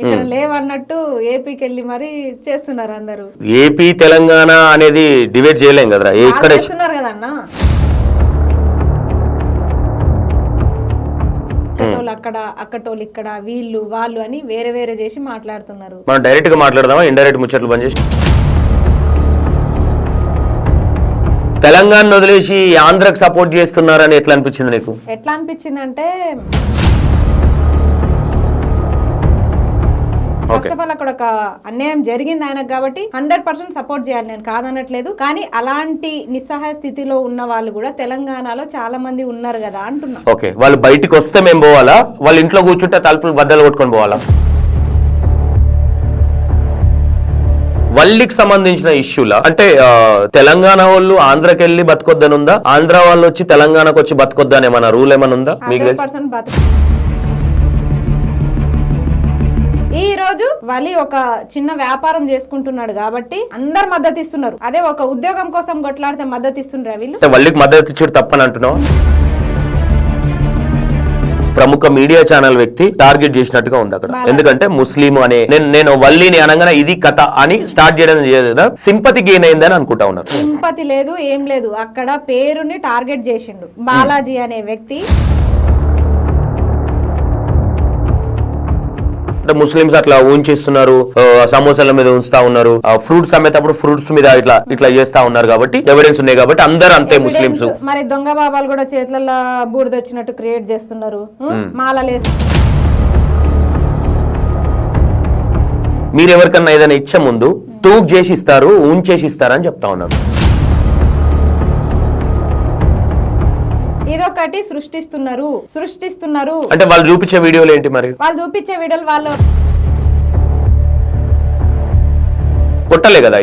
ఇక్కడ లేవన్నట్టు ఏపీకి వెళ్ళి మరి చేస్తున్నారు అందరూ. ఏపీ తెలంగాణ అనేది డివైడ్ చేయలేం కదా, ఇక్కడ చేస్తున్నారు కదా అన్న. అక్కటోళ్ళు అక్కడ, అక్కటోళ్ళు ఇక్కడ, వీళ్ళు వాళ్ళు అని వేరే వేరే చేసి మాట్లాడుతున్నారు. మనం డైరెక్ట్ గా మాట్లాడదామా, ఇండైరెక్ట్ ముచ్చట్లు బంద్ చేసి? తెలంగాణ వదిలేసి ఆంధ్రకు సపోర్ట్ చేస్తున్నారని ఎట్లా అనిపించింది నీకు? ఎట్లా అనిపించింది అంటే, ఫస్ట్ ఆఫ్ ఆల్ అక్కడ ఒక అన్యాయం జరిగింది ఆయనకు కాబట్టి 100% సపోర్ట్ చేయాలి, నేను కాదనట్లేదు. కానీ అలాంటి నిస్సహాయ స్థితిలో ఉన్న వాళ్ళు కూడా తెలంగాణలో చాలా మంది ఉన్నారు కదా అంటున్నా. ఓకే, వాళ్ళు బయటికి వస్తే మేము పోవాలా, వాళ్ళ ఇంట్లో కూర్చుంటే తలుపులు బద్దలు కొట్టుకొని పోవాలా? వల్లికి సంబంధించిన ఇష్యూలా అంటే తెలంగాణ వాళ్ళు ఆంధ్రకి వెళ్ళి బతకొద్దని ఉందా, ఆంధ్ర వాళ్ళు వచ్చి తెలంగాణకు వచ్చి బతకొద్దని ఏమన్నా రూల్ ఏమన్నా ఉందా? మీకు ఈ రోజు వలి ఒక చిన్న వ్యాపారం చేసుకుంటున్నాడు కాబట్టి అందరు మద్దతు ఇస్తున్నారు. అదే ఒక ఉద్యోగం కోసం కొట్లాడితే మద్దతు ఇస్తున్నారు వీళ్ళు. వల్లికి మద్దతు ఇచ్చుడు తప్పని అంటున్నావు? ప్రముఖ మీడియా ఛానల్ వ్యక్తి టార్గెట్ చేసినట్టుగా ఉంది అక్కడ. ఎందుకంటే ముస్లిం అనే నేను వల్లిని అనగానే ఇది కథ అని స్టార్ట్ చేయడం సింపతి గెయిన్ అయిందని అనుకుంటా ఉన్నారు. సింపతి లేదు, ఏం లేదు. అక్కడ పేరుని టార్గెట్ చేసిండు బాలాజీ అనే వ్యక్తి. ముస్లింస్ అట్లా ఊంచిస్తున్నారు, సమోసాల మీద ఉంచుతా ఉన్నారు, ఫ్రూట్స్ అమ్మేటప్పుడు ఫ్రూట్స్ మీద ఇట్లా చేస్తా ఉన్నారు కాబట్టి ఎవిడెన్స్ ఉన్నాయి కాబట్టి అందరు అంతే ముస్లింస్. మరి దొంగ బాబాలు కూడా చేతులలో బూడిద వచ్చినట్టు క్రియేట్ చేస్తున్నారు, మాలలు. మీరు ఎవరికన్నా ఏదైనా ఇచ్చే ముందు తూక్ చేసి ఇస్తారు, ఊంచేసి ఇస్తారని చెప్తా ఉన్నారు. ఇదొకటి సృష్టిస్తున్నారు అంటే వాళ్ళు చూపించే వీడియోలు ఏంటి? మరి వాళ్ళు చూపించే వీడియోలు వాళ్ళు కొట్టలే కదా,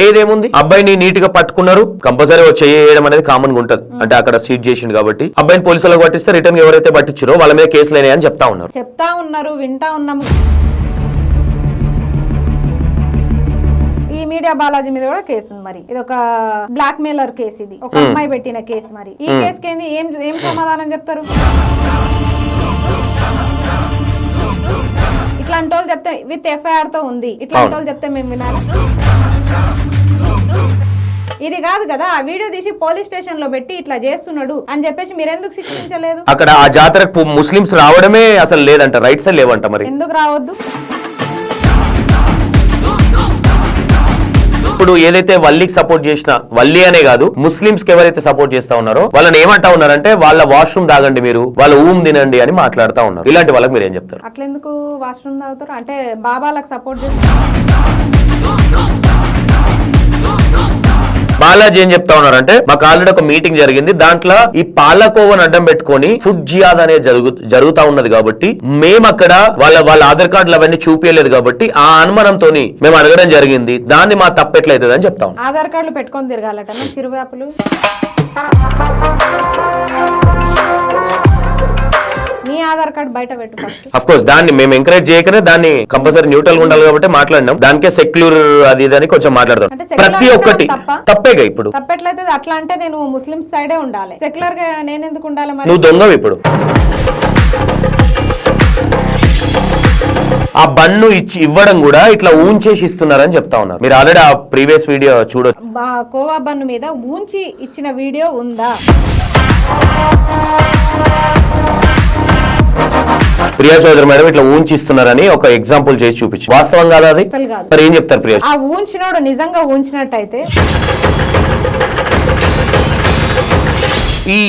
ఏదేముంది? అబ్బాయిని నీట్ గా పట్టుకున్నారు, కంపల్సరీ చేయడం అనేది కామన్ గా ఉంటది. అంటే అక్కడ సీట్ చేసింది కాబట్టి అబ్బాయిని పోలీసులకు పట్టిస్తే రిటర్న్ ఎవరైతే పట్టించారో వాళ్ళ మీద కేసులు అయినాయని చెప్తా ఉన్నారు. వింటా ఉన్నాము. ఈ మీడియా బాలాజీ మీద కూడా కేసు ఉంది. మరి ఇది ఒక బ్లాక్ మెయిలర్ కేసు, ఇది ఒక అమ్మాయి పెట్టిన కేసు. మరి ఈ కేసుకి ఏంది, ఏం సమాధానం చెప్తారు? ఇట్లాంటి వాళ్ళు చెప్తే విత్ ఎఫ్ఐఆర్ తో ఉంది, ఇట్లాంటి వాళ్ళు చెప్తే మేము వినాలి? ఇది కాదు కదా, ఆ వీడియో తీసి పోలీస్ స్టేషన్ లో పెట్టి ఇట్లా చేస్తున్నాడు అని చెప్పేసి మీరు ఎందుకు శిక్షించలేదు? అక్కడ ఆ జాతరకు ముస్లింస్ రావడమే అసలు లేదంట, రైట్స్ లేవంట. మరి ఎందుకు రావద్దు? ఇప్పుడు ఏదైతే వల్లికి సపోర్ట్ చేసిన, వల్లి అనే కాదు ముస్లింస్ కి ఎవరైతే సపోర్ట్ చేస్తా ఉన్నారో వాళ్ళని ఏమంటా ఉన్నారంటే వాళ్ళ వాష్రూమ్ తాగండి, మీరు వాళ్ళ ఊమ్ తినండి అని మాట్లాడుతా ఉన్నారు. ఇలాంటి వాళ్ళకి మీరు ఏం చెప్తారు? అట్లెందుకు వాష్రూమ్ తాగుతారు? అంటే బాబాలకు సపోర్ట్ చేస్తారు. బాలాజీ ఏం చెప్తా ఉన్నారంటే, మాకు ఆల్రెడీ ఒక మీటింగ్ జరిగింది, దాంట్లో ఈ పాలకోవను అడ్డం పెట్టుకొని ఫుడ్ జియాద్ అనేది జరుగుతా ఉన్నది కాబట్టి మేము అక్కడ వాళ్ళ ఆధార్ కార్డులు అవన్నీ చూపించలేదు కాబట్టి ఆ అనుమానంతో మేము అడగడం జరిగింది, దాన్ని మా తప్పెట్లయితుంది అని చెప్తా ఉన్నాం. ఆధార్ కార్డులు పెట్టుకొని తిరగాలట చిరువేపులు. నీ ఆధార్ కార్డు బయట పెట్టు ఫస్ట్. అఫ్ కోర్స్ దాన్ని మేము ఎంకరేజ్ చేయకనే, దాన్ని కంపల్సరీ న్యూట్రల్ ఉండాలి కాబట్టి మాట్లాడినాం. దానికే సెక్యులర్ అది అని కొంచెం మాట్లాడదాం. ప్రతి ఒక్కటి తప్పేగా. ఇప్పుడు తప్పెట్లయితే అట్లా అంటే నేను ముస్లిం సైడే ఉండాలి, సెక్యులర్ గా నేను ఎందుకు ఉండాలి? మరి నువ్వు దొంగవు. ఇప్పుడు ఆ బన్ను ఇవ్వడం కూడా ఇట్లా ఊంచేసి ఇస్తున్నారని చెప్తా ఉన్నారు. మీరు ఆల్రెడీ ఆ ప్రీవియస్ వీడియో చూడొచ్చు. కోవా బన్ను మీద ఊంచి ఇచ్చిన వీడియో ఉందా? ప్రియా చౌదరి మేడం ఇట్లా ఊంచిస్తున్నారని ఒక ఎగ్జాంపుల్ చేసి చూపించు. వాస్తవం కాదా అది? మరి ఏం చెప్తారు ప్రియా? ఆ ఊంచినోడు నిజంగా ఊంచినట్టయితే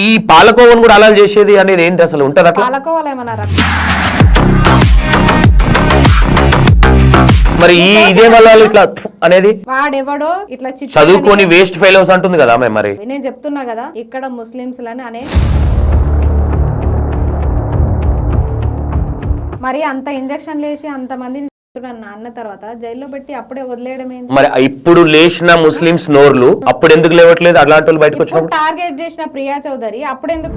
ఈ పాలకోవను కూడా అలా చేసేది అనేది ఏంటి అసలు? ఉంటది అట్లా? పాలకోవాలు ఏమన్నారా? మరి ఇదే వల్ల ఇట్లా అనేది వాడెవడో ఇట్లా చదువుకొని వేస్ట్ ఫెయిల్స్ అంటుంది కదా. మరి నేను చెప్తున్నా కదా, ఇక్కడ ముస్లింస్ లని అనే మరి అంత ఇంజక్షన్లు వేసి అంత మందిని అన్న తర్వాత జైల్లో పెట్టి అప్పుడే వదిలేయడం ఏంటి? మరి ఇప్పుడు లేచిన ముస్లింస్ నోర్లు అప్పుడు ఎందుకు లేవట్లేదు? అలాంటి వాళ్ళు బయటకు వచ్చిన టార్గెట్ చేసిన ప్రియా చౌదరి అప్పుడు ఎందుకు?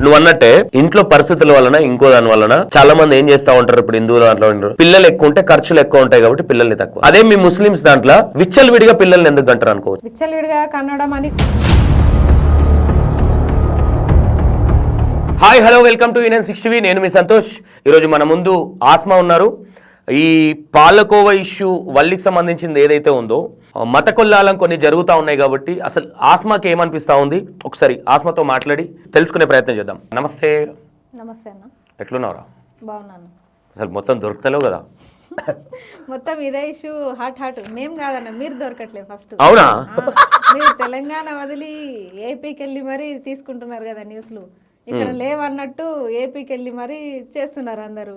నువ్వు అన్నట్టే ఇంట్లో పరిస్థితుల వలన ఇంకో దాని వలన చాలా మంది ఏం చేస్తా ఉంటారు, ఇప్పుడు హిందువులు దాంట్లో ఉంటారు, పిల్లలు ఎక్కువ ఉంటే ఖర్చులు ఎక్కువ ఉంటాయి కాబట్టి పిల్లల్ని తక్కువ. అదే మీ ముస్లింస్ దాంట్లో విచ్చలవిడిగా పిల్లల్ని ఎందుకు అంటారు అనుకోవచ్చు? విచ్చలవిడిగా కన్నడం అని hi hello welcome to union 60. నేను మీ సంతోష్. ఈరోజు మన ముందు ఆస్మా ఉన్నారు. ఈ పాలకోవ ఇష్యూ వల్లికి సంబంధించింది ఏదైతే ఉందో మత కొల్లాలం కొన్ని జరుగుతూ ఉన్నాయి కాబట్టి అసలు ఆస్మాకి ఏమనిపిస్తూ ఉంది ఒకసారి ఆస్మాతో మాట్లాడి తెలుసుకునే ప్రయత్నం చేద్దాం. నమస్తే. నమస్తే అన్న. ఎట్లున్నావురా? బాగున్నాను. అసలు మొత్తం దొరుకుతలేవు కదా? మొత్తం ఇదే ఇష్యూ హాట్ మేము కాదన్న, మీరు దొరకట్లేదు ఫస్ట్. అవునా? మీరు తెలంగాణ వదిలి ఏపీకి వెళ్ళి మరీ తీసుకుంటున్నారు కదా న్యూస్లు. ఇక్కడ లేవన్నట్టు ఏపీకి వెళ్ళి మరీ చేస్తున్నారు అందరూ.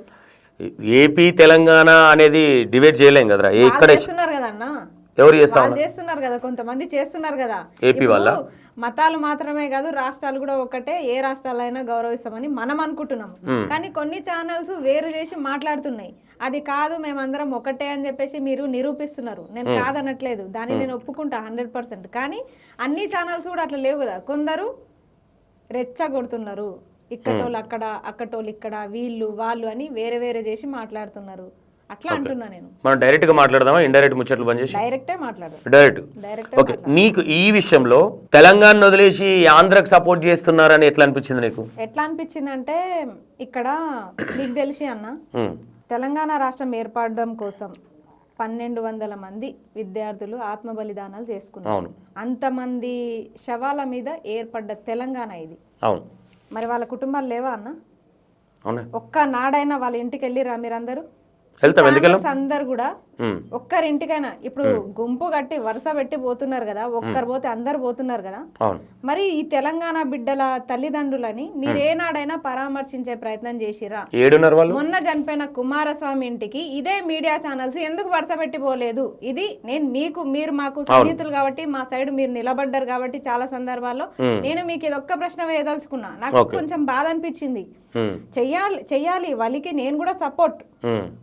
ఏపీ తెలంగాణ అనేది డిబేట్ చేయలేం కదరా. ఇక్కడ చేస్తున్నారు కదా అన్న, ఎవరు చేస్తున్నారు కదా, కొంతమంది చేస్తున్నారు కదా. ఏపీ వల్ల మతాలు మాత్రమే కాదు, రాష్ట్రాలు కూడా ఒకటే, ఏ రాష్ట్రాలైనా గౌరవిస్తామని మనం అనుకుంటున్నాం. కానీ కొన్ని ఛానల్స్ వేరు చేసి మాట్లాడుతున్నాయి. అది కాదు, మేమందరం ఒకటే అని చెప్పేసి మీరు నిరూపిస్తున్నారు. నేను కాదనట్లేదు, దాన్ని నేను ఒప్పుకుంటా 100%. కానీ అన్ని ఛానల్స్ కూడా అట్లా లేవు కదా. కొందరు రెచ్చగొడుతున్నారు, ఇక్కటోళ్ళు అక్కడ, అక్కటోళ్ళు ఇక్కడ, వీళ్ళు వాళ్ళు అని వేరే వేరే చేసి మాట్లాడుతున్నారు. అట్లా అంటున్నా నేను. మనం డైరెక్ట్ గా మాట్లాడదామా, ఇండైరెక్ట్ ముచ్చట్లు బంద్ చేసి? డైరెక్టే మాట్లాడు. డైరెక్ట్. ఓకే, నీకు ఈ విషయంలో తెలంగాణ వదిలేసి ఆంధ్రాకి సపోర్ట్ చేస్తున్నారని ఎట్లా అనిపించింది నీకు? ఎట్లా అనిపించింది అంటే, ఇక్కడ నీకు తెలిసి అన్న, తెలంగాణ రాష్ట్రం ఏర్పడడం కోసం 1200 మంది విద్యార్థులు ఆత్మ బలిదానాలు చేసుకున్నారు. అంతమంది శవాల మీద ఏర్పడ్డ తెలంగాణ ఇది. అవును. మరి వాళ్ళ కుటుంబాలు లేవా అన్న? ఒక్క నాడైనా వాళ్ళ ఇంటికి వెళ్ళిరా మీరందరూ? అందరు కూడా ఒక్కరింటికైనా, ఇప్పుడు గుంపు కట్టి వరుస పెట్టి పోతున్నారు కదా, ఒక్కరు పోతే అందరు పోతున్నారు కదా. మరి ఈ తెలంగాణ బిడ్డల తల్లిదండ్రులని మీరు ఏనాడైనా పరామర్శించే ప్రయత్నం చేసిరా? మొన్న చనిపోయిన కుమారస్వామి ఇంటికి ఇదే మీడియా ఛానల్స్ ఎందుకు వరుస పెట్టి పోలేదు? ఇది మీరు మాకు సన్నిహితులు కాబట్టి, మా సైడ్ మీరు నిలబడ్డారు కాబట్టి చాలా సందర్భాల్లో నేను మీకు ఇది ఒక్క ప్రశ్న వేయదలుచుకున్నా. నాకు కొంచెం బాధ అనిపించింది. చెయ్యాలి వాళ్ళకి, నేను కూడా సపోర్ట్.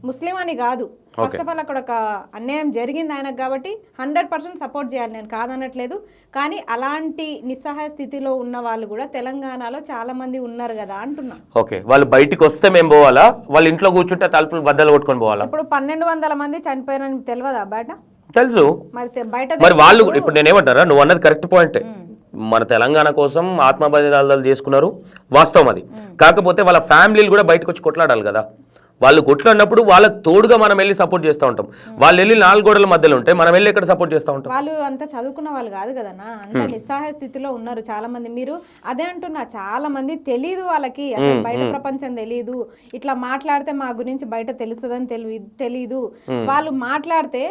ముస్లిం అని కాదు, ఫస్ట్ ఆఫ్ ఆల్ అక్కడ ఒక అన్యాయం జరిగింది ఆయనకు కాబట్టి 100% సపోర్ట్ చేయాలి, నేను కాదనట్లేదు. కానీ అలాంటి నిస్సహాయ స్థితిలో ఉన్న వాళ్ళు కూడా తెలంగాణలో చాలా మంది ఉన్నారు కదా అంటున్నా. ఓకే, వాళ్ళు బయటికి వస్తే మేము పోవాలా? వాళ్ళు ఇంట్లో కూర్చుంటే తలుపులు బద్దలు కొట్టుకొని పోవాలా? ఇప్పుడు 1200 మంది చనిపోయారని తెలియదా? బయట తెలుసు. మరి వాళ్ళు ఇప్పుడు నేనేమంటారా, నువ్వు అన్నది కరెక్ట్ పాయింట్. మన తెలంగాణ కోసం ఆత్మ బలిదానాలు చేసుకున్నారు, వాస్తవం అది. కాకపోతే వాళ్ళ ఫ్యామిలీలు కూడా బయటకు వచ్చి కొట్లాడాలి కదా. వాళ్ళు కొట్లాడినప్పుడు వాళ్ళకి తోడుగా మనం వెళ్ళి సపోర్ట్ చేస్తూ ఉంటాం. వాళ్ళు వెళ్ళి 4 గోడల మధ్యలో ఉంటే మనం వెళ్ళి ఎక్కడ సపోర్ట్ చేస్తూ ఉంటాం? వాళ్ళు అంత చదువుకున్న వాళ్ళు కాదు కదన్నా, అంత నిస్సహాయ స్థితిలో ఉన్నారు చాలా మంది. మీరు అదే అంటున్నా, చాలా మంది తెలీదు వాళ్ళకి, అసలు బయట ప్రపంచం తెలీదు. ఇట్లా మాట్లాడితే మా గురించి బయట తెలుస్తుందని తెలీదు. వాళ్ళు మాట్లాడితే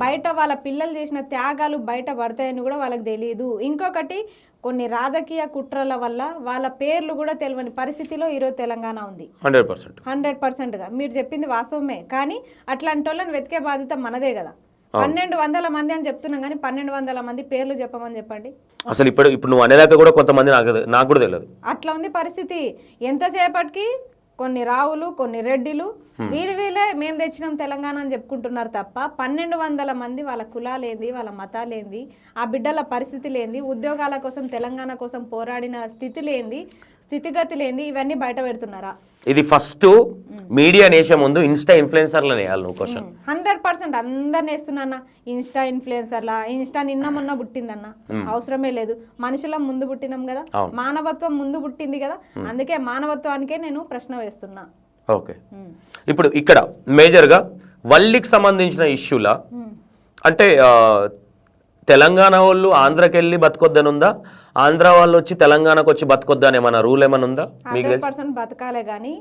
బయట వాళ్ళ పిల్లలు చేసిన త్యాగాలు బయట పడతాయని కూడా వాళ్ళకి తెలియదు. ఇంకొకటి, కొన్ని రాజకీయ కుట్రల వల్ల వాళ్ళ పేర్లు కూడా తెలియని పరిస్థితిలో ఈరోజు తెలంగాణ ఉంది. 100%గా మీరు చెప్పింది వాస్తవమే. కానీ అట్లాంటి వాళ్ళని వెతికే బాధ్యత మనదే కదా. 1200 మంది అని చెప్తున్నాం, కానీ 1200 మంది పేర్లు చెప్పమని చెప్పండి. అసలు ఇప్పుడు నువ్వు అనేదాకా కూడా కొంతమంది నాకు కూడా తెలియదు. అట్లా ఉంది పరిస్థితి. ఎంతసేపటికి కొన్ని రావులు, కొన్ని రెడ్డిలు, వీళ్ళే మేము తెచ్చినాం తెలంగాణ అని చెప్పుకుంటున్నారు తప్ప 1200 మంది వాళ్ళ కులాలేంది, వాళ్ళ మతాలేంది, ఆ బిడ్డల పరిస్థితి లేంది, ఉద్యోగాల కోసం తెలంగాణ కోసం పోరాడిన స్థితిగతి లేంది, ఇవన్నీ బయట పెడుతున్నారా? ఇది ఫస్ట్ మీడియా నేసే ముందు ఇన్స్టా ఇన్ఫ్లుయెన్సర్లు వేయాలి. నువ్వు క్వశ్చన్ 100% అందరిని వేస్తున్నా. ఇన్స్టా ఇన్ఫ్లుయెన్సర్లా? ఇన్స్టా నిన్న మొన్న పుట్టిందన్న, అవసరమే లేదు. మనుషులం ముందు పుట్టినాం కదా, మానవత్వం ముందు పుట్టింది కదా, అందుకే మానవత్వానికే నేను ప్రశ్న వేస్తున్నా. ఓకే, ఇప్పుడు ఇక్కడ మేజర్గా వల్లికి సంబంధించిన ఇష్యూలా అంటే తెలంగాణ వాళ్ళు ఆంధ్రాకి వెళ్ళి బతకొద్దని ఉందా? ఆంధ్ర వాళ్ళు వచ్చి తెలంగాణకు వచ్చి బతకొద్దని ఏమన్నా రూల్ ఏమైనా ఉందా? 100% బతకాలే. కానీ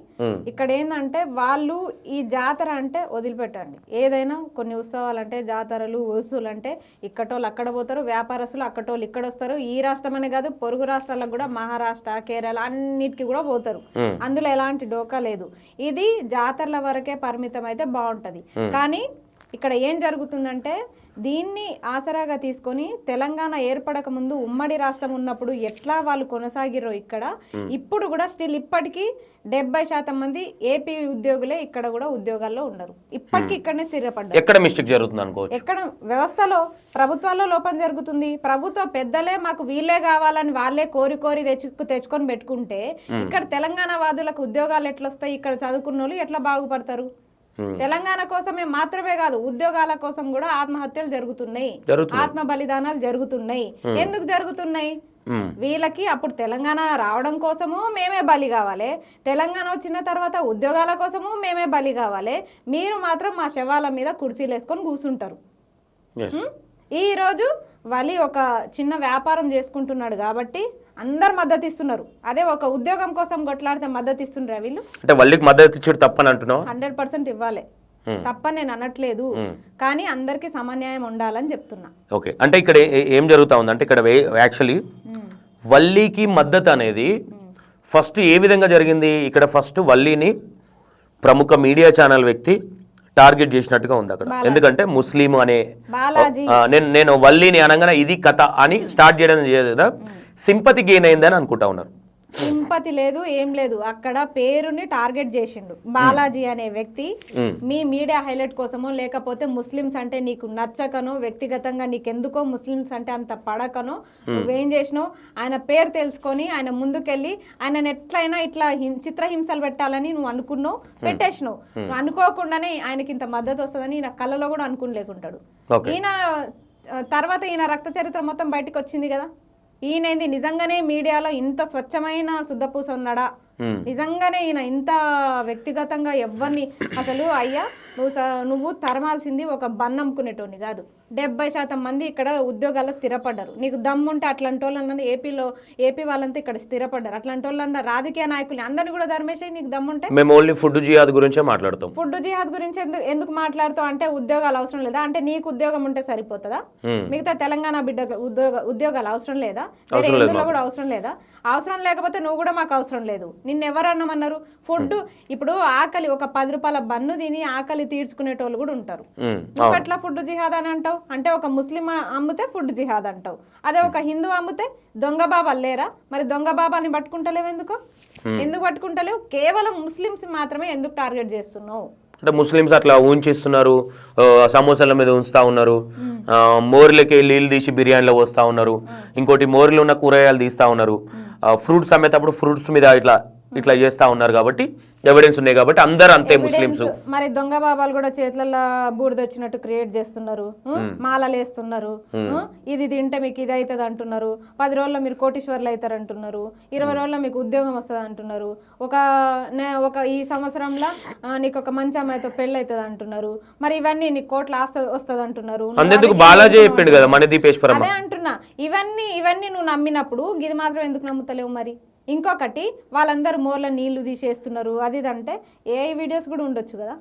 ఇక్కడ ఏంటంటే, వాళ్ళు ఈ జాతర అంటే వదిలిపెట్టండి. ఏదైనా కొన్ని ఉత్సవాలు అంటే, జాతరలు, ఉరుసులు అంటే ఇక్కటోళ్ళు అక్కడ పోతారు, వ్యాపారస్తులు అక్కటోళ్ళు ఇక్కడ వస్తారు. ఈ రాష్ట్రం అనే కాదు, పొరుగు రాష్ట్రాలకు కూడా, మహారాష్ట్ర, కేరళ అన్నిటికీ కూడా పోతారు. అందులో ఎలాంటి డోకా లేదు. ఇది జాతరల వరకే పరిమితం అయితే బాగుంటది. కానీ ఇక్కడ ఏం జరుగుతుందంటే, దీన్ని ఆసరాగా తీసుకొని తెలంగాణ ఏర్పడక ముందు ఉమ్మడి రాష్ట్రం ఉన్నప్పుడు ఎట్లా వాళ్ళు కొనసాగిరో ఇక్కడ, ఇప్పుడు కూడా స్టిల్ ఇప్పటికీ 70% మంది ఏపీ ఉద్యోగులే ఇక్కడ కూడా ఉద్యోగాల్లో ఉన్నారు. ఇప్పటికీ ఇక్కడనే స్థిరపడ్డారు. ఎక్కడ మిస్టేక్ జరుగుతుంది అనుకోవచ్చు? ఎక్కడ వ్యవస్థలో, ప్రభుత్వాల్లో లోపం జరుగుతుంది. ప్రభుత్వ పెద్దలే మాకు వీళ్ళే కావాలని వాళ్ళే కోరి తెచ్చుకొని పెట్టుకుంటే, ఇక్కడ తెలంగాణ వాదులకు ఉద్యోగాలు ఎట్లొస్తాయి? ఇక్కడ చదువుకున్న వాళ్ళు ఎట్లా బాగుపడతారు? తెలంగాణ కోసమే మాత్రమే కాదు, ఉద్యోగాల కోసం కూడా ఆత్మహత్యలు జరుగుతున్నాయి, ఆత్మ బలిదానాలు జరుగుతున్నాయి. ఎందుకు జరుగుతున్నాయి? వీళ్ళకి అప్పుడు తెలంగాణ రావడం కోసము మేమే బలి కావాలి, తెలంగాణ వచ్చిన తర్వాత ఉద్యోగాల కోసము మేమే బలి కావాలి, మీరు మాత్రం మా శవాల మీద కుర్చీలు వేసుకొని కూర్చుంటారు. ఈరోజు వలి ఒక చిన్న వ్యాపారం చేసుకుంటున్నాడు కాబట్టి అందరు మద్దతు ఇస్తున్నారు. అదే ఒక ఉద్యోగం కోసం కొట్లాడితే మద్దతు ఇస్తుండ్రా వీళ్ళు? అంటే వల్లికి మద్దతు ఇచ్చాడు తప్పని అంటున్నావు? 100% ఇవ్వాలి, తప్పని నేను అనట్లేదు, కానీ అందరికి సమన్యాయం ఉండాలని చెప్తున్నా. ఓకే, అంటే ఇక్కడ ఏం జరుగుతా ఉంది అంటే ఇక్కడ యాక్చువల్లీ వల్లికి మద్దతు అనేది ఫస్ట్ ఏ విధంగా జరిగింది? ఇక్కడ ఫస్ట్ వల్లిని ప్రముఖ మీడియా ఛానల్ వ్యక్తి టార్గెట్ చేసినట్టుగా ఉంది అక్కడ. ఎందుకంటే ముస్లిం అనే నేను వల్లిని అనగానే ఇది కథ అని స్టార్ట్ చేయడం సింపతి గెయిన్ అయిందని అనుకుంటా ఉన్నారు. సింపతి లేదు, ఏం లేదు, అక్కడ పేరుని టార్గెట్ చేసిండు బాలాజీ అనే వ్యక్తి. మీ మీడియా హైలైట్ కోసమో లేకపోతే ముస్లిమ్స్ అంటే నీకు నచ్చకనో, వ్యక్తిగతంగా నీకెందుకో ముస్లిమ్స్ అంటే అంత పడకనో నువ్వేం చేసినావు, ఆయన పేరు తెలుసుకొని ఆయన ముందుకెళ్ళి ఆయన ఎట్లయినా ఇట్లా చిత్రహింసలు పెట్టాలని నువ్వు అనుకున్నావు, పెట్టేసినావు. నువ్వు అనుకోకుండానే ఆయనకి ఇంత మద్దతు వస్తుందని ఈయన కళ్ళలో కూడా అనుకునిలేకుంటాడు. ఈయన తర్వాత ఈయన రక్త చరిత్ర మొత్తం బయటకు వచ్చింది కదా. ఈయనది నిజంగానే మీడియాలో ఇంత స్వచ్ఛమైన శుద్ధపూస ఉన్నాడా? నిజంగానే ఈయన ఇంత వ్యక్తిగతంగా ఎవరిని అసలు అయ్యా నువ్వు తరమాల్సింది ఒక బన్నమ్ముకునేటోని కాదు. 70% మంది ఇక్కడ ఉద్యోగాల్లో స్థిరపడ్డారు. నీకు దమ్ముంటే అట్లాంటి వాళ్ళన్నా ఏపీ వాళ్ళంతా ఇక్కడ స్థిరపడ్డారు. అట్లాంటి వాళ్ళన్నా రాజకీయ నాయకుల్ని అందరినీ కూడా ధర్మేశాయి. నీకు దమ్ముంటే మేము ఓన్లీ ఫుడ్ జిహాద్ గురించే మాట్లాడతాం. ఫుడ్ జిహాద్ గురించి ఎందుకు మాట్లాడుతావు అంటే ఉద్యోగాలు అవసరం లేదా? అంటే నీకు ఉద్యోగం ఉంటే సరిపోతుందా? మిగతా తెలంగాణ బిడ్డ ఉద్యోగాలు అవసరం లేదా? వేరే ఎందులో కూడా అవసరం లేదా? అవసరం లేకపోతే నువ్వు కూడా మాకు అవసరం లేదు. నిన్ను ఎవరన్నామన్నారు? ఫుడ్ ఇప్పుడు ఆకలి ఒక 10 రూపాయల బన్ను తిని ఆకలి తీర్చుకునేటోళ్ళు కూడా ఉంటారు. నువ్వు ఎట్లా ఫుడ్ జిహాద్ అని అంటావు? అంటే ఒక ముస్లిం అమ్మితే ఫుడ్ జిహాద్ అంటావు, అదే ఒక హిందూ అమ్మితే దొంగ బాబాలు లేరా? మరి దొంగ బాబాని పట్టుకుంటలేవు ఎందుకు పట్టుకుంటలేవు? కేవలం ముస్లిమ్స్ మాత్రమే ఎందుకు టార్గెట్ చేస్తున్నావు? అంటే ముస్లిమ్స్ అట్లా ఉంచిస్తున్నారు, సమోసాల మీద ఉంచుతా ఉన్నారు, మోర్లకి నీళ్ళు తీసి బిర్యానీలో పోస్తా ఉన్నారు, ఇంకోటి మోర్లు ఉన్న కూరగాయలు తీస్తా ఉన్నారు, ఫ్రూట్స్ అమ్మేటప్పుడు ఫ్రూట్స్ మీద ఇట్లా చేస్తా ఉన్నారు. కాబట్టి ఎవిడెన్స్ ఉన్నాయి కాబట్టి అందరు అంతే ముస్లిమ్స్. మరి దొంగ బాబాలు కూడా చేతులలో బూడిద వచ్చినట్టు క్రియేట్ చేస్తున్నారు, మాలలు వేస్తున్నారు, ఇది తింటే మీకు ఇది అవుతుంది అంటున్నారు, 10 రోజుల్లో మీరు కోటీశ్వర్లు అవుతారు అంటున్నారు, 20 రోజుల్లో మీకు ఉద్యోగం వస్తుంది అంటున్నారు, ఒక ఈ సంవత్సరంలో నీకు ఒక మంచి అమ్మాయితో పెళ్లి అవుతుంది అంటున్నారు. మరి ఇవన్నీ నీకు కోట్ల ఆస్తి వస్తుంది అంటున్నారు. బాలాజీ చెప్పిండు కదా మణిదీపేశ్వరం. అదే అంటున్నా, ఇవన్నీ నువ్వు నమ్మినప్పుడు ఇది మాత్రం ఎందుకు నమ్ముతలేవు? మరి ఇంకొకటి వాళ్ళందరూ మోర్ల నీళ్లు తీసేస్తున్నారు అది అంటే ఏ వీడియోస్ కూడా ఉండొచ్చు కదా.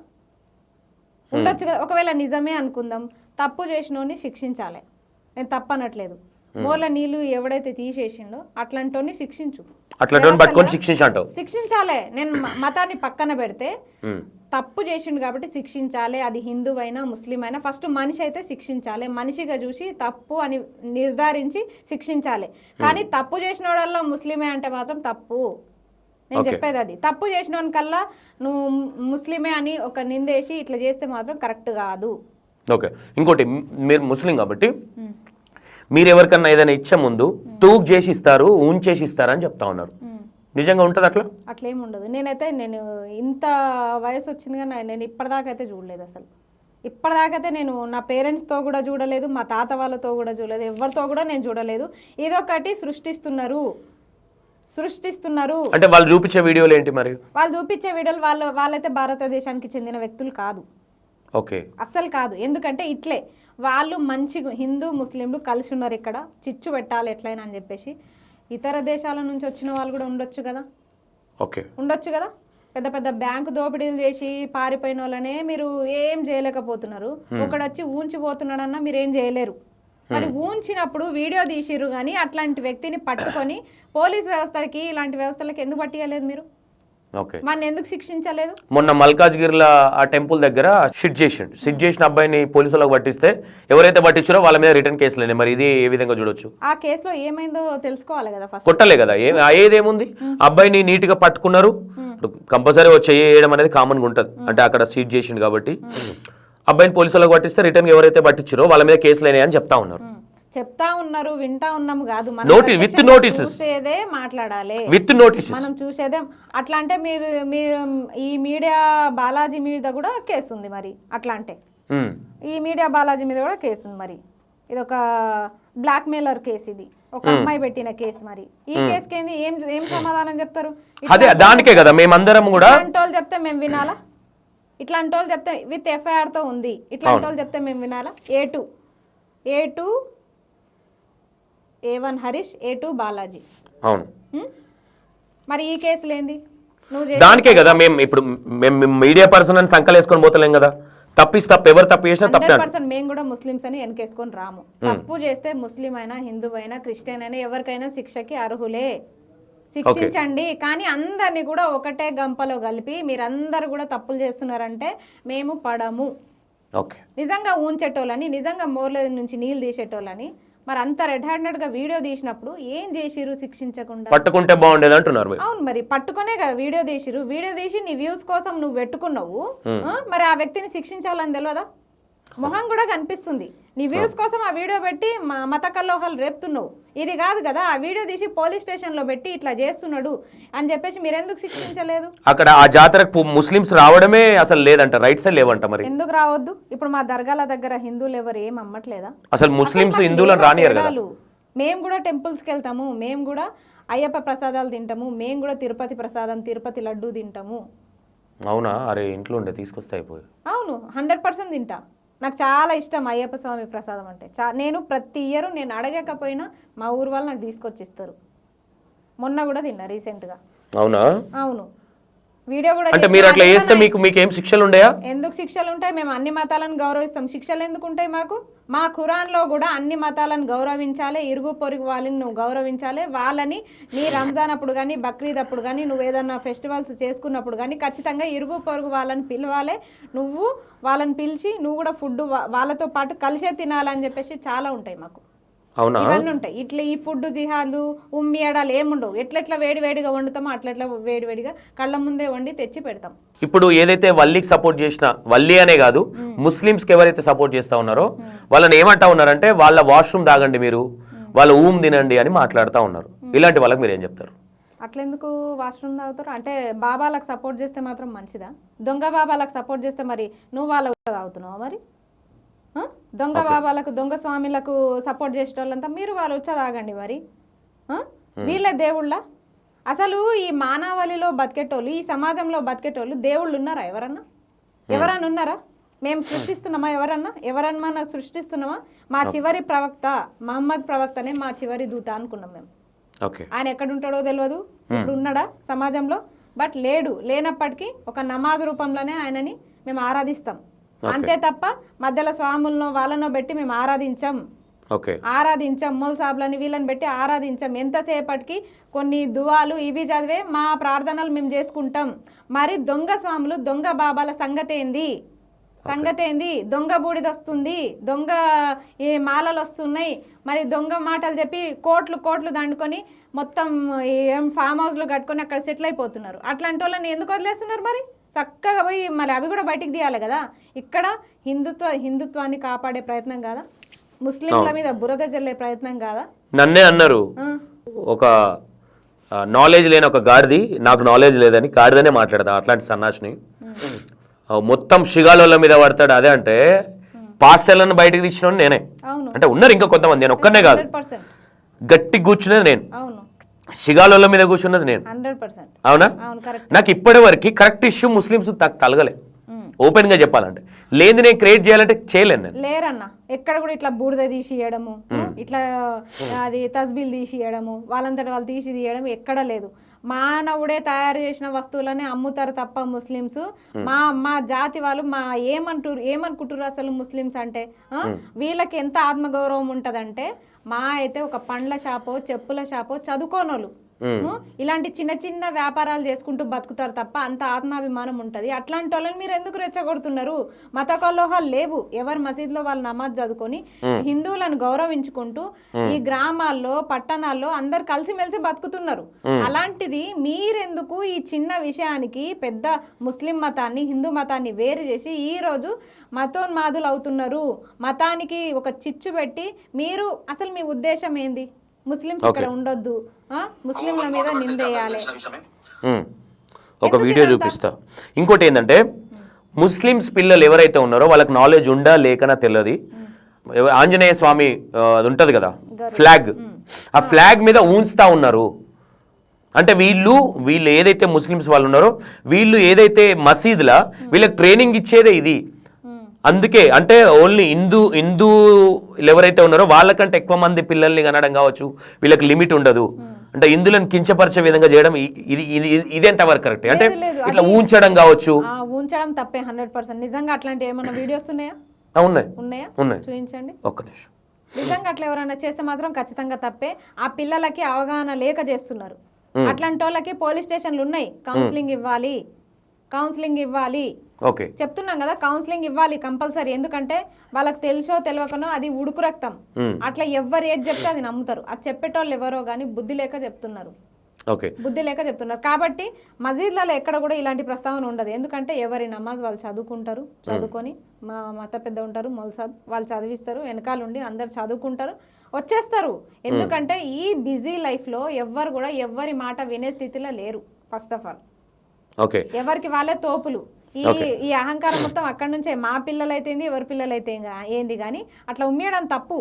ఒకవేళ నిజమే అనుకుందాం, తప్పు చేసినోని శిక్షించాలి. నేను తప్పనట్లేదు. మోర్ల నీళ్లు ఎవడైతే తీసేసిండో అట్లాంటి శిక్షించు, శిక్షించాలి. నేను మతాన్ని పక్కన పెడితే తప్పు చేసిండు కాబట్టి శిక్షించాలి. అది హిందువైనా ముస్లిం అయినా ఫస్ట్ మనిషి అయితే శిక్షించాలి. మనిషిగా చూసి తప్పు అని నిర్ధారించి శిక్షించాలి. కానీ తప్పు చేసిన వాళ్ళల్లో ముస్లిమే అంటే మాత్రం తప్పు. నేను చెప్పేది అది. తప్పు చేసిన కల్లా నువ్వు ముస్లిమే అని ఒక నిందేసి ఇట్లా చేస్తే మాత్రం కరెక్ట్ కాదు. ఓకే, ఇంకోటి మీరు ముస్లిం కాబట్టి మీరు ఎవరికన్నా ఏదైనా ఇచ్చే ముందు తూక్ చేసి ఇస్తారు, ఉంచేసి ఇస్తారు అని చెప్తా ఉన్నారు. నిజంగా ఉంటుంది అట్లా? అట్లేం ఉండదు. నేను ఇంత వయసు వచ్చింది కానీ నేను ఇప్పటిదాకైతే చూడలేదు. అసలు ఇప్పటిదాకైతే నేను నా పేరెంట్స్తో కూడా చూడలేదు, మా తాత వాళ్ళతో కూడా చూడలేదు, ఎవరితో కూడా నేను చూడలేదు. ఇదొకటి సృష్టిస్తున్నారు. అంటే వాళ్ళు చూపించే వీడియోలు ఏంటి? మరి వాళ్ళు చూపించే వీడియోలు వాళ్ళైతే భారతదేశానికి చెందిన వ్యక్తులు కాదు. ఓకే, అస్సలు కాదు. ఎందుకంటే ఇట్లే వాళ్ళు మంచి హిందూ ముస్లింలు కలిసి ఉన్నారు, ఇక్కడ చిచ్చు పెట్టాలి ఎట్లయినా అని చెప్పేసి ఇతర దేశాల నుంచి వచ్చిన వాళ్ళు కూడా ఉండొచ్చు కదా. ఓకే, ఉండొచ్చు కదా. పెద్ద పెద్ద బ్యాంకు దోపిడీలు చేసి పారిపోయిన వాళ్ళనే మీరు ఏం చేయలేకపోతున్నారు. ఒకడు వచ్చి ఊంచిపోతున్నాడన్నా మీరు ఏం చేయలేరు. మరి ఊంచినప్పుడు వీడియో తీసిర్రు కానీ అట్లాంటి వ్యక్తిని పట్టుకొని పోలీస్ వ్యవస్థలకి ఇలాంటి వ్యవస్థలకి ఎందుకు పట్టియలేదు మీరు? మన ఎందుకు శిక్షించలేదు? మొన్న మల్కాజ్గిరిలో ఆ టెంపుల్ దగ్గర సిట్ చేసిన అబ్బాయిని పోలీసులకు పట్టిస్తే ఎవరైతే పట్టించారో వాళ్ళ మీద రిటర్న్ కేసులు. మరి ఇది ఏ విధంగా చూడొచ్చు? ఆ కేసులో ఏమైందో తెలుసుకోవాలి కదా. ఫస్ట్ కొట్టలే కదా, ఏదేముంది, అబ్బాయిని నీట్ గా పట్టుకున్నారు. కంపల్సరీ వచ్చి చేయడం అనేది కామన్ గా ఉంటది. అంటే అక్కడ సీట్ చేసిండు కాబట్టి అబ్బాయిని పోలీసులకు పట్టిస్తే రిటర్న్ ఎవరైతే పట్టించారో వాళ్ళ మీద కేసులు అయినాయని చెప్తా ఉన్నారు. వింటా ఉన్నాము కాదు, చూసేదే మాట్లాడాలి, మనం చూసేదే. అట్లా అంటే మీరు ఈ మీడియా బాలాజీ మీద కూడా కేసు ఉంది. మరి అట్లా అంటే ఈ మీడియా బాలాజీ మీద కూడా కేసు ఉంది. మరి ఇది ఒక బ్లాక్ మెయిలర్ కేసు. ఇది ఒక అమ్మాయి పెట్టిన కేసు. మరి ఈ కేసుకి ఏంది, ఏం సమాధానం చెప్తారు? అదే దానికే కదా మేమందరం కూడా ఇట్లాంటి వాళ్ళు చెప్తే మేము వినాలా? ఇట్లాంటి వాళ్ళు చెప్తే విత్ ఎఫ్ఐఆర్ తో ఉంది, ఇట్లాంటి వాళ్ళు చెప్తే మేము వినాలా? A2 A1 Harish, A2 Balaji. అవును, మరి ఈ కేసులు ఏంది? దానికే కదా మేము మీడియా పర్సన్ అని సంకలేసుకొని పోతలేం కదా. తప్పు ఎవరు తప్పు చేసినా తప్పే. 100% మేము కూడా ముస్లిమ్స్ అని వెనకేసుకొని రాము. తప్పు చేస్తే ముస్లిం అయినా, హిందూ అయినా, క్రిస్టియన్ అయినా ఎవరికైనా శిక్షకి అర్హులే. శిక్షించండి. కానీ అందరినీ కూడా ఒకటే గంపలో కలిపి మీరందరూ కూడా తప్పులు చేస్తున్నారంటే మేము పడము. నిజంగా ఊంచేటోళ్ళని, నిజంగా మోర్ల నుంచి నీళ్ళు తీసేటోళ్ళని మరి అంత రెడ్ హ్యాండెడ్ గా వీడియో తీసినప్పుడు ఏం చేసిరు? శిక్షించకుండా పట్టుకుంటే బాగుండేది అంటున్నారు. అవును, మరి పట్టుకునే కదా వీడియో తీసిరు. వీడియో తీసి నీ వ్యూస్ కోసం నువ్వు పెట్టుకున్నావు. మరి ఆ వ్యక్తిని శిక్షించాలని తెలియదా? మొహం కూడా కనిపిస్తుంది. నీ వ్యూస్ కోసం ఆ వీడియో పెట్టి మత కల్లోహాలు రేపుతున్నావు. ఇది కాదు కదా, ఆ వీడియో తీసి పోలీస్ స్టేషన్ లో పెట్టి ఇట్లా చేస్తున్నాడు అని చెప్పేసి మీరెందుకు శిక్షించలేదు? అక్కడ ఆ జాతరకు ముస్లిమ్స్ రావడమే అసలు లేదంట, రైట్స్ లేవంట. మరి ఎందుకు రావద్దు? ఇప్పుడు మా దర్గాల దగ్గర హిందువులు ఎవరు ఏం అమ్మట్లేదా? అసలు ముస్లిమ్స్ హిందువులను రానియరు కదా. మేము కూడా టెంపుల్స్కి వెళ్తాము, మేము కూడా అయ్యప్ప ప్రసాదాలు తింటాము, మేము కూడా తిరుపతి ప్రసాదం, తిరుపతి లడ్డు తింటాము. అవునా? అరే ఇంట్లో ఉండే తీసుకొస్తే అయిపోయి. అవును, 100% తింటా. నాకు చాలా ఇష్టం అయ్యప్ప స్వామి ప్రసాదం అంటే. నేను ప్రతి ఇయర్ నేను అడగకపోయినా మా ఊరు వాళ్ళు నాకు తీసుకొచ్చిస్తారు. మొన్న కూడా తిన్నా రీసెంట్గా. అవునా? అవును, వీడియో కూడా. అంటే మీరు అట్లా చేస్తే మీకు ఏం శిక్షలు ఉండయా? ఎందుకు శిక్షలు ఉంటాయి? మేము అన్ని మతాలను గౌరవిస్తాం. శిక్షలు ఎందుకు ఉంటాయి మాకు? మా ఖురాన్లో కూడా అన్ని మతాలను గౌరవించాలి, ఇరుగు పొరుగు వాళ్ళని నువ్వు గౌరవించాలి. వాళ్ళని నీ రంజాన్ అప్పుడు కానీ, బక్రీద్ అప్పుడు కానీ, నువ్వు ఏదన్నా ఫెస్టివల్స్ చేసుకున్నప్పుడు కానీ ఖచ్చితంగా ఇరుగు పొరుగు వాళ్ళని పిలవాలి. నువ్వు వాళ్ళని పిలిచి నువ్వు కూడా ఫుడ్ వాళ్ళతో పాటు కలిసే తినాలని చెప్పేసి చాలా ఉంటాయి మాకు. ఇవన్నీ ఉంటాయి. ఇట్లా ఈ ఫుడ్ జిహాదు ఉమ్మియడాలు ఏముండవు. ఎట్లెట్లా వేడివేడిగా వండుతామో అట్లెట్లా వేడివేడిగా కళ్ళ ముందే వండి తెచ్చి పెడతాం. ఇప్పుడు ఏదైతే వల్లీకి సపోర్ట్ చేసిన, వల్లీ అనే కాదు ముస్లిమ్స్ కి ఎవరైతే సపోర్ట్ చేస్తా ఉన్నారో వాళ్ళని ఏమంటా ఉన్నారంటే వాళ్ళ వాష్రూమ్ తాగండి మీరు, వాళ్ళ ఊమ్ తినండి అని మాట్లాడుతూ ఉన్నారు. ఇలాంటి వాళ్ళకి మీరు ఏం చెప్తారు? అట్లెందుకు వాష్రూమ్ తాగుతారు? అంటే బాబాలకు సపోర్ట్ చేస్తే మాత్రం మంచిదా? దొంగ బాబాలకు సపోర్ట్ చేస్తే మరి నువ్వు వాళ్ళ తాగుతున్నావా? మరి దొంగ బాబాలకు, దొంగ స్వామిలకు సపోర్ట్ చేసే వాళ్ళంతా మీరు వాళ్ళు వచ్చా తాగండి. మరి వీళ్ళ దేవుళ్ళ? అసలు ఈ మానవాళిలో బతికేటోళ్ళు, ఈ సమాజంలో బతికేటోళ్ళు దేవుళ్ళు ఉన్నారా? ఎవరన్నా ఉన్నారా? మేము సృష్టిస్తున్నామా? ఎవరన్నా సృష్టిస్తున్నామా? మా చివరి ప్రవక్త మహమ్మద్ ప్రవక్తనే మా చివరి దూత అనుకున్నాం మేము. ఆయన ఎక్కడుంటాడో తెలియదు, ఇప్పుడు ఉన్నాడా సమాజంలో? బట్ లేనప్పటికీ ఒక నమాజ్ రూపంలోనే ఆయనని మేము ఆరాధిస్తాం. అంతే తప్ప మధ్యలో స్వాములను వాళ్ళనో పెట్టి మేము ఆరాధించాం. మూల సాబులని వీళ్ళని పెట్టి ఆరాధించాం. ఎంతసేపటికి కొన్ని దువాలు ఇవి చదివే మా ప్రార్థనలు మేము చేసుకుంటాం. మరి దొంగ స్వాములు, దొంగ బాబాల సంగతి ఏంది? దొంగ బూడిద వస్తుంది, దొంగ ఈ మాలలు వస్తున్నాయి, మరి దొంగ మాటలు చెప్పి కోట్లు దండుకొని మొత్తం ఏం ఫామ్ హౌస్లు కట్టుకొని అక్కడ సెటిల్ అయిపోతున్నారు. అట్లాంటి వాళ్ళని ఎందుకు వదిలేస్తున్నారు? మరి చక్కగా పోయి మరి అవి కూడా బయటికి తీయాలి కదా. ఇక్కడ హిందుత్వాన్ని కాపాడే ప్రయత్నం కాదా? ముస్లింల మీద బురద జల్లే ప్రయత్నం కాదా? నన్నే అన్నారు ఒక నాలెడ్జ్ లేని ఒక గాడిది, నాకు నాలెడ్జ్ లేదని గాడిదనే మాట్లాడతా. అట్లాంటి సన్నాసిని మొత్తం షిగాలోళ్ళ మీద పడతాడు. అదే అంటే పాస్టర్లను బయటకు తీసిన నేనే. అంటే ఉన్నారు ఇంకా కొంతమంది, నేను ఒక్కనే కాదు. గట్టి కూర్చునేది నేను, షిగాలోళ్ళ మీద కూర్చున్నది నేను. 100%. అవునా? నాకు ఇప్పటి వరకు కరెక్ట్ ఇష్యూ ముస్లిమ్స్ కలగలే. ఓపెన్ గా చెప్పాలంటే లేదు, నేను క్రియేట్ చేయాలంటే చేయలేను. లేరన్నా ఎక్కడ కూడా ఇట్లా బూడిద తీసి ఇవ్వడము, ఇట్లా అది తస్బీల్ తీసి ఇవ్వడము, వాళ్ళంతటి వాళ్ళు తీసి తీయడం ఎక్కడ లేదు. మానవుడే తయారు చేసిన వస్తువులనే అమ్ముతారు తప్ప ముస్లిమ్స్ మా జాతి వాళ్ళు ఏమనుకుంటారు అసలు ముస్లిమ్స్ అంటే? వీళ్ళకి ఎంత ఆత్మగౌరవం ఉంటదంటే మా అయితే ఒక పండ్ల షాపో, చెప్పుల షాపో చదువుకోనోళ్ళు ఇలాంటి చిన్న చిన్న వ్యాపారాలు చేసుకుంటూ బతుకుతారు తప్ప అంత ఆత్మాభిమానం ఉంటది. అట్లాంటి వాళ్ళని మీరు ఎందుకు రెచ్చగొడుతున్నారు? మత కల్లోహాలు లేవు. ఎవరు మసీదులో వాళ్ళు నమాజ్ చదువుకొని హిందువులను గౌరవించుకుంటూ ఈ గ్రామాల్లో, పట్టణాల్లో అందరు కలిసిమెలిసి బతుకుతున్నారు. అలాంటిది మీరెందుకు ఈ చిన్న విషయానికి పెద్ద ముస్లిం మతాన్ని, హిందూ మతాన్ని వేరు చేసి ఈ రోజు మతోన్మాదులు అవుతున్నారు? మతానికి ఒక చిచ్చు పెట్టి మీరు అసలు మీ ఉద్దేశం ఏంది? ముస్లిమ్స్ ఇక్కడ ఉండొద్దు, ముస్లింల మీద నిందేయాలి. ఒక వీడియో చూపిస్తా. ఇంకోటి ఏంటంటే ముస్లిమ్స్ పిల్లలు ఎవరైతే ఉన్నారో వాళ్ళకి నాలెడ్జ్ ఉండా లేకనా తెలియదు. ఆంజనేయ స్వామి అది ఉంటది కదా ఫ్లాగ్, ఆ ఫ్లాగ్ మీద ఊంచుతా ఉన్నారు. అంటే వీళ్ళు ఏదైతే ముస్లిమ్స్ వాళ్ళు ఉన్నారో వీళ్ళు ఏదైతే మసీదులా వీళ్ళకి ట్రైనింగ్ ఇచ్చేదే ఇది. అందుకే అంటే ఓన్లీ హిందూ ఎవరైతే ఉన్నారో వాళ్ళకంటే ఎక్కువ మంది పిల్లల్ని కనడం కావచ్చు, వీళ్ళకి లిమిట్ ఉండదు. అంటే హిందువులను కించపరిచే విధంగా చేయడం ఇది ఎంతవరకు కరెక్ట్? అంటే ఇట్లా ఊంచడం కావచ్చు, ఊంచడం తప్పే 100%. నిజంగా అట్లాంటి ఏమైనా వీడియోస్ ఉన్నాయా? ఉన్నాయి, చూపించండి. ఒక్క నిమిషం. నిజంగా అట్లా ఎవరైనా చేస్తే మాత్రం ఖచ్చితంగా తప్పే. ఆ పిల్లలకి అవగాహన లేక చేస్తున్నారు. అట్లాంటి వాళ్ళకి పోలీస్ స్టేషన్లు ఉన్నాయి. కౌన్సిలింగ్ ఇవ్వాలి. ఓకే, చెప్తున్నాం కదా, కౌన్సిలింగ్ ఇవ్వాలి కంపల్సరీ. ఎందుకంటే వాళ్ళకి తెలుసో తెలియకనో అది ఉడుకు రక్తం. అట్లా ఎవరు ఏది చెప్తే అది నమ్ముతారు. అది చెప్పేటోళ్ళు ఎవరో కానీ బుద్ధి లేక చెప్తున్నారు. కాబట్టి మసీద్లలో ఎక్కడ కూడా ఇలాంటి ప్రస్తావన ఉండదు. ఎందుకంటే ఎవరి నమాజ్ వాళ్ళు చదువుకొని మా మత పెద్ద ఉంటారు మొల్సాబ్, వాళ్ళు చదివిస్తారు, వెనకాల ఉండి అందరు చదువుకుంటారు, వచ్చేస్తారు. ఎందుకంటే ఈ బిజీ లైఫ్ లో ఎవ్వరు కూడా ఎవరి మాట వినే స్థితిలో లేరు. ఫస్ట్ ఆఫ్ ఆల్ ఎవరికి వాళ్ళే తోపులు. ఈ అహంకారం మొత్తం అక్కడి నుంచే. మా పిల్లలైతే ఎవరి పిల్లలైతే ఏంది కానీ అట్లా ఉమ్మేయడం తప్పు.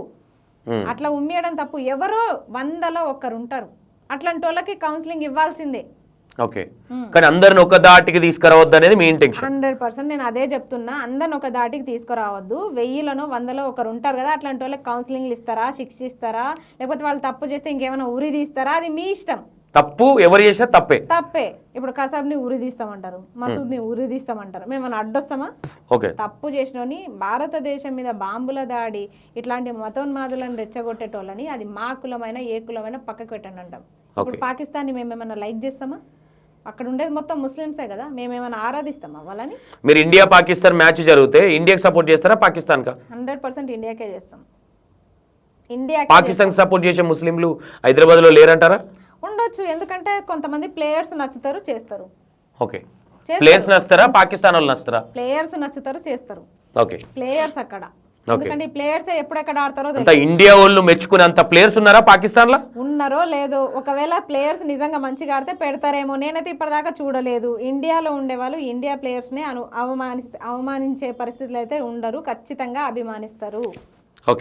ఎవరో 100లో ఒక్కరు ఉంటారు. అట్లాంటి వాళ్ళకి కౌన్సిలింగ్ ఇవ్వాల్సిందే. ఓకే, కానీ అందరిని ఒక దాటికి తీసుకురావద్దు అనేది మీ ఇంటెన్షన్. 100% నేను అదే చెప్తున్నా. అందరిని ఒక దాటికి తీసుకురావద్దు. 1000లో 100లో ఒకరు ఉంటారు కదా, అట్లాంటి వాళ్ళకి కౌన్సిలింగ్ ఇస్తారా, శిక్షిస్తారా, లేకపోతే వాళ్ళు తప్పు చేస్తే ఇంకేమైనా ఉరి తీస్తారా, అది మీ ఇష్టం. తప్పు ఎవరు చేసినా తప్పే. ఇప్పుడు కసాబ్ని ఉరి తీస్తామంటారు, మసూద్ని ఉరి తీస్తామంటారు. మేము అడ్డొస్తామా? తప్పు చేసినోని భారతదేశం మీద బాంబుల దాడి ఇట్లాంటి మతోన్మాదులను రెచ్చగొట్టేటోళ్ళని అది మా కులమైన ఏ కులమైన పక్కకు పెట్టండి అంటాం. ఇప్పుడు పాకిస్తాన్ని మేమేమన్నా లైక్ చేస్తామా? అక్కడ ఉండేది మొత్తం ముస్లిమ్సే కదా, మేమేమైనా ఆరాధిస్తామా వాళ్ళని? మీరు ఇండియా పాకిస్తాన్ మ్యాచ్ జరిగితే ఇండియాకి సపోర్ట్ చేస్తారా పాకిస్తాన్ కా? 100% ఇండియాకే చేస్తాం. పాకిస్తాన్ సపోర్ట్ చేసే ముస్లింలు హైదరాబాద్ లో లేరంటారా? ఉండొచ్చు, ఎందుకంటే కొంతమంది ప్లేయర్స్ నచ్చుతారు, చేస్తారు. ఓకే, ప్లేయర్స్ నచ్చుతారా, పాకిస్తాన్ వాళ్ళు నచ్చుతారా? ప్లేయర్స్ నచ్చుతారు, చేస్తారు. ఓకే, ప్లేయర్స్ అక్కడ. ఎందుకంటే ఈ ప్లేయర్స్ ఎప్పుడెక్కడ ఆడతారో అంత ఇండియా వాళ్ళు మెచ్చుకునేంత ప్లేయర్స్ ఉన్నారా పాకిస్తాన్ లో? ఉన్నారో లేదో, ఒకవేళ ప్లేయర్స్ నిజంగా మంచిగా ఆడితే పెడతారేమో. నేనైతే ఇప్పటిదాకా చూడలేదు. ఇండియాలో ఉండేవాళ్ళు ఇండియా ప్లేయర్స్ ని అవమానించే పరిస్థితులు అయితే ఉండరు, ఖచ్చితంగా అభిమానిస్తారు.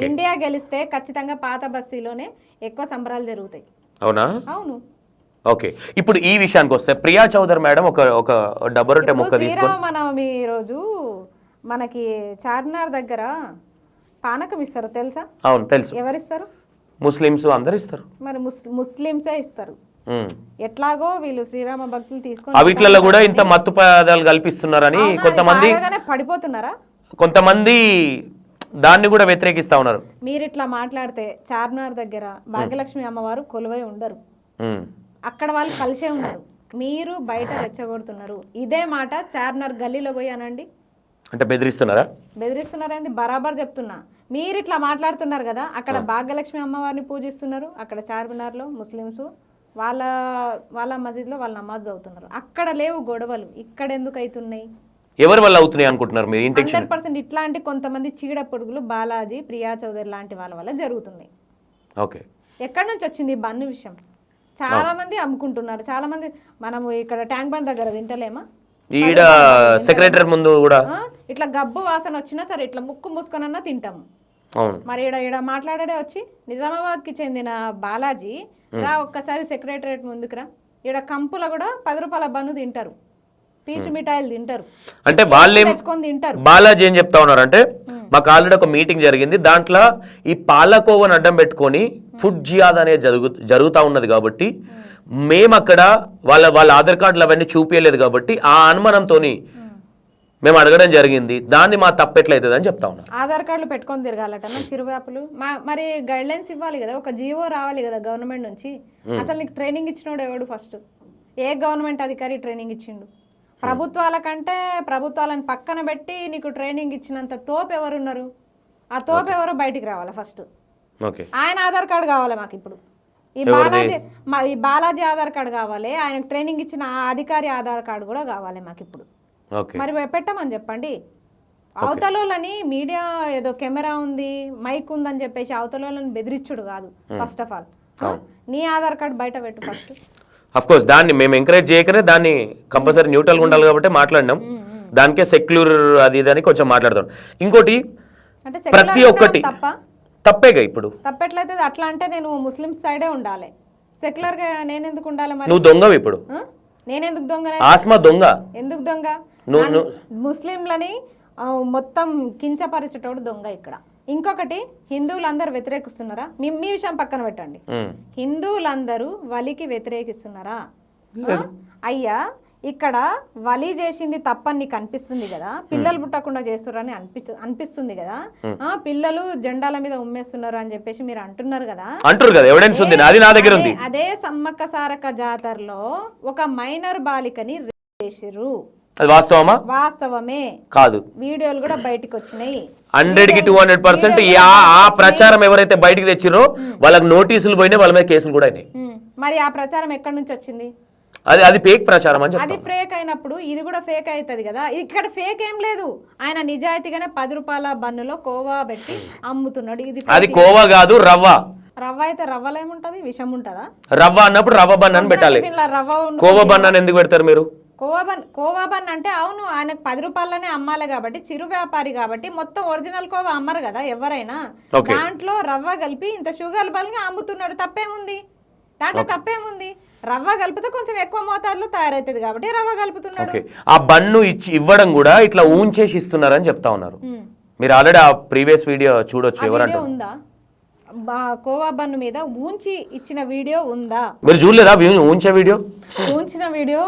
ఇండియా గెలిస్తే ఖచ్చితంగా పాత బస్తీలోనే ఎక్కువ సంబరాలు జరుగుతాయి. అవును. ఓకే, ఇప్పుడు ఈ విషయానికి వస్తే ప్రియా చౌదరి మేడం ఒక డబ్బరొట్టె ముక్క తీసుకొని శ్రీరామనవమి రోజు మనకి చార్మినార్ దగ్గర పానకం ఇస్తారు, తెలుసా? అవును, తెలుసు. ఎవరిస్తారు? ముస్లిమ్స్ అందరు ఇస్తారు. మరి ముస్లిమ్సే ఇస్తారు. ఎట్లాగో వీళ్ళు శ్రీరామ భక్తులు తీసుకొని వీటిలలో కూడా ఇంత మత్తు పదార్థాలు కల్పిస్తున్నారని కొంతమంది పడిపోతున్నారా, కొంతమంది దాన్ని కూడా వ్యతిరేకిస్తా ఉన్నారు. మీరు ఇట్లా మాట్లాడితే చార్మినార్ దగ్గర భాగ్యలక్ష్మి అమ్మవారు కొలువై ఉండరు, అక్కడ వాళ్ళు కలిసే ఉన్నారు. మీరు బయట రెచ్చగొడుతున్నారు. ఇదే మాట చార్మినార్ గల్లీలో పోయి అనండి. అంటే బెదిరిస్తున్నారా? బెదిరిస్తున్నారని బరాబర్ చెప్తున్నా. మీరు ఇట్లా మాట్లాడుతున్నారు కదా, అక్కడ భాగ్యలక్ష్మి అమ్మవారిని పూజిస్తున్నారు, అక్కడ చార్మినార్లో ముస్లిమ్స్ వాళ్ళ మసీద్లో వాళ్ళ నమాజ్ చదువుతున్నారు. అక్కడ లేవు గొడవలు, ఇక్కడ ఎందుకు అవుతున్నాయి? ఎవరి వల్ల అవుతున్నాయి అనుకుంటున్నారు మీరు? 100% ఇట్లాంటి కొంతమంది చీడ పొడుగులు బాలాజీ, ప్రియా చౌదరి లాంటి వాళ్ళ వల్ల జరుగుతున్నాయి. ఓకే, ఎక్కడి నుంచి వచ్చింది ఈ బన్ను విషయం? చాలా మంది అమ్ముకుంటున్నారు. చాలా మంది మనము ఇక్కడ ట్యాంక్ బండ్ దగ్గర తింటలేమా? ఈడ సెక్రటరీ ముందు కూడా ఇట్లా గబ్బు వాసన వచ్చినా సరే ఇట్లా ముక్కు మూసుకొనన్నా తింటాము. మరి ఈడ మాట్లాడే వచ్చి నిజామాబాద్ కి చెందిన బాలాజీ రా ఒక్కసారి సెక్రటరేట్ ముందుకురా. ఈడ కంపుల కూడా 10 రూపాయల బన్ను తింటారు, పీచు మిఠాయిలు తింటారు. అంటే వాళ్ళే తింటారు. బాలాజీ ఏం చెప్తా ఉన్నారు అంటే, మాకు ఆల్రెడీ ఒక మీటింగ్ జరిగింది, దాంట్లో ఈ పాలకోవను అడ్డం పెట్టుకొని ఫుడ్ జియాద్ అనేది జరుగుతూ ఉన్నది కాబట్టి మేము అక్కడ వాళ్ళ ఆధార్ కార్డులు అవన్నీ చూపించలేదు కాబట్టి ఆ అనుమానంతో మేము అడగడం జరిగింది. దాన్ని మా తప్పెట్లయితుంది అని చెప్తా ఉన్నాం. ఆధార్ కార్డులు పెట్టుకొని తిరగాలట చిరువ్యాపులు. మరి గైడ్ లైన్స్ ఇవ్వాలి కదా, ఒక జీవో రావాలి కదా గవర్నమెంట్ నుంచి. అసలు నీకు ట్రైనింగ్ ఇచ్చినోడు ఎవడు? ఫస్ట్ ఏ గవర్నమెంట్ అధికారి ట్రైనింగ్ ఇచ్చిండు? ప్రభుత్వాల కంటే ప్రభుత్వాలను పక్కన పెట్టి నీకు ట్రైనింగ్ ఇచ్చినంత తోపు ఎవరున్నారు? ఆ తోపు ఎవరో బయటికి రావాలి ఫస్ట్. ఆయన ఆధార్ కార్డు కావాలి మాకు ఇప్పుడు. ఈ బాలాజీ ఆధార్ కార్డు కావాలి, ఆయనకు ట్రైనింగ్ ఇచ్చిన ఆ అధికారి ఆధార్ కార్డు కూడా కావాలి మాకు ఇప్పుడు. మరి పెట్టమని చెప్పండి. అవతలోళ్ళని మీడియా ఏదో కెమెరా ఉంది, మైక్ ఉందని చెప్పేసి అవతలోళ్ళని బెదిరించుడు కాదు. ఫస్ట్ ఆఫ్ ఆల్ నీ ఆధార్ కార్డు బయట పెట్టు ఫస్ట్. అఫ్ కోర్స్ దాన్ని మేము ఎంకరేజ్ చేయకనే దాన్ని కంపల్సరీ న్యూట్రల్గా ఉండాలి కాబట్టి మాట్లాడినాం. దానికే సెక్యులర్ అది ఇది అని కొంచెం మాట్లాడతాం. ఇంకోటి అంటే ప్రతి ఒక్కటి తప్పేగా. ఇప్పుడు తప్పెట్లయితే అట్లా అంటే నేను ముస్లిం సైడే ఉండాలి, సెక్యులర్ గా నేను ఎందుకు ఉండాలి? మరి నువ్వు దొంగవి ఇప్పుడు. నేను ఎందుకు దొంగ? ఆస్మా దొంగ. ఎందుకు దొంగ? ముస్లింలని మొత్తం కించపరిచేటోడు దొంగ ఇక్కడ. ఇంకొకటి, హిందువులందరూ వ్యతిరేకిస్తున్నారా? మీ విషయం పక్కన పెట్టండి. హిందువులందరూ వలికి వ్యతిరేకిస్తున్నారా? అయ్యా, ఇక్కడ వలి చేసింది తప్పని నీకు అనిపిస్తుంది కదా, పిల్లలు పుట్టకుండా చేస్తున్నారని అనిపిస్తుంది కదా, పిల్లలు జెండాల మీద ఉమ్మేస్తున్నారు అని చెప్పేసి మీరు అంటున్నారు కదా. ఎవిడెన్స్ ఉంది, నాది నా దగ్గర ఉంది. అదే సమ్మక్క సారక్క జాతరలో ఒక మైనర్ బాలికని చేసిర్రు. వాస్తవమా? వాస్తవమే కాదు, వీడియోలు కూడా బయటకు వచ్చినాయి. 100కి 200% ఆ ప్రచారం ఎవరైతే బయటకు తెచ్చిరో వాళ్ళకి నోటీసులు పోయినాయి, వాళ్ళ మీద కేసులు కూడా అయినాయి. మరి ఆ ప్రచారం ఎక్కడి నుంచి వచ్చింది? అది ఫేక్ ప్రచారం అని. అది ఫేక్ అయినప్పుడు ఇది కూడా ఫేక్ అవుతుంది కదా. ఇక్కడ ఫేక్ ఏం లేదు, ఆయన నిజాయితీగానే 10 రూపాయల బన్నులో కోవా పెట్టి అమ్ముతున్నాడు. అది కోవా కాదు, రవ్వ. రవ్వ అయితే రవ్వలో ఏముంటది? విషం ఉంటదా? రవ్వ అన్నప్పుడు రవ్వ బన్ అని పెట్టాలి. కోవా బన్ అని ఎందుకు పెడతారు మీరు? కోవా బన్ అంటే అవును, ఆయనకు 10 రూపాయలనే అమ్మాలి కాబట్టి, చిరు వ్యాపారి కాబట్టి మొత్తం ఒరిజినల్ కోవా అమ్మరు కదా ఎవరైనా. దాంట్లో రవ్వ కలిపి ఇంత షుగర్ బల్గా అమ్ముతున్నాడు, తప్పేముంది? దాంట్లో తప్పేముంది? రవ్వ కలిపితే కొంచెం ఎక్కువ మోతాదులో తయారైతుంది కాబట్టి రవ్వ కలుపుతున్నాడు. ఆ బన్ను ఇవ్వడం కూడా ఇట్లా ఊంచేసి ఇస్తున్నారని చెప్తా ఉన్నారు. మీరు ఆల్రెడీ ఆ ప్రీవియస్ వీడియో చూడొచ్చు. ఎవరంటే ఉందా కోవా బన్ను మీద ఊంచి ఇచ్చిన వీడియో ఉందా? మీరు చూడలేదా ఊంచే వీడియో? ఊంచిన వీడియో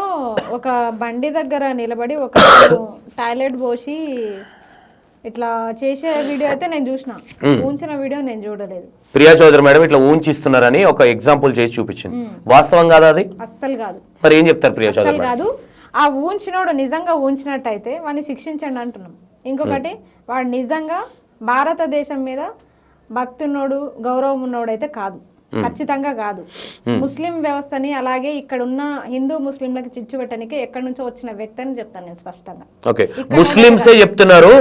ఒక బండి దగ్గర నిలబడి ఒక టాయిలెట్ పోసి ఇట్లా చేసే వీడియో అయితే నేను చూసిన, ఊంచిన వీడియో నేను చూడలేదు. ప్రియా చౌదరి మేడం ఇట్లా ఊంచిస్తున్నారని ఒక ఎగ్జాంపుల్ చేసి చూపించింది. వాస్తవం కాదా అది? అస్సలు కాదు. మరి ఏం చెప్తారు ప్రియా చౌదరి? కాదు, ఆ ఊంచినోడు నిజంగా ఊంచినట్టయితే వాడిని శిక్షించండి అంటున్నాం. ఇంకొకటి, వాడు నిజంగా భారతదేశం మీద భక్తి ఉన్నోడు, గౌరవం ఉన్నోడు అయితే కాదు, ఖచ్చితంగా కాదు. ముస్లిం వ్యవస్థని అలాగే ఇక్కడ ఉన్న హిందూ ముస్లింలకి చిచ్చు పెట్టడానికి ఎక్కడి నుంచో వచ్చిన వ్యక్తి అని చెప్తాను నేను స్పష్టంగా. ముస్లింసే చెప్తున్నారు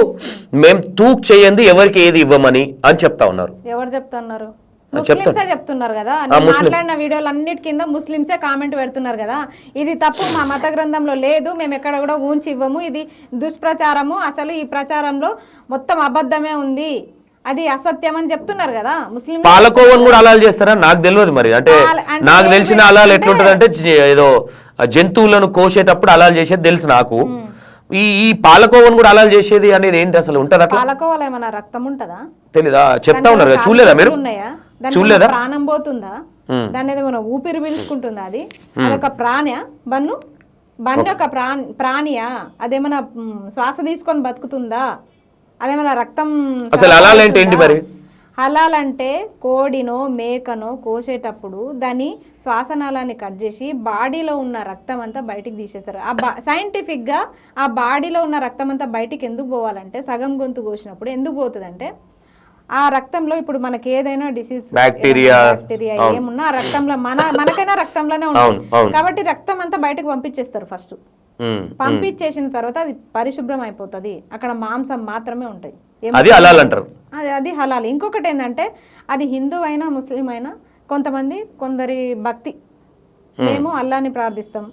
మేము తూక్ చేయండి ఎవరికి ఏది ఇవ్వమని అని చెప్తా ఉన్నారు. ఎవరు చెప్తున్నారు? ముస్లింసే చెప్తున్నారు కదా. మాట్లాడిన వీడియోలు అన్నిటి కింద ముస్లింసే కామెంట్ పెడుతున్నారు కదా, ఇది తప్పు, మా మత గ్రంథంలో లేదు, మేము ఎక్కడ కూడా ఊంచి ఇవ్వము, ఇది దుష్ప్రచారము, అసలు ఈ ప్రచారంలో మొత్తం అబద్ధమే ఉంది, అది అసత్యం అని చెప్తున్నారు కదా. ముస్లిం పాలకోవని కూడా అలాలు చేస్తారా నాకు తెలియదు. మరి అంటే నాకు తెలిసిన అలాలు ఎట్లుంటది అంటే ఏదో జంతువులను కోసేటప్పుడు అలాలు చేసేది తెలుసు నాకు. ఈ పాలకోవని కూడా అలాలు చేసేది అనేది ఏంటి అసలు ఉంటదా? పాలకోవలో ఏమైనా రక్తం ఉంటదా తెలీదా? చెప్తా ఉన్నారు కదా, చూడలేదా మీరు? చూడలేదా? ప్రాణం పోతుందా? దాని ఏమైనా ఊపిరి పీల్చుకుంటుందా? అది అదొక ప్రాణి బన్ను ఒక ప్రాణియా? అదేమైనా శ్వాస తీసుకొని బతుకుతుందా? అదేమైనా రక్తం? అసలు హలాల్ అంటే ఏంటి మరి? హలాల్ అంటే కోడినో మేకనో కోసేటప్పుడు దాని శ్వాసనాళాన్ని కట్ చేసి బాడీలో ఉన్న రక్తం అంతా బయటికి తీసేస్తారు. సైంటిఫిక్ గా ఆ బాడీలో ఉన్న రక్తం అంతా బయటికి ఎందుకు పోవాలంటే, సగం గొంతు కోసినప్పుడు ఎందుకు పోతుంది అంటే, ఆ రక్తంలో ఇప్పుడు మనకి ఏదైనా డిసీజ్ బ్యాక్టీరియా ఏమున్నా ఆ రక్తంలో మనకైనా రక్తంలోనే ఉంటుంది కాబట్టి రక్తం అంతా బయటకు పంపించేస్తారు ఫస్ట్. పంపించేసిన తర్వాత అది పరిశుభ్రం అయిపోతుంది, అక్కడ మాంసం మాత్రమే ఉంటాయి. అది హలాల్. ఇంకొకటి ఏంటంటే, అది హిందూ అయినా ముస్లిం అయినా కొందరి భక్తి, మేము అల్లాని ప్రార్థిస్తాం,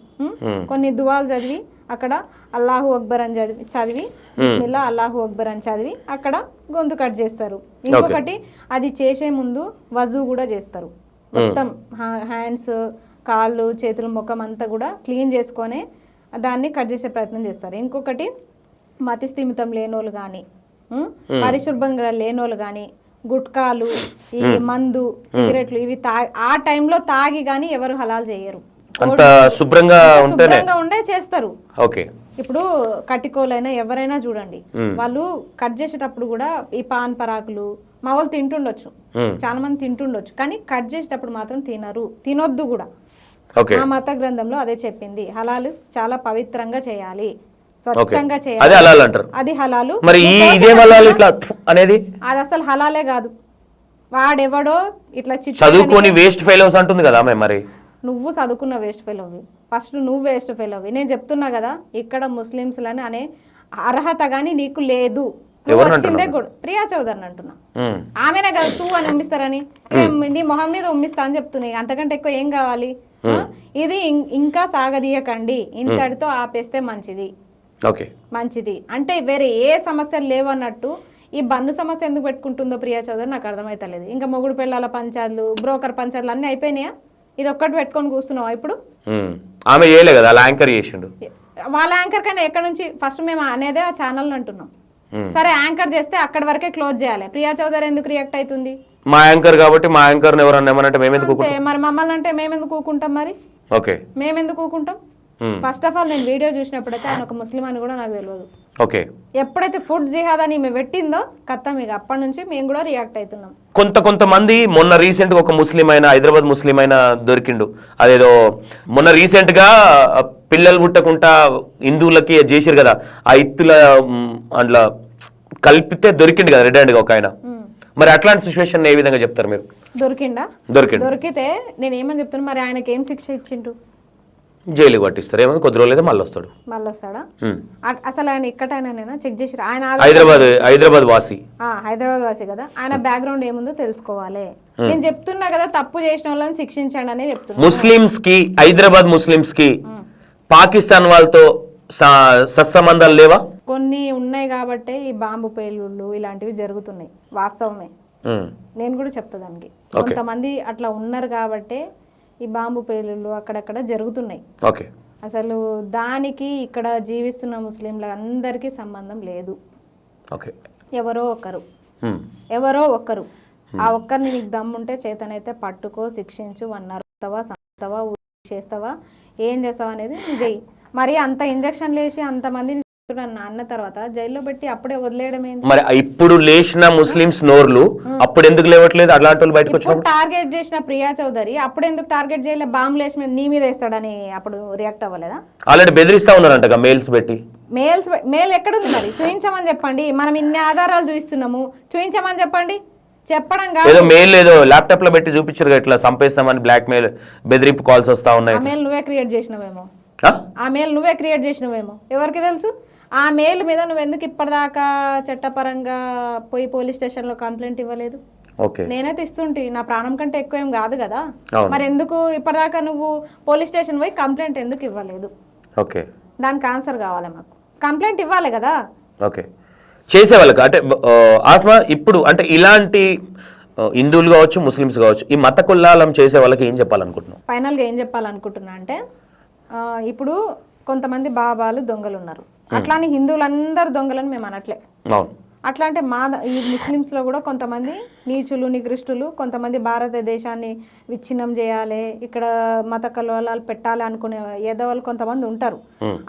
కొన్ని దువాలు చదివి అక్కడ అల్లాహు అక్బర్ అని చదివి బిస్మిల్లా అల్లాహు అక్బర్ అని చదివి అక్కడ గొంతు కట్ చేస్తారు. ఇంకొకటి, అది చేసే ముందు వజూ కూడా చేస్తారు, మొత్తం హ్యాండ్స్, కాళ్ళు, చేతులు, ముఖం అంతా కూడా క్లీన్ చేసుకొని దాన్ని కట్ చేసే ప్రయత్నం చేస్తారు. ఇంకొకటి, మతి స్థిమితం లేనోళ్ళు కానీ, పరిశుభ్రంగా లేనోళ్ళు కానీ, గుట్కాలు, ఈ మందు, సిగరెట్లు ఇవి ఆ టైంలో తాగి కానీ ఎవరు హలాల్ చేయరు. శుభ్రంగా ఉండే చేస్తారు. ఇప్పుడు కటికోలైనా ఎవరైనా చూడండి, వాళ్ళు కట్ చేసేటప్పుడు కూడా ఈ పాన్ పరాకులు మా వాళ్ళు తింటుండొచ్చు, చాలా మంది తింటుండొచ్చు, కానీ కట్ చేసేటప్పుడు మాత్రం తినొద్దు కూడా. ఆ మత గ్రంథంలో అదే చెప్పింది, హలాలు చాలా పవిత్రంగా చేయాలి, స్వచ్ఛంగా చేయాలి, అది హలాలు. అది అసలు హలాలే కాదు. వాడెవడో ఇట్లా చదువుకొని వేస్ట్ ఫెలోస్ అంటుంది కదా మరి. నువ్వు చదువుకున్న వేస్ట్ ఫెలోవి, ఫస్ట్ నువ్వు వేస్ట్ ఫెలోవి. నేను చెప్తున్నా కదా, ఇక్కడ ముస్లింస్ లని అనే అర్హత గానీ నీకు లేదు. వచ్చిందే ప్రియా చౌదరిని అంటున్నా, ఆమెనే కదా తూ అని ఉమ్మిస్తారని, నీ మొహం మీద ఉమ్మిస్తా అని చెప్తున్నాయి. అంతకంటే ఎక్కువ ఏం కావాలి? ఇది ఇంకా సాగదీయకండి, ఇంతటితో ఆపేస్తే మంచిది. అంటే వేరే ఏ సమస్యలు లేవన్నట్టు ఈ బన్ను సమస్య ఎందుకు పెట్టుకుంటుందో ప్రియా చౌదరి నాకు అర్థమైతలేదు. ఇంకా మొగుడు పిల్లల పంచాయతీలు, బ్రోకర్ పంచాయతీలు అన్నీ అయిపోయినాయా? ఇది ఒక్కటి పెట్టుకొని కూర్చున్నావా ఇప్పుడు? ఆమె చేయలే కదా, అలా యాంకర్ చేసిండు. వాళ్ళ యాంకర్ కన్నా ఎక్కడి నుంచి ఫస్ట్ మేము అనేదే ఆ ఛానల్ అంటున్నాం. సరే యాంకర్ చేస్తే అక్కడి వరకే క్లోజ్ చేయాలి. ప్రియా చౌదరి ఎందుకు రియాక్ట్ అవుతుంది? మా యాంకర్ కాబట్టి మా యాంకర్ ఎవరన్నా ఏమనంటే మేమెందుకు మరి మమ్మల్ని అంటే మేమెందుకు కూకుంటాం? మరి ఓకే మేమెందుకు కూకుంటాం? ఫస్ట్ ఆఫ్ ఆల్ నేను వీడియో చూసినప్పుడైతే ఆయన ఒక ముస్లిం అని కూడా నాకు తెలియదు. ఓకే, ఎప్పుడైతే ఫుడ్ జిహాద్ అని మేము పెట్టిందో కథ మీకు అప్పటి నుంచి మేము కూడా రియాక్ట్ అవుతున్నాం. కొంతమంది మొన్న రీసెంట్ గా ఒక ముస్లిం అయినా, హైదరాబాద్ ముస్లిం అయినా దొరికిండు. అదేదో మొన్న రీసెంట్ గా పిల్లలు పుట్టకుండా హిందువులకి చేసిరు కదా, ఆ ఇత్తుల అందులో కలిపితే దొరికిండు కదా రెడ్ హ్యాండ్ గా ఒక ఆయన. మరి అట్లాంటి సిచ్యువేషన్ ఏ విధంగా చెప్తారు మీరు? దొరికితే నేను ఏమని చెప్తాను, మరి ఆయనకి ఏం శిక్ష ఇచ్చిండు? జైలుకి పట్టిస్తారు, ఏమో కొద్ది రోజులు మళ్ళీ వస్తాడా? అసలు ఆయన ఇక్కడైనా చెక్ చేసి ఆయన హైదరాబాద్ వాసి కదా, ఆయన బ్యాక్గ్రౌండ్ ఏముందో తెలుసుకోవాలి. నేను చెప్తున్నా కదా, తప్పు చేసిన వాళ్ళని శిక్షించండి అనే చెప్తున్నా. ముస్లిమ్స్ కి, హైదరాబాద్ ముస్లిమ్స్ కి పాకిస్తాన్ వాళ్ళతో సత్సంబంధాలు లేవా? కొన్ని ఉన్నాయి కాబట్టి ఈ బాంబు పేలుళ్ళు ఇలాంటివి జరుగుతున్నాయి, వాస్తవమే. నేను కూడా చెప్తా దానికి. కొంతమంది అట్లా ఉన్నారు కాబట్టి ఈ బాంబు పేలుళ్ళు అక్కడక్కడ జరుగుతున్నాయి. అసలు దానికి ఇక్కడ జీవిస్తున్న ముస్లింల అందరికీ సంబంధం లేదు. ఎవరో ఒకరు ఆ ఒక్కరిని నీకు దమ్ముంటే చేతనైతే పట్టుకో, శిక్షించు, అన్నారుతావా, సంతావా, చేస్తావా, ఏం చేస్తావా అనేది నువ్వు. మరి అంత ఇంజక్షన్లు వేసి అంతమందిని అన్న తర్వాత జైల్లో పెట్టి అప్పుడే వదిలేయడం ఏంటి? మరి ఇప్పుడు లేచిన ముస్లిమ్స్ నోర్లు అప్పుడు ఎందుకు లేవట్లేదు? అలాంటి వాళ్ళు బయటకు వచ్చి టార్గెట్ చేసిన ప్రియా చౌదరి అప్పుడు ఎందుకు టార్గెట్ చేయలే? బాంబులు వేసి నీ మీద వేస్తాడని అప్పుడు రియాక్ట్ అవ్వలేదా? ఆల్రెడీ బెదిరిస్తా ఉన్నారంట మెయిల్స్ పెట్టి. మెయిల్ ఎక్కడుంది మరి? చూపించమని చెప్పండి. మనం ఇన్ని ఆధారాలు చూపిస్తున్నాము, చూపించమని చెప్పండి. చెప్పడం కాదు, ఏదో మెయిల్ ఏదో ల్యాప్టాప్ లో పెట్టి చూపించారు ఇట్లా చంపేస్తామని బ్లాక్ మెయిల్, బెదిరింపు కాల్స్ వస్తా ఉన్నాయి. మెయిల్ నువ్వే క్రియేట్ చేసినవేమో, ఎవరికి తెలుసు? ఆ మెయిల్ మీద నువ్వు ఎందుకు ఇప్పటిదాకా చట్టపరంగా పోయి పోలీస్ స్టేషన్ లో కంప్లైంట్ ఇవ్వలేదు? నేనైతే ఇస్తుంటే, నా ప్రాణం కంటే ఎక్కువ ఏం కాదు కదా. మరి ఎందుకు ఇప్పటిదాకా నువ్వు పోలీస్ స్టేషన్ పోయి కంప్లైంట్ ఎందుకు ఇవ్వలేదు? దానికి ఆన్సర్ కావాలి మాకు. కంప్లైంట్ ఇవ్వాలి కదా. చేసేవాళ్ళకి అంటే ఆస్మా ఇప్పుడు అంటే ఇలాంటి హిందువులు కావచ్చు, ముస్లిమ్స్ కావచ్చు, ఈ మత కుల్లాలం చేసే వాళ్ళకి ఏం చెప్పాలనుకుంటున్నావు? ఫైనల్ గా ఏం చెప్పాలనుకుంటున్నా అంటే, ఇప్పుడు కొంతమంది బాబాలు దొంగలు ఉన్నారు, అట్లానే హిందువులందరూ దొంగలని మేము అనట్లే. అట్లా అంటే ఈ ముస్లిమ్స్ లో కూడా కొంతమంది నీచులు, నికృష్టులు, కొంతమంది భారతదేశాన్ని విచ్ఛిన్నం చేయాలి, ఇక్కడ మత కలవలాలు పెట్టాలి అనుకునే ఏదోవాళ్ళు కొంతమంది ఉంటారు.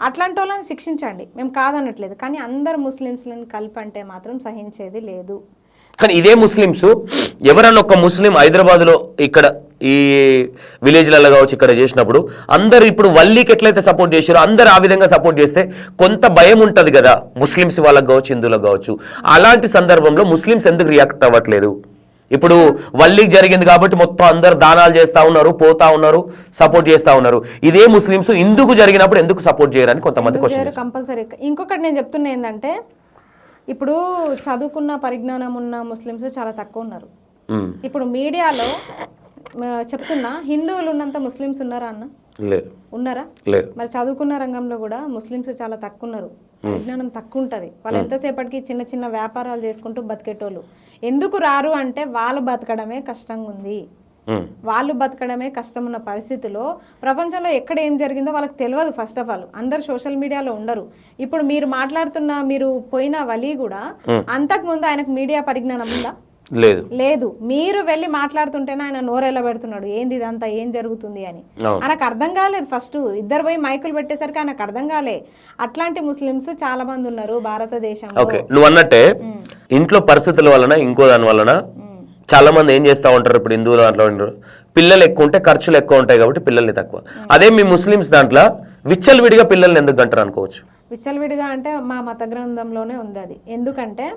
అట్లాంటి వాళ్ళని శిక్షించండి, మేము కాదనట్లేదు. కానీ అందరు ముస్లిమ్స్లను కలిపి అంటే మాత్రం సహించేది లేదు. కానీ ఇదే ముస్లిమ్స్ ఎవరన్నా ఒక ముస్లిం హైదరాబాద్ లో ఇక్కడ ఈ విలేజ్లలో కావచ్చు ఇక్కడ చేసినప్పుడు అందరు ఇప్పుడు వల్లీకి ఎట్లయితే సపోర్ట్ చేశారో అందరు ఆ విధంగా సపోర్ట్ చేస్తే కొంత భయం ఉంటుంది కదా ముస్లిమ్స్ వాళ్ళకి కావచ్చు, హిందువులకు కావచ్చు. అలాంటి సందర్భంలో ముస్లిమ్స్ ఎందుకు రియాక్ట్ అవ్వట్లేదు? ఇప్పుడు వల్లీకి జరిగింది కాబట్టి మొత్తం అందరు దానాలు చేస్తా ఉన్నారు, పోతా ఉన్నారు, సపోర్ట్ చేస్తా ఉన్నారు. ఇదే ముస్లిమ్స్ ఇందుకు జరిగినప్పుడు ఎందుకు సపోర్ట్ చేయరని కొంతమంది క్వశ్చన్. కంపల్సరీ. ఇంకొకటి నేను చెప్తున్నా ఏంటంటే, ఇప్పుడు చదువుకున్న పరిజ్ఞానం ఉన్న ముస్లిమ్స్ చాలా తక్కువ ఉన్నారు. ఇప్పుడు మీడియాలో చెప్తున్నా, హిందువులు ఉన్నంత ముస్లిమ్స్ ఉన్నారా అన్న? ఉన్నారా? మరి చదువుకున్న రంగంలో కూడా ముస్లిమ్స్ చాలా తక్కువ ఉన్నారు. పరిజ్ఞానం తక్కువ ఉంటుంది. వాళ్ళు ఎంతసేపటికి చిన్న చిన్న వ్యాపారాలు చేసుకుంటూ బతికేటోళ్ళు. ఎందుకు రారు అంటే వాళ్ళు బతకడమే కష్టంగా ఉంది. వాళ్ళు బతకడమే కష్టం ఉన్న పరిస్థితిలో ప్రపంచంలో ఎక్కడ ఏం జరిగిందో వాళ్ళకి తెలియదు. ఫస్ట్ ఆఫ్ ఆల్ అందరు సోషల్ మీడియాలో ఉండరు. ఇప్పుడు మీరు మాట్లాడుతున్న మీరు పోయిన వలి కూడా అంతకు ముందు ఆయనకు మీడియా పరిజ్ఞానం ఉందా? లేదు. మీరు వెళ్ళి మాట్లాడుతుంటేనే ఆయన నోరెలా పెడుతున్నాడు, ఏంది ఇదంతా, ఏం జరుగుతుంది అని. ఆయనకు అర్థం కాలేదు. ఫస్ట్ ఇద్దరు పోయి మైకులు పెట్టేసరికి ఆయనకు అర్థం కాలే. అట్లాంటి ముస్లిమ్స్ చాలా మంది ఉన్నారు భారతదేశంలో. నువ్వు అన్నట్టే ఇంట్లో పరిస్థితుల వలన, ఇంకో దాని వలన చాలా మంది ఏం చేస్తూ ఉంటారు, ఇప్పుడు హిందువులు అట్లా ఉంటారు, పిల్లలు ఎక్కువ ఉంటే ఖర్చులు ఎక్కువ ఉంటాయి కాబట్టి పిల్లల్ని తక్కువ. అదే మీ ముస్లిమ్స్ దాంట్లో విచ్చలవిడిగా పిల్లల్ని ఎందుకు అంటారు అనుకోవచ్చు? విచ్చలవిడిగా అంటే మా మత గ్రంథంలోనే ఉంది అది. ఎందుకంటే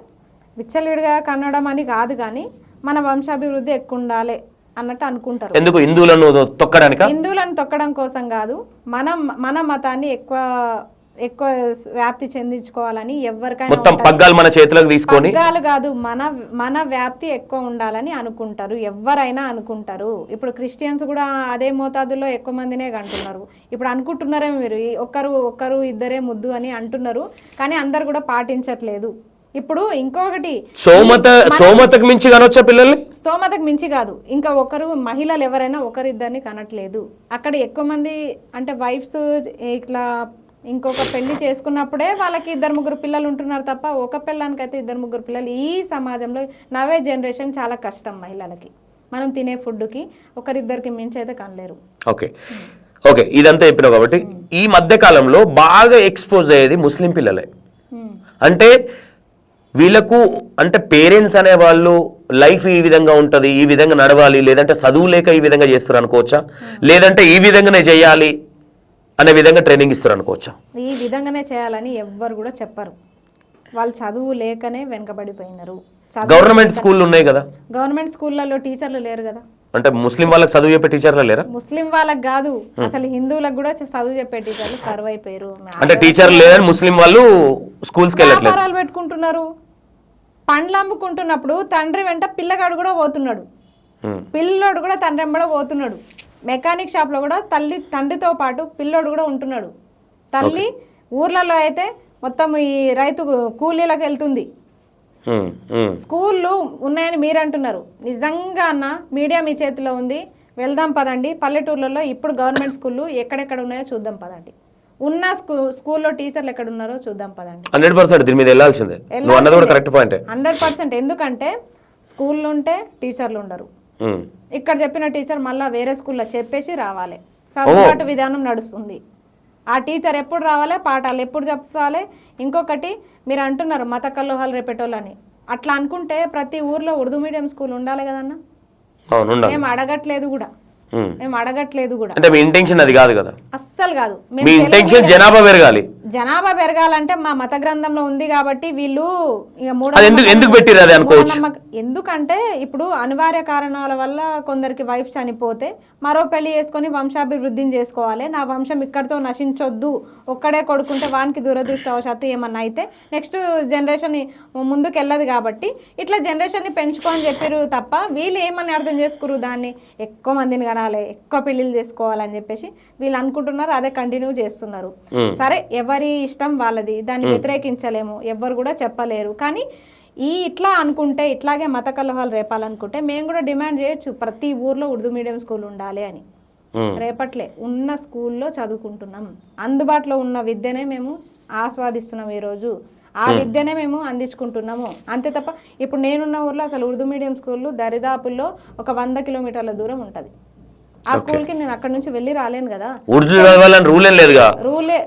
విచ్చలవిడిగా కనడం అని కాదు, కానీ మన వంశాభివృద్ధి ఎక్కువ ఉండాలి అన్నట్టు అనుకుంటారు. ఎందుకు? హిందువులను తొక్కడానికి? హిందువులను తొక్కడం కోసం కాదు, మన మతాన్ని ఎక్కువ వ్యాప్తి చెందించుకోవాలని ఎవరికైనా పగ్గాలు మన చేతిలోకి తీసుకొని, పగ్గాలు కాదు, మన వ్యాప్తి ఎక్కువ ఉండాలని అనుకుంటారు. ఎవరైనా అనుకుంటారు. ఇప్పుడు క్రిస్టియన్స్ కూడా అదే మోతాదులో ఎక్కువ మందినే అంటున్నారు. ఇప్పుడు అనుకుంటున్నారే మీరు ఒక్కరు ఇద్దరే ముద్దు అని అంటున్నారు, కానీ అందరు కూడా పాటించట్లేదు. ఇప్పుడు ఇంకొకటి సోమతకు మించి కనొచ్చా పిల్లల్ని? స్తోమతకు మించి కాదు, ఇంకా ఒకరు మహిళలు ఎవరైనా ఒకరిద్దరిని కనట్లేదు. అక్కడ ఎక్కువ మంది అంటే వైఫ్స్ ఇట్లా ఇంకొక పెళ్లి చేసుకున్నప్పుడే వాళ్ళకి 2-3 పిల్లలు ఉంటున్నారు తప్ప ఒక పిల్లానికైతే 2-3 పిల్లలు ఈ సమాజంలో నవే జనరేషన్ చాలా కష్టం. మహిళలకి మనం తినే ఫుడ్కి ఒకరిద్దరికి మించి అయితే కనలేరు. ఓకే ఇదంతా చెప్పినావు కాబట్టి ఈ మధ్య కాలంలో బాగా ఎక్స్పోజ్ అయ్యేది ముస్లిం పిల్లలే. అంటే వీళ్ళకు అంటే పేరెంట్స్ అనే వాళ్ళు లైఫ్ ఈ విధంగా ఉంటది, ఈ విధంగా నడవాలి, లేదంటే చదువు లేక ఈ విధంగా చేస్తారు అనుకోవచ్చా, లేదంటే ఈ విధంగానే చేయాలి అనే విధంగా ట్రైనింగ్ ఇస్తారు అనుకోవచ్చా? ఈ విధంగానే చేయాలని ఎవ్వరు కూడా చెప్పరు. వాళ్ళు చదువు లేకనే వెనకబడిపోయినారు. గవర్నమెంట్ స్కూళ్ళు ఉన్నాయి కదా, గవర్నమెంట్ స్కూళ్ళలో టీచర్లు లేరు కదా. అంటే ముస్లిం వాళ్ళకి చదువు చెప్పే టీచర్లు లేరా? ముస్లిం వాళ్ళకి కాదు, అసలు హిందువులకు కూడా చదువు చెప్పే టీచర్లు కరువు అయిపోయారు. అంటే టీచర్లు లేదని ముస్లిం వాళ్ళు స్కూల్స్కి వెళ్ళట్లేదు, వ్యాపారాలు పెట్టుకుంటున్నారు. పండ్లు అమ్ముకుంటున్నప్పుడు తండ్రి వెంట పిల్లగాడు కూడా పోతున్నాడు, పిల్లోడు కూడా తండ్రి వెంబడ పోతున్నాడు. మెకానిక్ షాప్లో కూడా తండ్రితో పాటు పిల్లోడు కూడా ఉంటున్నాడు. తల్లి ఊర్లలో అయితే మొత్తం ఈ రైతు కూలీలకు వెళ్తుంది. స్కూళ్ళు ఉన్నాయని మీరు అంటున్నారు, నిజంగా అన్న మీడియా మీ చేతిలో ఉంది. వెళ్దాం పదండి పల్లెటూర్లలో ఇప్పుడు గవర్నమెంట్ స్కూళ్ళు ఎక్కడెక్కడ ఉన్నాయో చూద్దాం పదండి. ఉన్న స్కూల్లో టీచర్లు ఎక్కడ ఉన్నారో చూద్దాం పదండి. 100% దీని మీద వెళ్ళాల్సిందే. 100%. ఎందుకంటే స్కూళ్ళు ఉంటే టీచర్లు ఉండరు. ఇక్కడ చెప్పిన టీచర్ మళ్ళీ వేరే స్కూల్లో చెప్పేసి రావాలి. సర్దుబాటు విధానం నడుస్తుంది. ఆ టీచర్ ఎప్పుడు రావాలి, పాఠాలు ఎప్పుడు చెప్పాలి. ఇంకొకటి మీరు అంటున్నారు మత కల్లోహాలు రేపేటోళ్ళని, అట్లా అనుకుంటే ప్రతి ఊర్లో ఉర్దూ మీడియం స్కూల్ ఉండాలి కదన్నా. మేము అడగట్లేదు కూడా, అంటే మీ ఇంటెన్షన్ అది కాదు కదా, అస్సలు కాదు. మీ ఇంటెన్షన్ జనాభా పెరగాలి. జనాభా పెరగాలంటే మా మత గ్రంథంలో ఉంది కాబట్టి వీళ్ళు ఇక ఎందుకు పెట్టిరు అది అనుకోవచ్చు. ఎందుకంటే ఇప్పుడు అనివార్య కారణాల వల్ల కొందరికి వైఫ్ చనిపోతే మరో పెళ్లి చేసుకొని వంశాభివృద్ధిని చేసుకోవాలి. నా వంశం ఇక్కడితో నశించొద్దు, ఒక్కడే కొడుకుంటే వానికి దురదృష్టవశాత్తు ఏమన్నా అయితే నెక్స్ట్ జనరేషన్ ముందుకు వెళ్ళదు కాబట్టి ఇట్లా జనరేషన్ని పెంచుకోని చెప్పారు తప్ప వీళ్ళు ఏమని అర్థం చేసుకురు, దాన్ని ఎక్కువ మందిని కనాలి, ఎక్కువ పెళ్లిళ్ళు చేసుకోవాలని చెప్పేసి వీళ్ళు అనుకుంటున్నారు. అదే కంటిన్యూ చేస్తున్నారు. సరే ఎవరి ఇష్టం వాళ్ళది, దాన్ని వ్యతిరేకించలేము, ఎవ్వరు కూడా చెప్పలేరు. కానీ ఇట్లా అనుకుంటే ఇట్లాగే మత కలహాలు రేపాలనుకుంటే మేము కూడా డిమాండ్ చేయొచ్చు ప్రతి ఊర్లో ఉర్దూ మీడియం స్కూల్ ఉండాలి అని. రేపట్లే ఉన్న స్కూల్లో చదువుకుంటున్నాం, అందుబాటులో ఉన్న విద్యనే మేము ఆస్వాదిస్తున్నాం ఈరోజు, ఆ విద్యనే మేము అందించుకుంటున్నాము అంతే తప్ప. ఇప్పుడు నేనున్న ఊర్లో అసలు ఉర్దూ మీడియం స్కూళ్ళు దరిదాపుల్లో ఒక 100 కిలోమీటర్ల దూరం ఉంటుంది. ఆ స్కూల్ కి నేను అక్కడ నుంచి వెళ్ళి రాలేను కదా.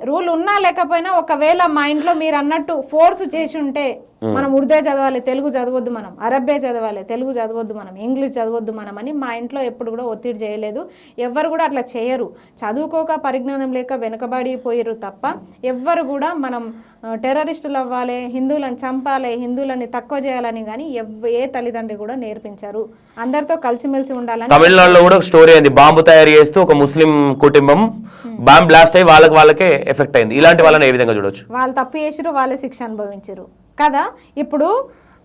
రూల్ ఉన్నా లేకపోయినా ఒకవేళ మా ఇంట్లో మీరు అన్నట్టు ఫోర్స్ చేసి ఉంటే మనం ఉర్దే చదవాలి, తెలుగు చదవద్దు, మనం అరబ్బే చదవాలి, తెలుగు చదవద్దు, మనం ఇంగ్లీష్ చదవద్దు మనం అని మా ఇంట్లో ఎప్పుడు కూడా ఒత్తిడి చేయలేదు. ఎవ్వరు కూడా అట్లా చేయరు. చదువుకోక పరిజ్ఞానం లేక వెనుకబడిపోయారు తప్ప ఎవ్వరు కూడా మనం టెర్రరిస్టులు అవ్వాలి, హిందువులను చంపాలి, హిందువులని తక్కువ చేయాలని కానీ ఏ తల్లిదండ్రి కూడా నేర్పించారు. అందరితో కలిసిమెలిసి ఉండాలని. తమిళనాడులో కూడా స్టోరీ అయింది, బాంబు తయారు చేస్తూ ఒక ముస్లిం కుటుంబం బాంబ్ బ్లాస్ట్ అయ్యి వాళ్ళకే ఎఫెక్ట్ అయింది. ఇలాంటి వాళ్ళని ఏ విధంగా చూడొచ్చు? వాళ్ళు తప్పు చేసిరు, వాళ్ళే శిక్ష అనుభవించారు కదా. ఇప్పుడు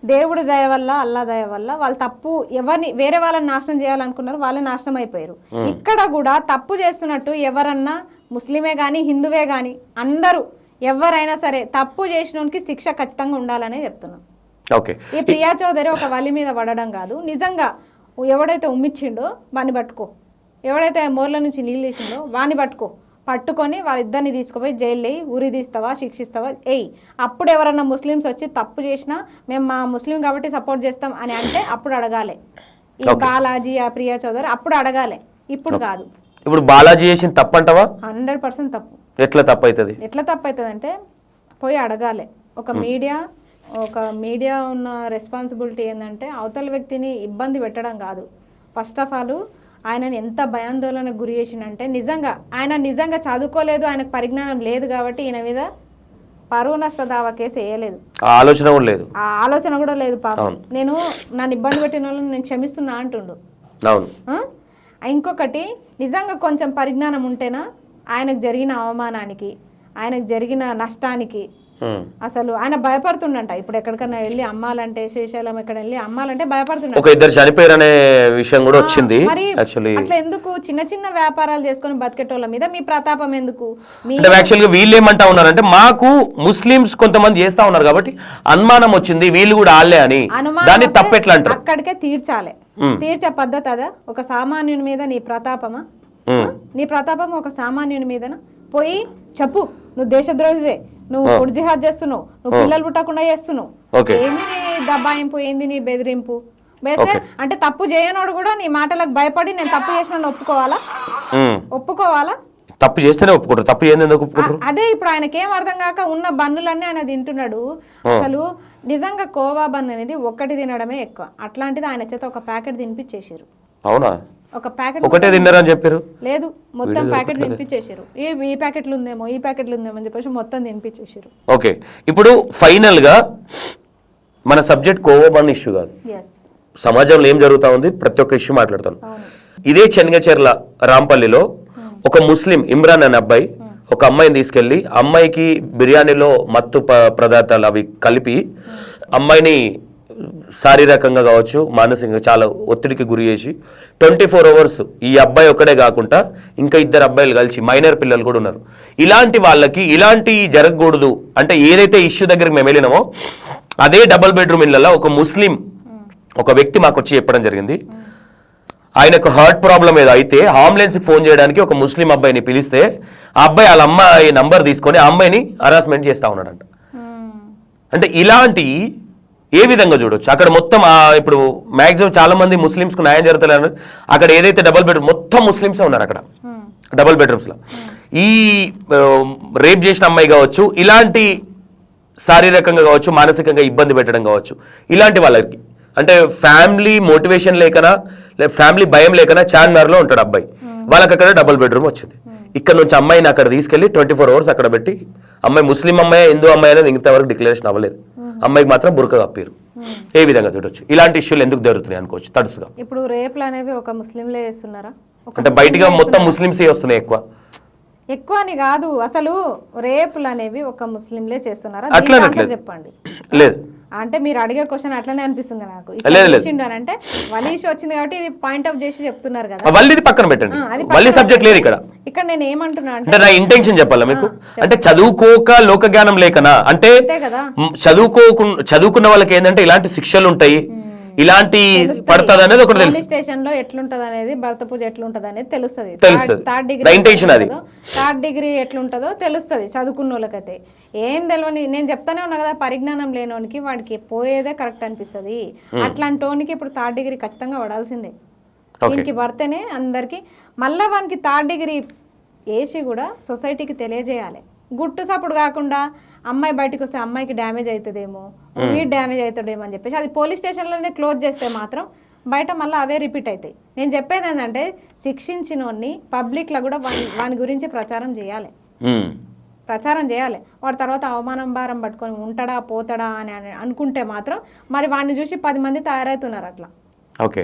దేవుడి దయ వల్ల, అల్లా దయ వల్ల వాళ్ళు తప్పు ఎవరిని వేరే వాళ్ళని నాశనం చేయాలనుకున్నారు, వాళ్ళే నాశనం అయిపోయారు. ఇక్కడ కూడా తప్పు చేస్తున్నట్టు ఎవరన్నా ముస్లిమే కానీ హిందువే కానీ అందరూ ఎవరైనా సరే తప్పు చేసినోనికి శిక్ష ఖచ్చితంగా ఉండాలనే చెప్తున్నాం. ఈ ప్రియా చౌదరి ఒక వలి మీద పడడం కాదు, నిజంగా ఎవడైతే ఉమ్మిచ్చిండో వాని పట్టుకో, ఎవడైతే మోర్ల నుంచి నీళ్ళు తీసిండో వాని పట్టుకొని వాళ్ళిద్దరిని తీసుకుపోయి జైలు వేయి, ఉరి తీస్తావా, శిక్షిస్తావా, అప్పుడు ఎవరన్నా ముస్లిమ్స్ వచ్చి తప్పు చేసినా మేము మా ముస్లిం కాబట్టి సపోర్ట్ చేస్తాం అని అంటే అప్పుడు అడగాలి. ఈ బాలాజీ ఆ ప్రియా చౌదరి అప్పుడు అడగాలి, ఇప్పుడు కాదు. ఇప్పుడు బాలాజీ చేసిన తప్పు అంటావా? 100% తప్పు. ఎట్లా తప్పు అవుతుంది అంటే పోయి అడగాలి. ఒక మీడియా ఉన్న రెస్పాన్సిబిలిటీ ఏంటంటే అవతల వ్యక్తిని ఇబ్బంది పెట్టడం కాదు. ఫస్ట్ ఆఫ్ ఆల్ ఆయనని ఎంత భయాందోళనకు గురి చేసిందంటే ఆయన నిజంగా చదువుకోలేదు, ఆయనకు పరిజ్ఞానం లేదు కాబట్టి ఈయన మీద పరువు నష్ట దావా కేసు వేయలేదు. ఆ ఆలోచన కూడా లేదు పాపం. నన్ను ఇబ్బంది పెట్టిన వాళ్ళని నేను క్షమిస్తున్నా అంటుండు. ఇంకొకటి నిజంగా కొంచెం పరిజ్ఞానం ఉంటేనా ఆయనకు జరిగిన అవమానానికి, ఆయనకు జరిగిన నష్టానికి అసలు ఆయన భయపడుతుండంట. ఇప్పుడు ఎక్కడికన్నా వెళ్ళి అమ్మాలంటే, శ్రీశైలం ఎక్కడ వెళ్ళి అమ్మాలంటే భయపడుతుండ. ఒక ఇద్దరు చనిపోయారనే విషయం కూడా వచ్చింది. మరి అట్లా ఎందుకు చిన్న చిన్న వ్యాపారాలు చేసుకుని బతికేటోళ్ళ మీద మీ ప్రతాపం ఎందుకు? అంటే యాక్చువల్గా వీళ్ళు ఏమంటా ఉన్నారంటే, మాకు ముస్లిమ్స్ కొంతమంది చేస్తా ఉన్నారు కాబట్టి అనుమానం వచ్చింది, వీళ్ళు కూడా ఆళ్లే అని. దాన్ని తప్పెట్లా అంటారు? అక్కడికే తీర్చాలి. తీర్చే పద్ధతి అదా? ఒక సామాన్యుని మీద నీ ప్రతాపమా? నీ ప్రతాపం ఒక సామాన్యుని మీదనా? పోయి చెప్పు, నువ్వు దేశద్రోహివే, నువ్వు పొడి జిహాద్ చేస్తున్నావు, నువ్వు పిల్లలు పుట్టకుండా చేస్తున్నావు, ఏంది నీ దబాయింపు, ఏంది నీ బెదిరింపు? వేస్తే అంటే తప్పు చేయనోడు కూడా నీ మాటలకు భయపడి నేను తప్పు చేసిన ఒప్పుకోవాలా? ఒప్పుకోవాలా? తప్పు చేస్తేనే ఒప్పుకుంటారు, తప్పు ఎందుకు ఒప్పుకుంటారు? అదే ఇప్పుడు ఆయనకి ఏం అర్థం కాక ఉన్న బన్నులన్నీ ఆయన తింటున్నాడు. అసలు నిజంగా కోవా బన్ అనేది ఒక్కటి తినడమే ఎక్కువ. అట్లాంటిది ఆయన చేత ఒక ప్యాకెట్ తినిపించేసారు. అవునా? ఒక ప్యాకెట్ ఒకటే తిన్నారని చెప్పారు? లేదు, మొత్తం ప్యాకెట్ తినిపించేసారు. ఈ ప్యాకెట్లు ఉందేమో, ఈ ప్యాకెట్లు ఉందేమో అని చెప్పేసి మొత్తం తినిపించేసారు. ఓకే, ఇప్పుడు ఫైనల్ గా మన సబ్జెక్ట్ కోవా బన్ ఇష్యూ కాదు, సమాజంలో ఏం జరుగుతా ఉంది ప్రతి ఒక్క ఇష్యూ మాట్లాడతాను. ఇదే చెన్నగచెర్ల రాంపల్లిలో ఒక ముస్లిం ఇమ్రాన్ అనే అబ్బాయి ఒక అమ్మాయిని తీసుకెళ్లి, అమ్మాయికి బిర్యానీలో మత్తు పదార్థాలు అవి కలిపి అమ్మాయిని శారీరకంగా కావచ్చు, మానసికంగా చాలా ఒత్తిడికి గురి చేసి 24 hours ఈ అబ్బాయి ఒక్కడే కాకుండా ఇంకా ఇద్దరు అబ్బాయిలు కలిసి మైనర్ పిల్లలు కూడా ఉన్నారు. ఇలాంటి వాళ్ళకి ఇలాంటి జరగకూడదు అంటే ఏదైతే ఇష్యూ దగ్గరికి మేము వెళ్ళినామో అదే డబుల్ బెడ్రూమ్ ఇళ్లలో ఒక ముస్లిం ఒక వ్యక్తి మాకు వచ్చి చెప్పడం జరిగింది. ఆయనకు హార్ట్ ప్రాబ్లం ఏదో అయితే అంబులెన్స్కి ఫోన్ చేయడానికి ఒక ముస్లిం అబ్బాయిని పిలిస్తే ఆ అబ్బాయి వాళ్ళ అమ్మాయి నంబర్ తీసుకొని ఆ అమ్మాయిని హరాస్మెంట్ చేస్తూ ఉన్నాడంట. అంటే ఇలాంటి ఏ విధంగా చూడొచ్చు? అక్కడ మొత్తం ఇప్పుడు మ్యాక్సిమం చాలా మంది ముస్లిమ్స్కు న్యాయం జరుగుతలేదు. అక్కడ ఏదైతే డబుల్ బెడ్రూమ్ మొత్తం ముస్లిమ్సే ఉన్నారు అక్కడ డబుల్ బెడ్రూమ్స్లో. ఈ రేప్ చేసిన అమ్మాయి కావచ్చు, ఇలాంటి శారీరకంగా కావచ్చు, మానసికంగా ఇబ్బంది పెట్టడం కావచ్చు, ఇలాంటి వాళ్ళకి అంటే ఫ్యామిలీ మోటివేషన్ లేకనా, ఫ్యామిలీ భయం లేకనా చార్మినార్లో ఉంటాడు అబ్బాయి. వాళ్ళకి అక్కడ డబుల్ బెడ్రూమ్ వచ్చింది. ఇక్కడ నుంచి అమ్మాయిని అక్కడ తీసుకెళ్లి 24 hours అక్కడ పెట్టి, అమ్మాయి ముస్లిం అమ్మాయి హిందూ అమ్మాయి అనేది ఇంతవరకు డిక్లరేషన్ అవ్వలేదు. అమ్మాయికి మాత్రం బురక కప్పారు. ఏ విధంగా చూడొచ్చు? ఇలాంటి ఇష్యూలు ఎందుకు జరుగుతున్నాయి అనుకోవచ్చు తడుసుగా? ఇప్పుడు రేపులు అనేవి ఒక ముస్లింలే చేస్తున్నారా? అంటే బయటగా మొత్తం ముస్లిమ్సే వస్తున్నాయి ఎక్కువ అని కాదు, అసలు రేపులు అనేవి ఒక ముస్లింలే చేస్తున్నారా? అట్లా చెప్పండి. లేదు అంటే మీరు అడిగే క్వశ్చన్ అట్లనే అనిపిస్తుంది నాకు. అంటే వలి ఇష్యూ వచ్చింది కాబట్టి ఇది పాయింట్ అవుట్ చేసి చెప్తున్నారు కదా. వల్లిది పక్కన పెట్టండి, వల్లి సబ్జెక్ట్ లేదు ఇక్కడ. ఇక్కడ నేను ఏమంటున్నా అంటే నా ఇంటెన్షన్ చెప్పాలా మీకు? అంటే చదువుకోక లోక జ్ఞానం లేకనా? అంటే చదువుకున్న వాళ్ళకి ఏంటంటే ఇలాంటి శిక్షలు ఉంటాయి, ఇలాంటి పడుతుంది అనేది ఒకటి తెలుసు. స్టేషన్ లో ఎట్లుంటది అనేది, భర్త పూజ ఎట్లుంటది అనేది తెలుస్తుంది. థర్డ్ డిగ్రీ ఎట్లుంటదో తెలుస్తుంది చదువుకున్న వాళ్ళకైతే. ఏం తెలియని నేను చెప్తానే ఉన్నా కదా, పరిజ్ఞానం లేనోనికి వాడికి పోయేదే కరెక్ట్ అనిపిస్తుంది. అట్లాంటి వానికి ఇప్పుడు థర్డ్ డిగ్రీ ఖచ్చితంగా పడాల్సిందే. దీనికి పడితేనే అందరికి మళ్ళా వానికి థర్డ్ డిగ్రీ వేసి కూడా సొసైటీకి తెలియజేయాలి. గుట్టు సప్పుడు కాకుండా అమ్మాయి బయటకు వస్తే అమ్మాయికి డ్యామేజ్ అవుతుందేమో, వీడు డ్యామేజ్ అవుతాడేమో అని చెప్పేసి అది పోలీస్ స్టేషన్లోనే క్లోజ్ చేస్తే మాత్రం బయట మళ్ళీ అవే రిపీట్ అవుతాయి. నేను చెప్పేది ఏంటంటే శిక్షించినోడిని పబ్లిక్లో కూడా వాని గురించి ప్రచారం చేయాలి. వాడి తర్వాత అవమానం భారం పట్టుకొని ఉంటాడా పోతాడా అని అనుకుంటే మాత్రం మరి వాడిని చూసి 10 మంది తయారవుతున్నారు అట్లా. ఓకే,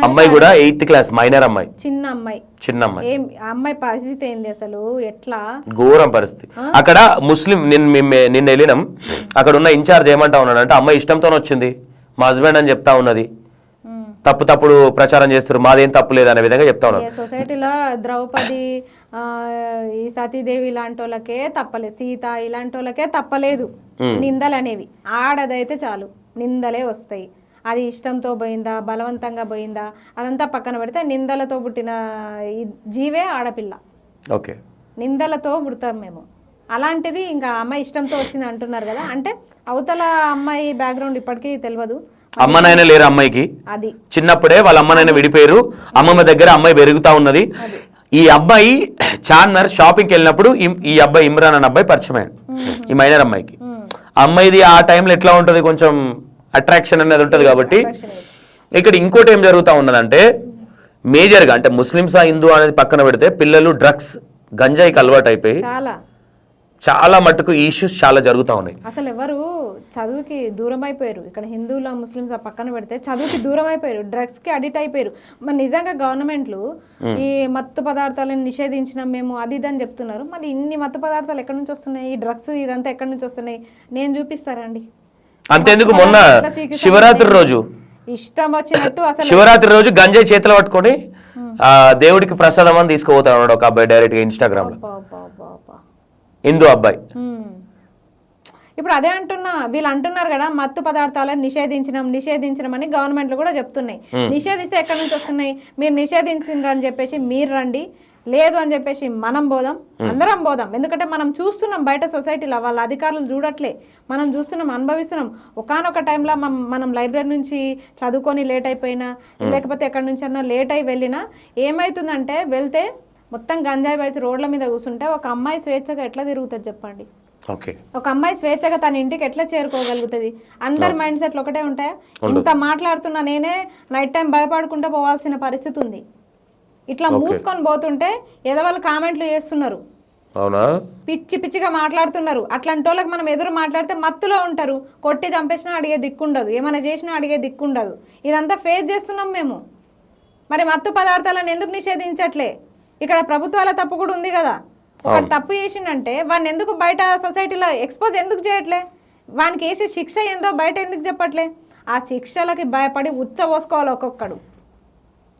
అమ్మాయి కూడా 8th క్లాస్ మైనర్ అమ్మాయి, చిన్న అమ్మాయి. అమ్మాయి పరిస్థితి ఏంది అసలు? ఎట్లా ఘోరం పరిస్థితి. అక్కడ ముస్లిం నిన్న వెళ్ళినాం, అక్కడ ఉన్న ఇన్ఛార్జ్ ఏమంటా ఉన్నాడంటే అమ్మాయి ఇష్టంతోనే వచ్చింది, మా హస్బెండ్ అని చెప్తా ఉన్నది, తప్పుడు ప్రచారం చేస్తారు, మాదేం తప్పు లేదు అనే విధంగా చెప్తా ఉన్నారు. సొసైటీలో ద్రౌపది, ఈ సతీదేవి ఇలాంటి వాళ్ళకే తప్పలేదు, సీత ఇలాంటి వాళ్ళకే తప్పలేదు నిందలు అనేవి. ఆడదైతే చాలు నిందలే వస్తాయి. అది ఇష్టంతో పోయిందా, బలవంతంగా పోయిందా, అదంతా పక్కన పెడితే నిందలతో పుట్టిన జీవే ఆడపిల్ల. ఓకే, నిందలతో పుడతాం మేము. అలాంటిది ఇంకా అమ్మాయి ఇష్టంతో వచ్చింది అంటున్నారు కదా, అంటే అవతల అమ్మాయి బ్యాక్గ్రౌండ్ ఇప్పటికీ తెలియదు. అమ్మ నాయన లేరు అమ్మాయికి, అది చిన్నప్పుడే వాళ్ళ అమ్మ నాయన విడిపోయారు, అమ్మమ్మ దగ్గర అమ్మాయి పెరుగుతా ఉన్నది. ఈ అబ్బాయి చార్మినార్ షాపింగ్కి వెళ్ళినప్పుడు ఈ అబ్బాయి ఇమ్రాన్ అనే అబ్బాయి పరిచయం అయ్యాడు ఈ మైనర్ అమ్మాయికి. అమ్మాయిది ఆ టైంలో ఎట్లా ఉంటుంది, కొంచెం అట్రాక్షన్ అనేది ఉంటుంది కాబట్టి. ఇక్కడ ఇంకోటి ఏం జరుగుతూ ఉన్నదంటే మేజర్గా అంటే ముస్లిమ్సా హిందూ అనేది పక్కన పెడితే పిల్లలు డ్రగ్స్ గంజాయికి అలవాటు అయిపోయి చాలా మటుకు ఈ ఇష్యూస్ చాలా జరుగుతూ ఉన్నాయి. అసలు ఎవరు చదువుకి దూరం అయిపోయారు. ఇక్కడ హిందువుల ముస్లిమ్స్ ఆ పక్కన పెడితే చదువుకి దూరం అయిపోయారు, డ్రగ్స్ కి అడిక్ట్ అయిపోయారు. మరి నిజంగా గవర్నమెంట్లు ఈ మత్తు పదార్థాలను నిషేధించినాం మేము అది ఇది అని చెప్తున్నారు. మరి ఇన్ని మత్తు పదార్థాలు ఎక్కడి నుంచి వస్తున్నాయి, ఈ డ్రగ్స్ ఇదంతా ఎక్కడి నుంచి వస్తున్నాయి? నేను చూపిస్తారండి. అంతేందుకు మొన్న శివరాత్రి రోజు ఇష్టం వచ్చినట్టు అసలు శివరాత్రి రోజు గంజాయి చేతిలో పట్టుకొని దేవుడికి ప్రసాదం అని తీసుకుపోతాడు ఒక అబ్బాయి డైరెక్ట్ గా ఇన్స్టాగ్రామ్ లో, హిందూ అబ్బాయి. ఇప్పుడు అదే అంటున్నా, వీళ్ళు అంటున్నారు కదా మత్తు పదార్థాలను నిషేధించడం అని గవర్నమెంట్లు కూడా చెప్తున్నాయి. నిషేధిస్తే ఎక్కడి నుంచి వస్తున్నాయి? మీరు నిషేధించారు అని చెప్పేసి మీరు రండి, లేదు అని చెప్పేసి మనం పోదాం, అందరం పోదాం. ఎందుకంటే మనం చూస్తున్నాం బయట సొసైటీలో వాళ్ళ అధికారులు చూడట్లే, మనం చూస్తున్నాం, అనుభవిస్తున్నాం. ఒకానొక టైంలో మనం లైబ్రరీ నుంచి చదువుకొని లేట్ అయిపోయినా లేకపోతే ఎక్కడి నుంచి అన్నా లేట్ అయి వెళ్ళినా ఏమవుతుందంటే వెళ్తే మొత్తం గంజాయి వయసు రోడ్ల మీద కూర్చుంటే ఒక అమ్మాయి స్వేచ్ఛగా ఎట్లా తిరుగుతుంది చెప్పండి? ఒక అమ్మాయి స్వేచ్ఛగా తన ఇంటికి ఎట్లా చేరుకోగలుగుతుంది? అందరి మైండ్ సెట్లు ఒకటే ఉంటాయా? ఇంత మాట్లాడుతున్నా నేనే నైట్ టైం భయపడుకుంటూ పోవాల్సిన పరిస్థితి ఉంది. ఇట్లా మూసుకొని పోతుంటే ఏదో వాళ్ళు కామెంట్లు చేస్తున్నారు, పిచ్చి పిచ్చిగా మాట్లాడుతున్నారు. అట్లాంటి వాళ్ళకి మనం ఎదురు మాట్లాడితే మత్తులో ఉంటారు, కొట్టి చంపేసినా అడిగే దిక్కుండదు, ఏమైనా చేసినా అడిగే దిక్కుండదు. ఇదంతా ఫేస్ చేస్తున్నాం మేము. మరి మత్తు పదార్థాలను ఎందుకు నిషేధించట్లే? ఇక్కడ ప్రభుత్వాల తప్పు కూడా ఉంది కదా. ఒకటి తప్పు చేసిండంటే వాడిని ఎందుకు బయట సొసైటీలో ఎక్స్పోజ్ ఎందుకు చేయట్లే? వానికి వేసే శిక్ష ఏందో బయట ఎందుకు చెప్పట్లే? ఆ శిక్షలకి భయపడి ఉచ్చబోసుకోవాలి ఒక్కొక్కడు.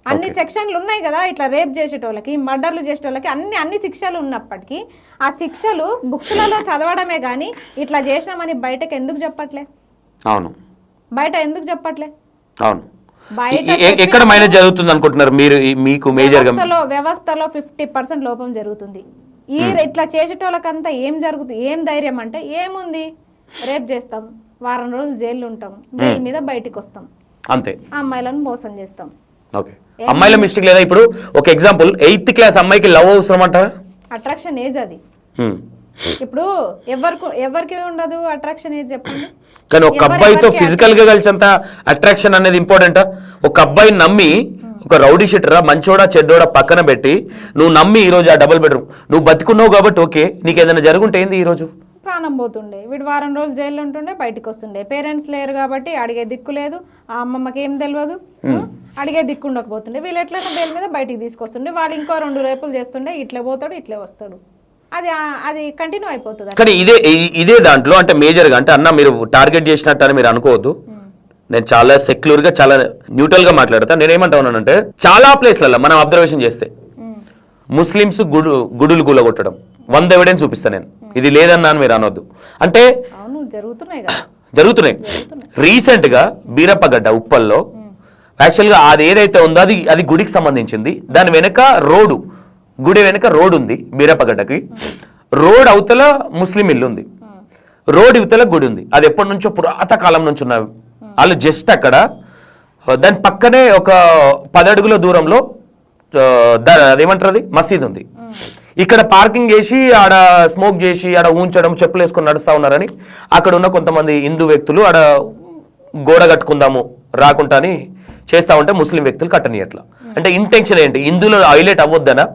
అన్ని సెక్షన్లు ఉన్నాయి కదా, ఇట్లా రేప్ చేసేటోళ్ళకి, మర్డర్లు చేసేటోళ్ళకి అన్ని శిక్షలు ఉన్నప్పటికీ ఆ శిక్షలు బుక్స్లలో చదవడమే కానీ ఇట్లా చేసినామని బయటకు ఎందుకు చెప్పట్లే? అవును, బయట ఎందుకు చెప్పట్లే? అవును, ఎక్కడ మైనస్ జరుగుతుంది అనుకుంటున్నారు మీరు? మీకు మేజర్ వ్యవస్థలో 50% లోపం జరుగుతుంది. ఇట్లా చేసేటోళ్ళకంతా ఏం జరుగుతుంది? ఏం ధైర్యం అంటే ఏముంది, రేప్ చేస్తాం, వారం రోజులు జైలు ఉంటాం, జైలు మీద బయటికి వస్తాం, అంతే. అమ్మాయిలను మోసం చేస్తాం. ఓకే, అమ్మాయిల మిస్టేక్ లేదా? ఇప్పుడు ఒక ఎగ్జాంపుల్, 8th క్లాస్ అమ్మాయికి లవ్ అవసరం అంటారా? అట్రాక్షన్ ఏజ్ అది. ఇప్పుడు ఎవరికి ఉండదు అట్రాక్షన్ ఏజ్ చెప్పండి? కానీ ఒక అబ్బాయితో ఫిజికల్ గా కలిసేంత అట్రాక్షన్ అనేది ఇంపార్టెంట్. ఒక అబ్బాయిని నమ్మి ఒక రౌడీ షీటరా మంచోడా చెడ్డోడా పక్కన పెట్టి నువ్వు నమ్మి ఈ రోజు ఆ డబుల్ బెడ్రూమ్ నువ్వు బతుకున్నావు కాబట్టి ఓకే, నీకు ఏదైనా జరుగుంటే ఏంది? ఈ రోజు ప్రాణం పోతుండే, వీడు వారం రోజులు జైల్లో ఉంటుండే, బయటకు వస్తుండే. పేరెంట్స్ లేరు కాబట్టి అడిగే దిక్కు లేదు, ఆ అమ్మమ్మకి ఏం తెలియదు, అడిగే దిక్కు ఉండకపోతుండే. వీళ్ళు ఎట్లయినా బెయిల్ మీద బయటికి తీసుకొస్తుండే, వాడు ఇంకో 2 రేపులు చేస్తుండే, ఇట్లే పోతాడు ఇట్లే వస్తాడు, అది కంటిన్యూ అయిపోతుంది. కానీ ఇదే దాంట్లో అంటే మేజర్ గా అంటే అన్న మీరు టార్గెట్ చేసినట్టు అని మీరు అనుకోవద్దు. నేను చాలా సెక్యులర్ గా చాలా న్యూట్రల్ గా మాట్లాడతా. నేనేమంటా ఉన్నానంటే చాలా ప్లేస్లలో మనం అబ్జర్వేషన్ చేస్తే ముస్లిమ్స్ గుడులు కూలగొట్టడం 100 ఎవిడెన్స్ చూపిస్తా నేను. ఇది లేదన్నా అని మీరు అనొద్దు. అంటే జరుగుతున్నాయి. రీసెంట్ గా బీరప్పగడ్డ ఉప్పల్లో యాక్చువల్ గా అది ఏదైతే ఉందో అది గుడికి సంబంధించింది. దాని వెనక రోడ్డు, గుడి వెనక రోడ్ ఉంది. బీరప్పగడ్డకి రోడ్ అవతల ముస్లిం ఇల్లు ఉంది, రోడ్ ఇవతల గుడి ఉంది. అది ఎప్పటి నుంచో పురాత కాలం నుంచి ఉన్నవి. వాళ్ళు జస్ట్ అక్కడ దాని పక్కనే ఒక 10 అడుగుల దూరంలో అదేమంటారు అది మసీద్ ఉంది. ఇక్కడ పార్కింగ్ చేసి ఆడ స్మోక్ చేసి ఆడ ఊంచడం, చెప్పులు వేసుకొని నడుస్తా ఉన్నారని అక్కడ ఉన్న కొంతమంది హిందూ వ్యక్తులు ఆడ గోడ కట్టుకుందాము రాకుండా అని చేస్తా ఉంటే ముస్లిం వ్యక్తులు కట్టనీయట్లా. అంటే ఇంటెన్షన్ ఏంటి? హిందువులు హైలైట్ అవ్వద్దనా?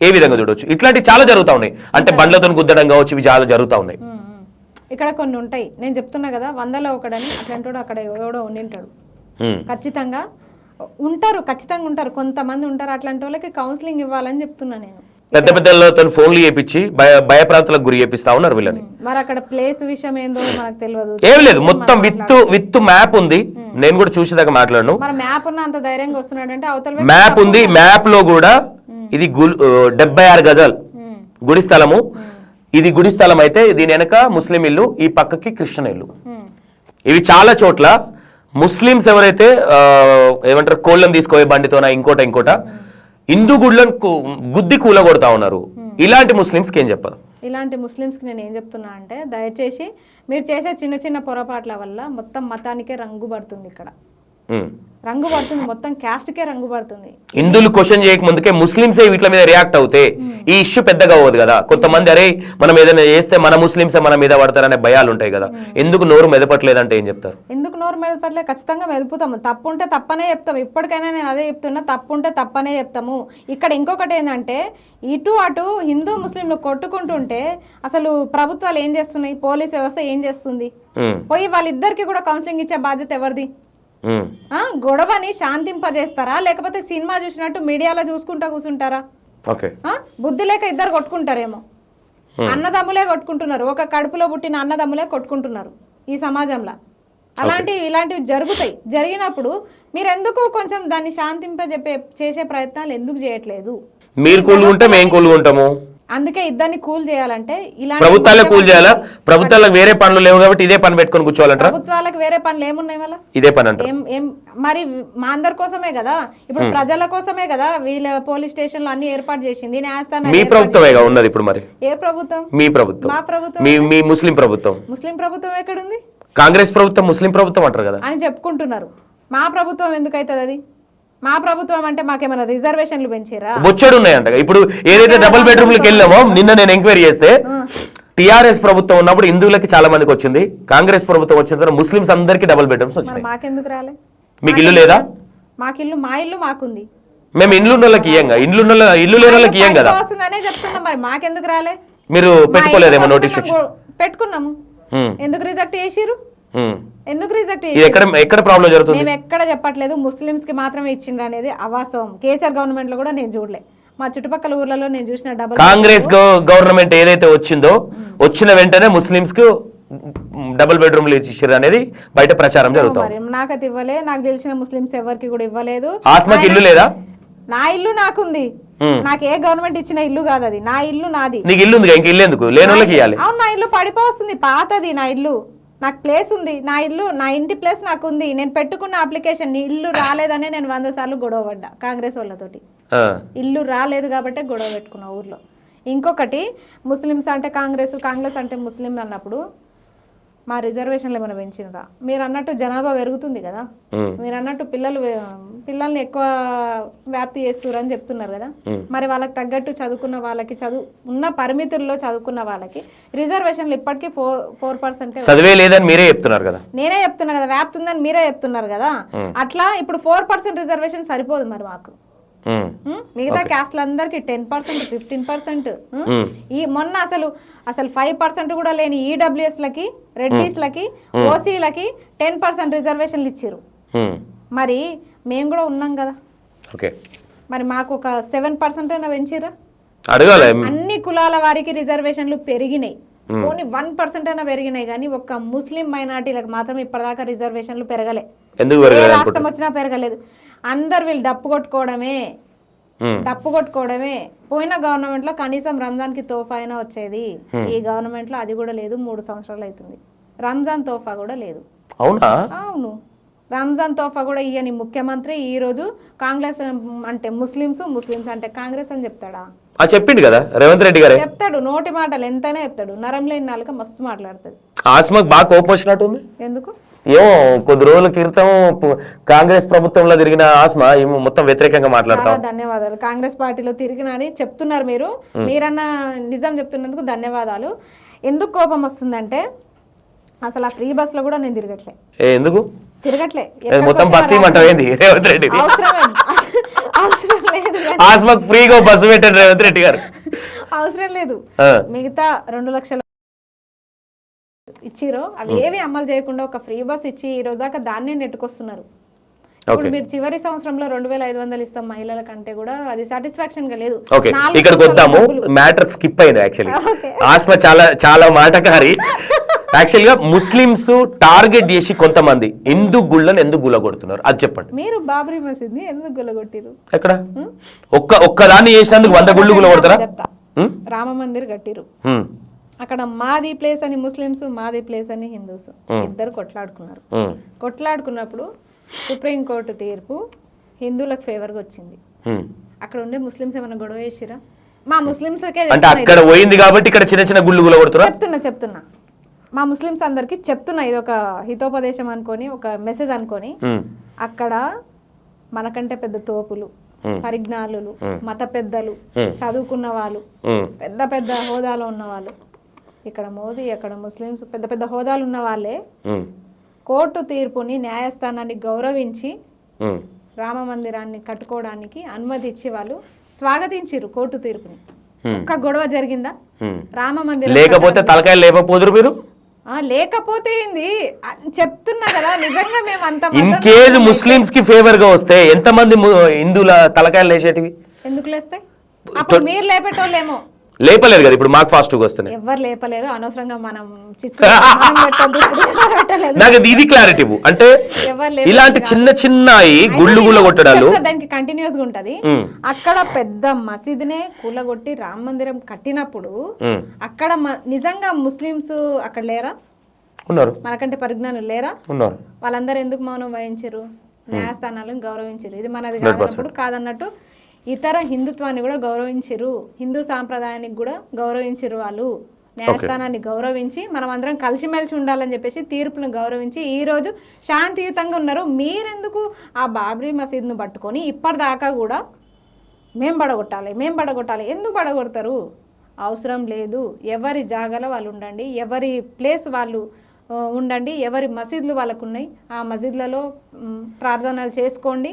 ఏ విధంగా చూడవచ్చు? ఇట్లాంటివి చాలా జరుగుతూ ఉన్నాయి. అంటే బండ్లతో గుద్దడం కావచ్చు, ఇవి చాలా జరుగుతూ ఉన్నాయి. ఇక్కడ కొన్ని ఉంటాయి, నేను చెప్తున్నా కదా, 100లో ఒకడని అట్లాంటి అక్కడ ఎవడో ఉండింటాడు. ఖచ్చితంగా ఉంటారు, కొంతమంది ఉంటారు. అట్లాంటి వాళ్ళకి కౌన్సిలింగ్ ఇవ్వాలని చెప్తున్నా నేను. పెద్ద పెద్దలతో ఫోన్లు చేపించి భయప్రాంతాలకు గురి చేపిస్తా ఉన్నారు వీళ్ళని. మరి అక్కడ ప్లేస్ విషయం ఏందో మనకు తెలియదు, ఏం లేదు. మొత్తం విత్ మ్యాప్ ఉంది. నేను కూడా చూసేదాకా మాట్లాడను. మరి మ్యాప్ ఉన్న అంత ధైర్యంగా వస్తున్నాడు అంటే అవతల మ్యాప్ ఉంది. మ్యాప్ లో కూడా ఇది 76 గజాలు గుడి స్థలము. ఇది గుడి స్థలం అయితే దీని వెనక ముస్లిం ఇల్లు, ఈ పక్కకి క్రిస్టియన్ ఇల్లు. ఇవి చాలా చోట్ల ముస్లిమ్స్ ఎవరైతే ఏమంటారు కోళ్ళను తీసుకుపోయే బండితోనా ఇంకోట హిందూ గుడ్లను గుద్ది కూలగొడతా ఉన్నారు. ఇలాంటి ముస్లిమ్స్కి ఏం చెప్పారు? ఇలాంటి ముస్లిమ్స్కి నేను ఏం చెప్తున్నా అంటే దయచేసి మీరు చేసే చిన్న చిన్న పొరపాట్ల వల్ల మొత్తం మతానికే రంగు పడుతుంది ఇక్కడ. రంగు పడుతుంది, మొత్తం క్యాస్ట్కే రంగు పడుతుంది. హిందువులు క్వశ్చన్ చేయక ముందుకే ముస్లింసే వీటి మీద రియాక్ట్ అవుతే ఈ ఇష్యూ పెద్దగా అవ్వదు కదా. కొంతమంది అరే మనం ఏదైనా చేస్తే మన ముస్లింసే మన మీద పడతారనే భయాలు ఉంటాయి కదా. ఎందుకు నోరు మెదపట్లేదంటే ఏం చెప్తారు? ఎందుకు నోరు మెదపట్లేదు? ఖచ్చితంగా మెదుపుతాము. తప్పు ఉంటే తప్పనే చెప్తాము. ఇప్పటికైనా నేను అదే చెప్తున్నా, తప్పు ఉంటే తప్పనే చెప్తాము. ఇక్కడ ఇంకొకటి ఏంటంటే ఇటు అటు హిందూ ముస్లింలు కొట్టుకుంటుంటే అసలు ప్రభుత్వాలు ఏం చేస్తున్నాయి, పోలీస్ వ్యవస్థ ఏం చేస్తుంది? పోయి వాళ్ళిద్దరికి కూడా కౌన్సిలింగ్ ఇచ్చే బాధ్యత ఎవరిది? గొడవని శాంతింపజేస్తారా, లేకపోతే సినిమా చూసినట్టు మీడియాలో చూసుకుంటా కూర్చుంటారా? బుద్ధి లేక ఇద్దరు కొట్టుకుంటారేమో. అన్నదమ్ములే కొట్టుకుంటున్నారు, ఒక కడుపులో పుట్టిన అన్నదమ్ములే కొట్టుకుంటున్నారు ఈ సమాజంలో. ఇలాంటివి జరుగుతాయి. జరిగినప్పుడు మీరు ఎందుకు కొంచెం దాన్ని చేసే ప్రయత్నాలు ఎందుకు చేయట్లేదు? మీరు కూలుకుంటే మేము కూలుకుంటాము. అందుకే ఇద్దరిని కూల్ చేయాలంటే ఇలాంటి ప్రభుత్వాలే కూల్ చేయాలా? ప్రభుత్వాలకు వేరే పనులు లేవు కాబట్టి ఇదే పని పెట్టుకొని కూర్చోవాలంట. ప్రభుత్వాలకు వేరే పనులు ఏమున్నాయి మళ్ళీ? ఇదే పని అంటే మరి మా అందరి కోసమే కదా, ఇప్పుడు ప్రజల కోసమే కదా వీళ్ళ పోలీస్ స్టేషన్లు అన్ని ఏర్పాటు చేసింది, న్యాయస్థానం. మీ ప్రభుత్వమేగా ఉన్నది ఇప్పుడు. మరి ఏ ప్రభుత్వం? మీ ప్రభుత్వం. మా ప్రభుత్వం. మీ ముస్లిం ప్రభుత్వం. ముస్లిం ప్రభుత్వం ఎక్కడుంది? కాంగ్రెస్ ప్రభుత్వం ముస్లిం ప్రభుత్వం అంటారు కదా అని చెప్పుకుంటున్నారు. మా ప్రభుత్వం ఎందుకు అవుతుంది అది? మా ప్రభుత్వం అంటే మాకేమైనా రిజర్వేషన్లు పెంచారా? బొచ్చడు ఉన్నాయంట. ఇప్పుడు ఏదైతే డబుల్ బెడ్రూమ్లకు వెళ్ళామో నిన్న నేను ఎంక్వైరీ చేస్తే టిఆర్ఎస్ ప్రభుత్వం ఉన్నప్పుడు హిందువులకి చాలా మందికి వచ్చింది, కాంగ్రెస్ ప్రభుత్వం వచ్చిన తర్వాత ముస్లింస్ అందరికి డబుల్ బెడ్రూమ్స్ వచ్చినాయి. మాకెందుకు రాలే? మీకు ఇల్లు లేదా? మా ఇల్లు మాకుంది. మేము ఇల్లు ఇల్లు లేని వాళ్ళకి ఇయ్యం కదా. వస్తుందనే చెప్తున్నాం. మరి మాకెందుకు రాలే? మీరు పెట్టుకోలేదేమో నోటిఫికేషన్? పెట్టుకున్నాము. ఎందుకు రిజెక్ట్ చేసిరు? ఎందుకు రిజెక్ట్ ఎక్కడ ప్రాబ్లం జరుగుతుంది? మేము ఎక్కడ చెప్పట్లేదు, ముస్లిమ్స్ కి మాత్రమే ఇచ్చిండ్రు అనేది అవాస్తవం. కేసీఆర్ గవర్నమెంట్ లో కూడా నేను చూడలే. మా చుట్టుపక్కల ఊర్లలో నేను చూసిన కాంగ్రెస్ గవర్నమెంట్ ఏదైతే వచ్చిందో వచ్చిన వెంటనే ముస్లింస్ కు డబుల్ బెడ్రూమ్లు ఇచ్చారు అనేది బయట ప్రచారం జరుగుతుంది. నాకైతే ఇవ్వలే, నాకు తెలిసిన ముస్లింస్ ఎవరికి కూడా ఇవ్వలేదు. ఆస్మాకి ఇల్లు లేదా? నా ఇల్లు నాకుంది. నాకు ఏ గవర్నమెంట్ ఇచ్చిన ఇల్లు కాదు అది, నా ఇల్లు నాది. నీకు ఇల్లు ఉంది, ఇంక ఇల్లు ఎందుకు? లేని వాళ్ళకి ఇవ్వాలి. అవును, నా ఇల్లు పడిపోతుంది, పాతది నా ఇల్లు. నాకు ప్లేస్ ఉంది, నా ఇల్లు, నా ఇంటి ప్లేస్ నాకు ఉంది. నేను పెట్టుకున్న అప్లికేషన్ ఇల్లు రాలేదనే నేను 100 సార్లు గొడవ పడ్డా కాంగ్రెస్ వాళ్ళతోటి. ఇల్లు రాలేదు కాబట్టి గొడవ పెట్టుకున్నా ఊర్లో. ఇంకొకటి, ముస్లిమ్స్ అంటే కాంగ్రెస్, కాంగ్రెస్ అంటే ముస్లిం అన్నప్పుడు మా రిజర్వేషన్లు ఏమైనా పెంచినరా? మీరు అన్నట్టు జనాభా పెరుగుతుంది కదా, మీరు అన్నట్టు పిల్లల్ని ఎక్కువ వ్యాప్తి చేస్తున్నారు అని చెప్తున్నారు కదా. మరి వాళ్ళకి తగ్గట్టు చదువుకున్న వాళ్ళకి, ఉన్న పరిమితుల్లో చదువుకున్న వాళ్ళకి రిజర్వేషన్లు ఇప్పటికీ 4% చదివే లేదని మీరే చెప్తున్నారు కదా. నేనే చెప్తున్నా కదా, వ్యాప్తి ఉందని మీరే చెప్తున్నారు కదా. అట్లా ఇప్పుడు 4% రిజర్వేషన్ సరిపోదు మరి మాకు. మిగతా క్యాస్ట్లందరికి 10%, 15%. ఈ మొన్న అసలు 5% కూడా లేని ఈడబ్ల్యూఎస్ లకి, రెడ్డిస్ లకి, ఓసీలకి 10% రిజర్వేషన్లు ఇచ్చారు. మరి మేము కూడా ఉన్నాం కదా. మరి మాకు ఒక 7% అయినా పెంచిరా? అన్ని కులాల వారికి రిజర్వేషన్లు పెరిగినాయి, ఓన్లీ 1% అయినా పెరిగినాయి. కానీ ఒక్క ముస్లిం మైనార్టీలకు మాత్రం ఇప్పటిదాకా రిజర్వేషన్లు పెరగలే. రాష్ట్రం వచ్చినా పెరగలేదు. అందరు వీళ్ళు డప్పు కొట్టుకోవడమే. పోయిన గవర్నమెంట్ లో కనీసం రంజాన్ కి తోఫా అయినా వచ్చేది. ఈ గవర్నమెంట్ లో అది కూడా లేదు. 3 సంవత్సరాలు అవుతుంది, రంజాన్ తోఫా కూడా లేదు. అవును, రంజాన్ తోఫా కూడా ఇయ్యని ముఖ్యమంత్రి ఈ రోజు కాంగ్రెస్ అంటే ముస్లింస్ అంటే కాంగ్రెస్ అని చెప్తాడా? చెప్పిండు కదా రేవంత్ రెడ్డి గారు. చెప్తాడు, నోటి మాటలు ఎంతైనా చెప్తాడు. నరం లేని నాలుక మస్తు మాట్లాడుతుంది. ఆస్మాకు బాగా కోపం వచ్చినట్టుంది. ఎందుకు? ఏమో కొద్ది రోజుల క్రితం కాంగ్రెస్ ప్రభుత్వంలో తిరిగిన ఆస్మా మొత్తం వ్యతిరేకంగా మాట్లాడతాం. ధన్యవాదాలు. కాంగ్రెస్ పార్టీలో తిరిగిన అని చెప్తున్నారు మీరన్న నిజం చెప్తున్నందుకు ధన్యవాదాలు. ఎందుకు కోపం వస్తుందంటే అసలు ఆ ఫ్రీ బస్ లో కూడా నేను తిరగట్లే. ఎందుకు తిరగట్లే? మొత్తం బస్ ఇవ్వమంటావేంది రేవంత్ రెడ్డి? అవసరం లేదు, ఆస్మాకు ఫ్రీగా బస్సు పెట్టండి రేవంత్ రెడ్డి గారు. అవసరం లేదు. మిగతా 2 లక్షల ఇచ్చిరో అవి ఏవి అమలు చేయకుండా ఒక ఫ్రీ బస్ ఇచ్చి ఈ రోజు దాకా దాన్నే నెట్టుకొస్తున్నారు. ఇప్పుడు మీరు చివరి సంవత్సరంలో 2500 ఇస్తాం మహిళల కంటే కూడా అది సాటిస్ఫాక్షన్ గా లేదు. ఇక్కడికి వద్దాము, మ్యాటర్ స్కిప్ అయింది. యాక్చువల్లీ ఆస్మా చాలా మాటకారి. యాక్చువల్ గా ముస్లింస్ టార్గెట్ చేసి కొంతమంది హిందూ గుళ్ళని ఎందుకు గుల్లగొడుతున్నారు అది చెప్పండి. మీరు బాబ్రీ మసీద్ ని ఎందుకు గుల్లగొట్టిరు? ఎక్కడ ఒక్కదాన్ని చేసినందుకు 100 గుళ్ళు గుల్లగొడతారా? రామ మందిర్ కట్టిరు, అక్కడ మాది ప్లేస్ అని ముస్లింస్, మాది ప్లేస్ అని హిందూస్ ఇద్దరు కొట్లాడుకున్నారు. కొట్లాడుకున్నప్పుడు సుప్రీంకోర్టు తీర్పు హిందువులకు ఫేవర్ గా వచ్చింది. అక్కడ ఉండే ముస్లింస్ ఏమైనా గొడవ చేసిరా? మా ముస్లింస్ అక్కడ పోయింది కాబట్టి ఇక్కడ చిన్న చిన్న గుళ్ళు గుల్లగొడుతురా? చెప్తున్నా మా ముస్లిమ్స్ అందరికి చెప్తున్నా, ఇది ఒక హితోపదేశం అనుకొని, ఒక మెసేజ్ అనుకొని. అక్కడ మనకంటే పెద్ద తోపులు, పరిజ్ఞానులు, మత పెద్దలు, చదువుకున్న వాళ్ళు, పెద్ద పెద్ద హోదాలో ఉన్న వాళ్ళు, ఇక్కడ మోదీ, అక్కడ ముస్లిమ్స్, పెద్ద పెద్ద హోదాలు ఉన్న వాళ్ళే కోర్టు తీర్పుని, న్యాయస్థానాన్ని గౌరవించి రామ మందిరాన్ని కట్టుకోవడానికి అనుమతి ఇచ్చి వాళ్ళు స్వాగతించారు కోర్టు తీర్పుని. ఒక్క గొడవ జరిగిందా? రామ మందిరం లేకపోతే తలకాయలు లేకపోదురు మీరు, లేకపోతే చెప్తున్నా కదా, నిజంగా మేము అంత ఇన్ కేస్ ముస్లిమ్స్ కి ఫేవర్ గా వస్తే ఎంతమంది హిందువుల తలకాయలు లేచేటివి? ఎందుకు లేస్తాయి? అప్పుడు మీరు లేపేటోళ్ళేమో. లేపలేరు కదా ఇప్పుడు, మాకు ఫాస్ట్ గా వస్తున్నాయి. ఎవరు లేపలేరు, అనవసరంగా మనం నాకు ఇది క్లారిటీ. అంటే ఇలాంటి చిన్న చిన్నవి గుళ్ళు గుళ్ళ కొట్టడాలు దానికి కంటిన్యూస్ గా ఉంటది. అక్కడ పెద్ద మసీదునే కూలగొట్టి రామ మందిరం కట్టినప్పుడు అక్కడ నిజంగా ముస్లిమ్స్ అక్కడ లేరా? ఉన్నారు. మనకంటే పరిజ్ఞానం లేరా? ఉన్నారు. వాళ్ళందరూ ఎందుకు మౌనం వహించారు? న్యాయస్థానాలను గౌరవించారు. ఇది మనది కాదన్నప్పుడు కాదన్నట్టు ఇతర హిందుత్వాన్ని కూడా గౌరవించరు, హిందూ సాంప్రదాయానికి కూడా గౌరవించరు. వాళ్ళు న్యాయస్థానాన్ని గౌరవించి మనం అందరం కలిసిమెలిసి ఉండాలని చెప్పేసి తీర్పును గౌరవించి ఈ రోజు శాంతియుతంగా ఉన్నారు. మీరెందుకు ఆ బాబ్రీ మసీద్ను పట్టుకొని ఇప్పటిదాకా కూడా మేము పడగొట్టాలి ఎందుకు పడగొడతారు? అవసరం లేదు. ఎవరి జాగాలో వాళ్ళు ఉండండి, ఎవరి ప్లేస్ వాళ్ళు ఉండండి, ఎవరి మసీదులు వాళ్ళకు ఉన్నాయి ఆ మసీదులలో ప్రార్థనలు చేసుకోండి,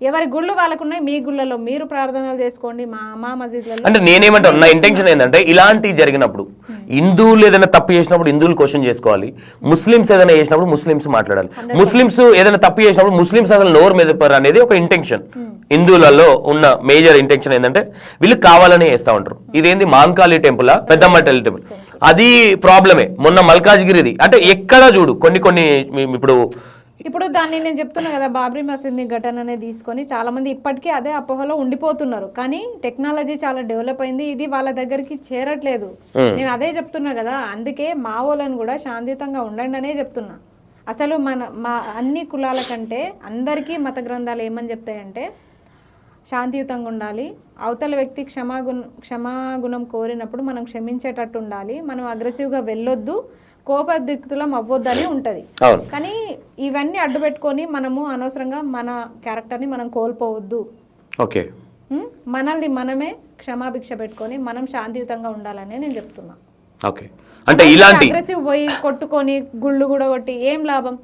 ఎవరి గుళ్ళు వాళ్ళకున్నాయి మీ గుళ్ళలో మీరు ప్రార్థనలు చేసుకోండి, మా మసీదులలో. అంటే నేనేమంటాను, నా ఇంటెన్షన్ ఏంటంటే ఇలాంటివి జరిగినప్పుడు హిందువులు ఏదైనా తప్పు చేసినప్పుడు హిందువులు క్వశ్చన్ చేసుకోవాలి, ముస్లిమ్స్ ఏదైనా చేసినప్పుడు ముస్లిమ్స్ మాట్లాడాలి. ముస్లిమ్స్ ఏదైనా తప్పు చేసినప్పుడు ముస్లిమ్స్ అసలు నోరు మెదపరు అనేది ఒక ఇంటెన్షన్. హిందువులలో ఉన్న మేజర్ ఇంటెన్షన్ ఏంటంటే వీళ్ళు కావాలనే చేస్తూ ఉంటారు. ఇదేంది మాంకాళి టెంపుల్, పెద్దమ్మ టెంపుల్, అది ప్రాబ్లమే. మొన్న మల్కాజ్గిరిది అంటే ఎక్కడ చూడు కొన్ని ఇప్పుడు దాన్ని నేను చెప్తున్నా కదా, బాబ్రీ మసీద్ ఘటననే తీసుకొని చాలా మంది ఇప్పటికీ అదే అపోహలో ఉండిపోతున్నారు. కానీ టెక్నాలజీ చాలా డెవలప్ అయింది, ఇది వాళ్ళ దగ్గరికి చేరట్లేదు. నేను అదే చెప్తున్నా కదా, అందుకే మా వాళ్ళని కూడా శాంతియుతంగా ఉండండి అనే చెప్తున్నా. అసలు మా అన్ని కులాల కంటే అందరికీ మత గ్రంథాలు ఏమని చెప్తాయంటే శాంతియుతంగా ఉండాలి, అవతల వ్యక్తి క్షమాగుణం కోరినప్పుడు మనం క్షమించేటట్టు ఉండాలి, మనం అగ్రెసివ్గా వెళ్ళొద్దు, కోపదిక్తులం అవ్వొద్దని ఉంటది. కానీ ఇవన్నీ అడ్డు పెట్టుకొని మనము అనవసరంగా మన క్యారెక్టర్ని మనం కోల్పోవద్దు. ఓకే, మనల్ని మనమే క్షమాభిక్ష పెట్టుకొని మనం శాంతియుతంగా ఉండాలని నేను చెప్తున్నా. ఓకే, అంటే ఇలాంటి అగ్రెసివ్ పోయి కొట్టుకొని గుళ్ళు కూడా కొట్టి ఏం లాభం?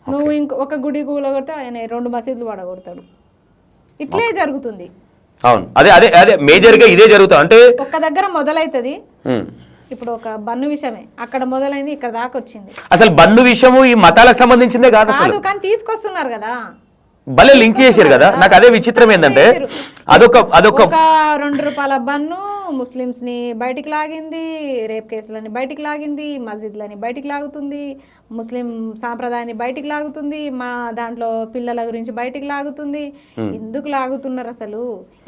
నువ్వు ఒక గుడి కూడా కొడితే ఆయన 2 మసీదులు పడగొడతాడు. ఇట్లే జరుగుతుంది. అవును, అదే అదే అదే మేజర్ గా ఇదే జరుగుతుంది. అంటే ఒక్క దగ్గర మొదలైతది. ఇప్పుడు ఒక బన్ను విషయమే అక్కడ మొదలైంది, ఇక్కడ దాకా వచ్చింది. అసలు బన్ను విషయము ఈ మతాలకు సంబంధించిందే కాదు, కానీ తీసుకొస్తున్నారు కదా, భలే లింక్ చేశారు కదా. నాకు అదే విచిత్రం ఏంటంటే అదొక ₹2 బన్ను ముస్లిమ్స్ ని బయటికి లాగింది, రేప్ కేసులని బయటికి లాగింది, మస్జిద్లని బయటికి లాగుతుంది, ముస్లిం సాంప్రదాయాన్ని బయటికి లాగుతుంది, మా దాంట్లో పిల్లల గురించి బయటికి లాగుతుంది. ఎందుకు లాగుతున్నారు అసలు?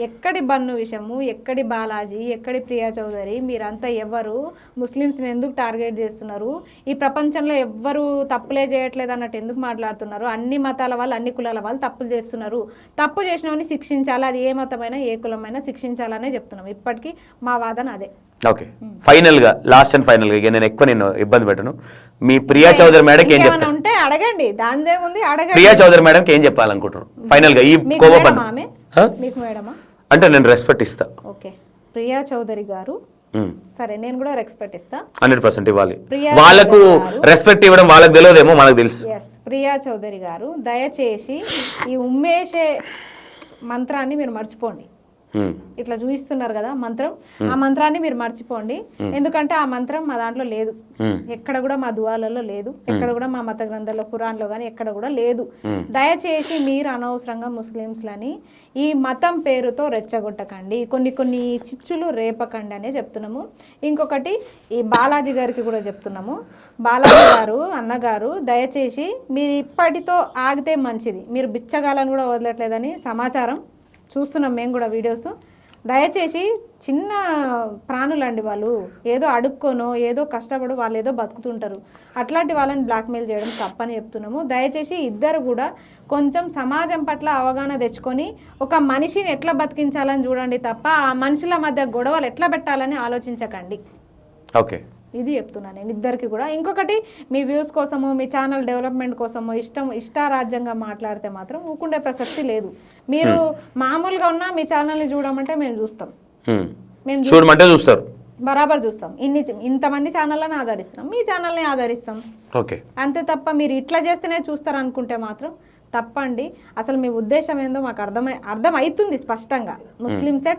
ఎక్కడి బన్ను విషయము, ఎక్కడి బాలాజీ, ఎక్కడి ప్రియా చౌదరి, మీరంతా ఎవరు? ముస్లిమ్స్ని ఎందుకు టార్గెట్ చేస్తున్నారు? ఈ ప్రపంచంలో ఎవ్వరు తప్పులే చేయట్లేదు అన్నట్టు ఎందుకు మాట్లాడుతున్నారు? అన్ని మతాల వాళ్ళు, అన్ని కులాల వాళ్ళు తప్పులు చేస్తున్నారు. తప్పు చేసినవని శిక్షించాలి, అది ఏ మతమైనా ఏ కులమైనా శిక్షించాలనే చెప్తున్నాం. ఇప్పటికీ మా వాదన అదే. ఓకే, ఫైనల్ గా లాస్ట్ అండ్ ఫైనల్ గా నేను ఎక్కువ ఇబ్బంది పెట్టను. మీ ప్రియా చౌదరి మేడం ఏం చెప్తారు? ఉంటే అడగండి, దానిదేముంది అడగండి. ప్రియా చౌదరి మేడం ఏం చెప్పాలనుకుంటారు ఫైనల్ గా? ఈ మీకు మేడమా అంటే నేను రెస్పెక్ట్ ఇస్తా. ఓకే, ప్రియా చౌదరి గారు, సరే నేను కూడా రెస్పెక్ట్ ఇస్తా. 100% ఇవ్వాలి. వాళ్ళకు రెస్పెక్ట్ ఇవ్వడం వాళ్ళకి తెలియదేమో, మనకు తెలుసు. ప్రియా చౌదరి గారు, దయచేసి ఈ ఉమ్మేసే మంత్రాన్ని మీరు మర్చిపోండి. ఇట్లా చూపిస్తున్నారు కదా మంత్రం, ఆ మంత్రాన్ని మీరు మర్చిపోండి. ఎందుకంటే ఆ మంత్రం మా దాంట్లో లేదు, ఎక్కడ కూడా మా దువాలలో లేదు, ఎక్కడ కూడా మా మత గ్రంథాల్లో ఖురాన్లో కానీ ఎక్కడ కూడా లేదు. దయచేసి మీరు అనవసరంగా ముస్లింస్లని ఈ మతం పేరుతో రెచ్చగొట్టకండి, కొన్ని చిచ్చులు రేపకండి అనే చెప్తున్నాము. ఇంకొకటి ఈ బాలాజీ గారికి కూడా చెప్తున్నాము. బాలాజీ గారు, అన్నగారు, దయచేసి మీరు ఇప్పటితో ఆగితే మంచిది. మీరు బిచ్చగాలను కూడా వదలట్లేదని సమాచారం చూస్తున్నాం మేము కూడా వీడియోస్. దయచేసి చిన్న ప్రాణులండి వాళ్ళు, ఏదో అడుక్కోనో ఏదో కష్టపడు వాళ్ళు ఏదో బతుకుతుంటారు, అట్లాంటి వాళ్ళని బ్లాక్మెయిల్ చేయడం తప్పని చెప్తున్నాము. దయచేసి ఇద్దరు కూడా కొంచెం సమాజం పట్ల అవగాహన తెచ్చుకొని ఒక మనిషిని ఎట్లా బతికించాలని చూడండి తప్ప ఆ మనుషుల మధ్య గొడవలు ఎట్లా పెట్టాలని ఆలోచించకండి. ఓకే. ఇది చెప్తున్నాను నేను ఇద్దరికి కూడా. ఇంకొకటి మీ వ్యూస్ కోసము మీ ఛానల్ డెవలప్మెంట్ కోసము ఇష్టారాజ్యంగా మాట్లాడితే మాత్రం ఊకుండే ప్రసక్తి లేదు. మీరు మామూలుగా ఉన్నా మీ ఛానల్ని చూడమంటే మేము చూస్తాం, మేము చూస్తారు, బరాబర్ చూస్తాం. ఇంతమంది ఛానళ్ళని ఆదరిస్తాం, మీ ఛానల్ని ఆదరిస్తాం, అంతే తప్ప మీరు ఇట్లా చేస్తేనే చూస్తారు అనుకుంటే మాత్రం తప్పండి. అసలు మీ ఉద్దేశం ఏందో మాకు అర్థం అవుతుంది స్పష్టంగా. ముస్లిమ్సే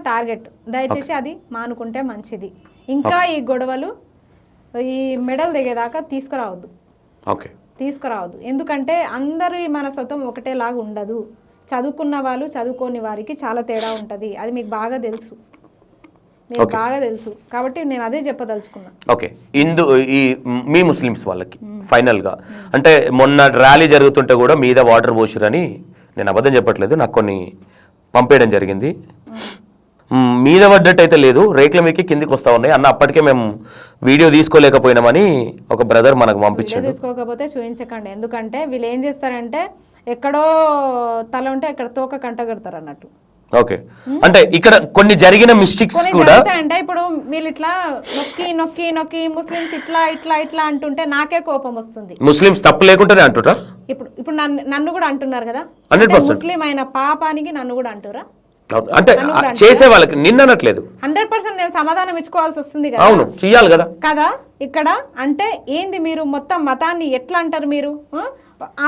టార్గెట్. దయచేసి అది మానుకుంటే మంచిది. ఇంకా ఈ గొడవలు ఈ మెడల్ దిగేదాకా తీసుకురావద్దు. ఎందుకంటే అందరి మనస్తత్వం ఒకటేలాగా ఉండదు. చదువుకున్న వాళ్ళు చదువుకోని వారికి చాలా తేడా ఉంటుంది. అది మీకు బాగా తెలుసు, కాబట్టి నేను అదే చెప్పదలుచుకున్నా. ఓకే, ఈ మీ ముస్లిమ్స్ వాళ్ళకి ఫైనల్ గా అంటే మొన్న ర్యాలీ జరుగుతుంటే కూడా మీద వాటర్ పోసిరని, నేను అబద్ధం చెప్పట్లేదు, నాకు కొన్ని పంపేయడం జరిగింది. మీద పడ్డట్టయితే లేదు, రేట్ల మీకు కిందికి వస్తా ఉన్నాయి అన్న. అప్పటికే మేము వీడియో తీసుకోలేకపోయినామని ఒక బ్రదర్ మనకు పంపించారు. తీసుకోకపోతే చూపించకండి, ఎందుకంటే వీళ్ళు ఏం చేస్తారంటే ఎక్కడో తల ఉంటే ఎక్కడ తోక కంట కడతారు అన్నట్టు. ఓకే, అంటే ఇక్కడ కొన్ని జరిగిన మిస్టేక్స్ కూడా అంటే ఇప్పుడు వీళ్ళు ఇట్లా నొక్కి ముస్లిమ్స్ ఇట్లా అంటుంటే నాకే కోపం వస్తుంది. ముస్లిమ్స్ తప్పు లేకుండానే అంటురా. ఇప్పుడు నన్ను కూడా అంటున్నారు కదా, ముస్లిం అయిన పాపానికి నన్ను కూడా అంటురా. అంటే చేసే వాళ్ళకి నిన్ననట్లేదు, 100% నేను సమాధానం ఇచ్చుకోవాల్సి వస్తుంది కదా. అవును, చెయ్యాలి కదా. ఇక్కడ అంటే ఏంది, మీరు మొత్తం మతాన్ని ఎట్లా అంటారు మీరు?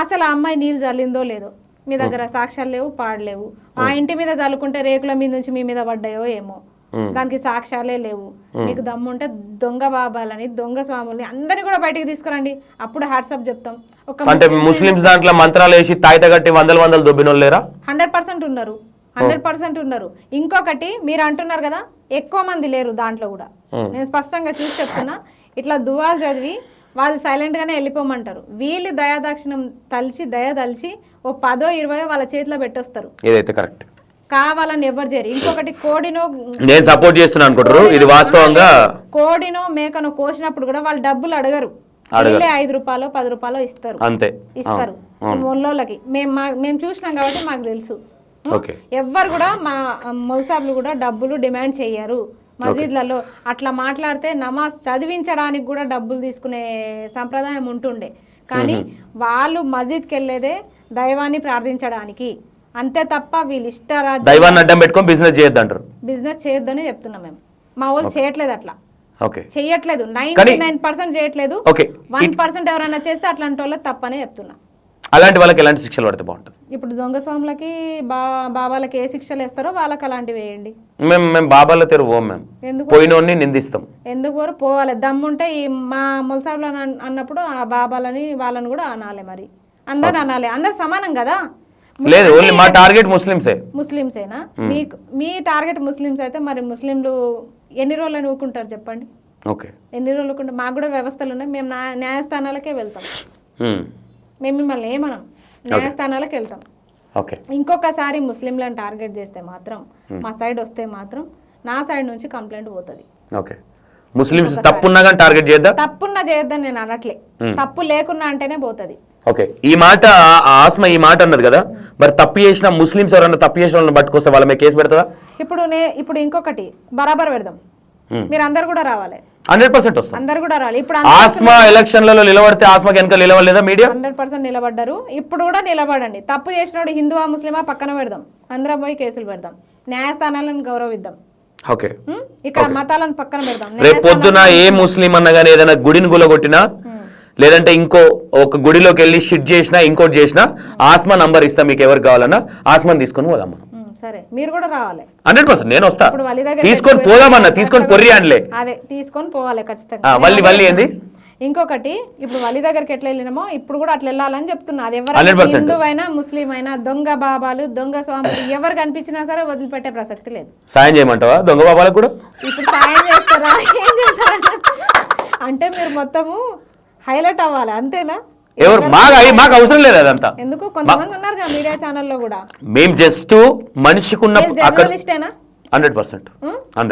అసలు ఆ అమ్మాయి నీళ్ళు చల్లిందో లేదో మీ దగ్గర సాక్ష్యాలు లేవు, పాడలేవు. ఆ ఇంటి మీద చల్లుకుంటే రేకుల మీద నుంచి మీ మీద పడ్డాయో ఏమో, దానికి సాక్ష్యాలే లేవు. మీకు దమ్ముంటే దొంగ బాబాలని దొంగ స్వాముల్ని అందరినీ కూడా బయటికి తీసుకురండి, అప్పుడు హ్యాట్సప్ చెప్తాం. అంటే ముస్లిమ్స్ దాంట్లో మంత్రాలు వేసి తాయిత కట్టి వందలు దొబ్బిన లేరా? 100% ఉన్నారు, 100% ఉన్నారు. ఇంకొకటి మీరు అంటున్నారు కదా ఎక్కువ మంది లేరు, దాంట్లో కూడా నేను స్పష్టంగా చూసి చెప్తున్నా. ఇట్లా దువాలు చదివి వాళ్ళు సైలెంట్ గానే వెళ్ళిపోమంటారు. వీళ్ళు దయాదాక్షిణం దయదలిచి ఓ 10-20 వాళ్ళ చేతిలో పెట్టొస్తారు. ఇదైతే కరెక్ట్, కావాలని ఎవరు చేయరు. ఇంకొకటి కోడినో నేను సపోర్ట్ చేస్తున్నా అనుకుంటారు, ఇది వాస్తవంగా కోడినో మేకనో కోసినప్పుడు కూడా వాళ్ళు డబ్బులు అడగరు. 5 రూపాయలు 10 రూపాయలు ఇస్తారు, మొల్లోళ్ళకి. మేము చూసినాం కాబట్టి మాకు తెలుసు. ఎవ్వరు కూడా మా మొల్సాబ్లు కూడా డబ్బులు డిమాండ్ చెయ్యరు. మసీద్లలో అట్లా మాట్లాడితే నమాజ్ చదివించడానికి కూడా డబ్బులు తీసుకునే సంప్రదాయం ఉంటుండే, కానీ వాళ్ళు మసీద్కి వెళ్ళేదే దైవాన్ని ప్రార్థించడానికి, అంతే తప్ప వీళ్ళు దైవాన్ని అడ్డం పెట్టుకొని బిజినెస్ చేయొద్దని చెప్తున్నాం మేము. మా వాళ్ళు చేయట్లేదు, అట్లా చెయ్యట్లేదు. 99% చేయట్లేదు. 1% ఎవరైనా చేస్తే అట్లాంటి వాళ్ళకి తప్పనే చెప్తున్నా. అలాంటి వాళ్ళకి ఎలాంటి శిక్షలు పడితే బాగుంటుంది? ఇప్పుడు దొంగ స్వాములకి బాబాలకి ఏ శిక్షలు వేస్తారో వాళ్ళకి అలాంటివి వేయండి. మేము బాబాల తెరు పోం, మేము పోయినోన్ని నిందిస్తాం. ఎందుకు పోవాలి? దమ్ముంటే ఈ మా మొలసాబులు అన్నప్పుడు ఆ బాబాలని వాళ్ళని కూడా అనాలి, మరి అందరు అనాలి, అందరు సమానం కదా. లేదు, ఓన్లీ మా టార్గెట్ ముస్లిమ్సేనా? మీ టార్గెట్ ముస్లిమ్స్ అయితే మరి ముస్లింలు ఎన్ని రోజులు ఊరుకుంటారు చెప్పండి? ఎన్ని రోజులు ఊరుకుంటారు? మాకు కూడా వ్యవస్థలు ఉన్నాయి, మేము న్యాయస్థానాలకే వెళ్తాం. మేము మిమ్మల్ని ఏమనం, న్యాయస్థానాలకు వెళ్తాం. ఇంకొకసారి ముస్లింలను టార్గెట్ చేస్తే మాత్రం, మా సైడ్ వస్తే మాత్రం నా సైడ్ నుంచి కంప్లైంట్ పోతుంది. ముస్లిమ్స్ తప్పున్నా కానీ టార్గెట్ చేద్దా? తప్పున్నా చేయొద్దని నేను అనట్లే, తప్పు లేకున్నా అంటేనే పోతుంది. ఈ మాట ఆస్మ ఈ మాట అన్నది కదా, మరి తప్పు చేసిన ముస్లిమ్స్ ఎవరన్నా తప్పు చేసిన వాళ్ళని పట్టుకొస్తే వాళ్ళ మీద కేసు పెడతా? ఇప్పుడు ఇంకొకటి బరాబర్ పెడదాం, మీరు అందరు కూడా రావాలి. 100% వస్తాం, అందరు కూడా రావాలి. ఇప్పుడు ఆస్మా ఎలక్షన్లలో నిలబడితే ఆస్మాకి వెనక నిలవలేదా మీడియా? 100% నిలబడ్డారు, ఇప్పుడు కూడా నిలబడండి. తప్పు చేసినోడు హిందువా ముస్లిమా పక్కన పెడదాం, అందరం పోయి కేసులు పెడదాం, న్యాయస్థానాలను గౌరవిద్దాం. ఇక్కడ మతాలను పక్కన పెడదాం. రేపు పొద్దున ఏ ముస్లిం అన్నగానే ఏదైనా గుడిని గులగొట్టినా, లేదంటే ఇంకో ఒక గుడిలోకి వెళ్ళి షిట్ చేసినా, ఇంకోటి చేసినా, ఆస్మా నంబర్ ఇస్తా, మీకు ఎవరు కావాలన్నా ఆస్మాని తీసుకొని పోదాం. సరే, మీరు కూడా రావాలి. 100% నేను వస్తా, తీసుకొని పోదామన్నా, తీసుకొని పొర్రి అనలే, అదే తీసుకొని పోవాలి ఖచ్చితంగా. వల్లి ఏంది? ఇంకొకటి, ఇప్పుడు వలి దగ్గరికి ఎట్లా వెళ్ళినామో ఇప్పుడు కూడా అట్లా వెళ్ళాలని చెప్తున్నా. అది ఎవరైనా హిందువైనా ముస్లిం అయినా దొంగ బాబాలు దొంగ స్వాములు ఎవరు కనిపించినా సరే వదిలిపెట్టే ప్రసక్తి లేదు. సాయం చేయమంటావా దొంగ బాబాలకు కూడా? ఇప్పుడు సాయం చేస్తారా? ఏం చేస్తారా అంటే మీరు మొత్తము హైలైట్ అవ్వాలి, అంతేనా? ఎవరు మాకు అవసరం లేదు అదంతా. ఎందుకు కొంతమంది ఉన్నారు కదా మీడియా ఛానల్లో కూడా. మేము జస్ట్ మనిషికున్న 100%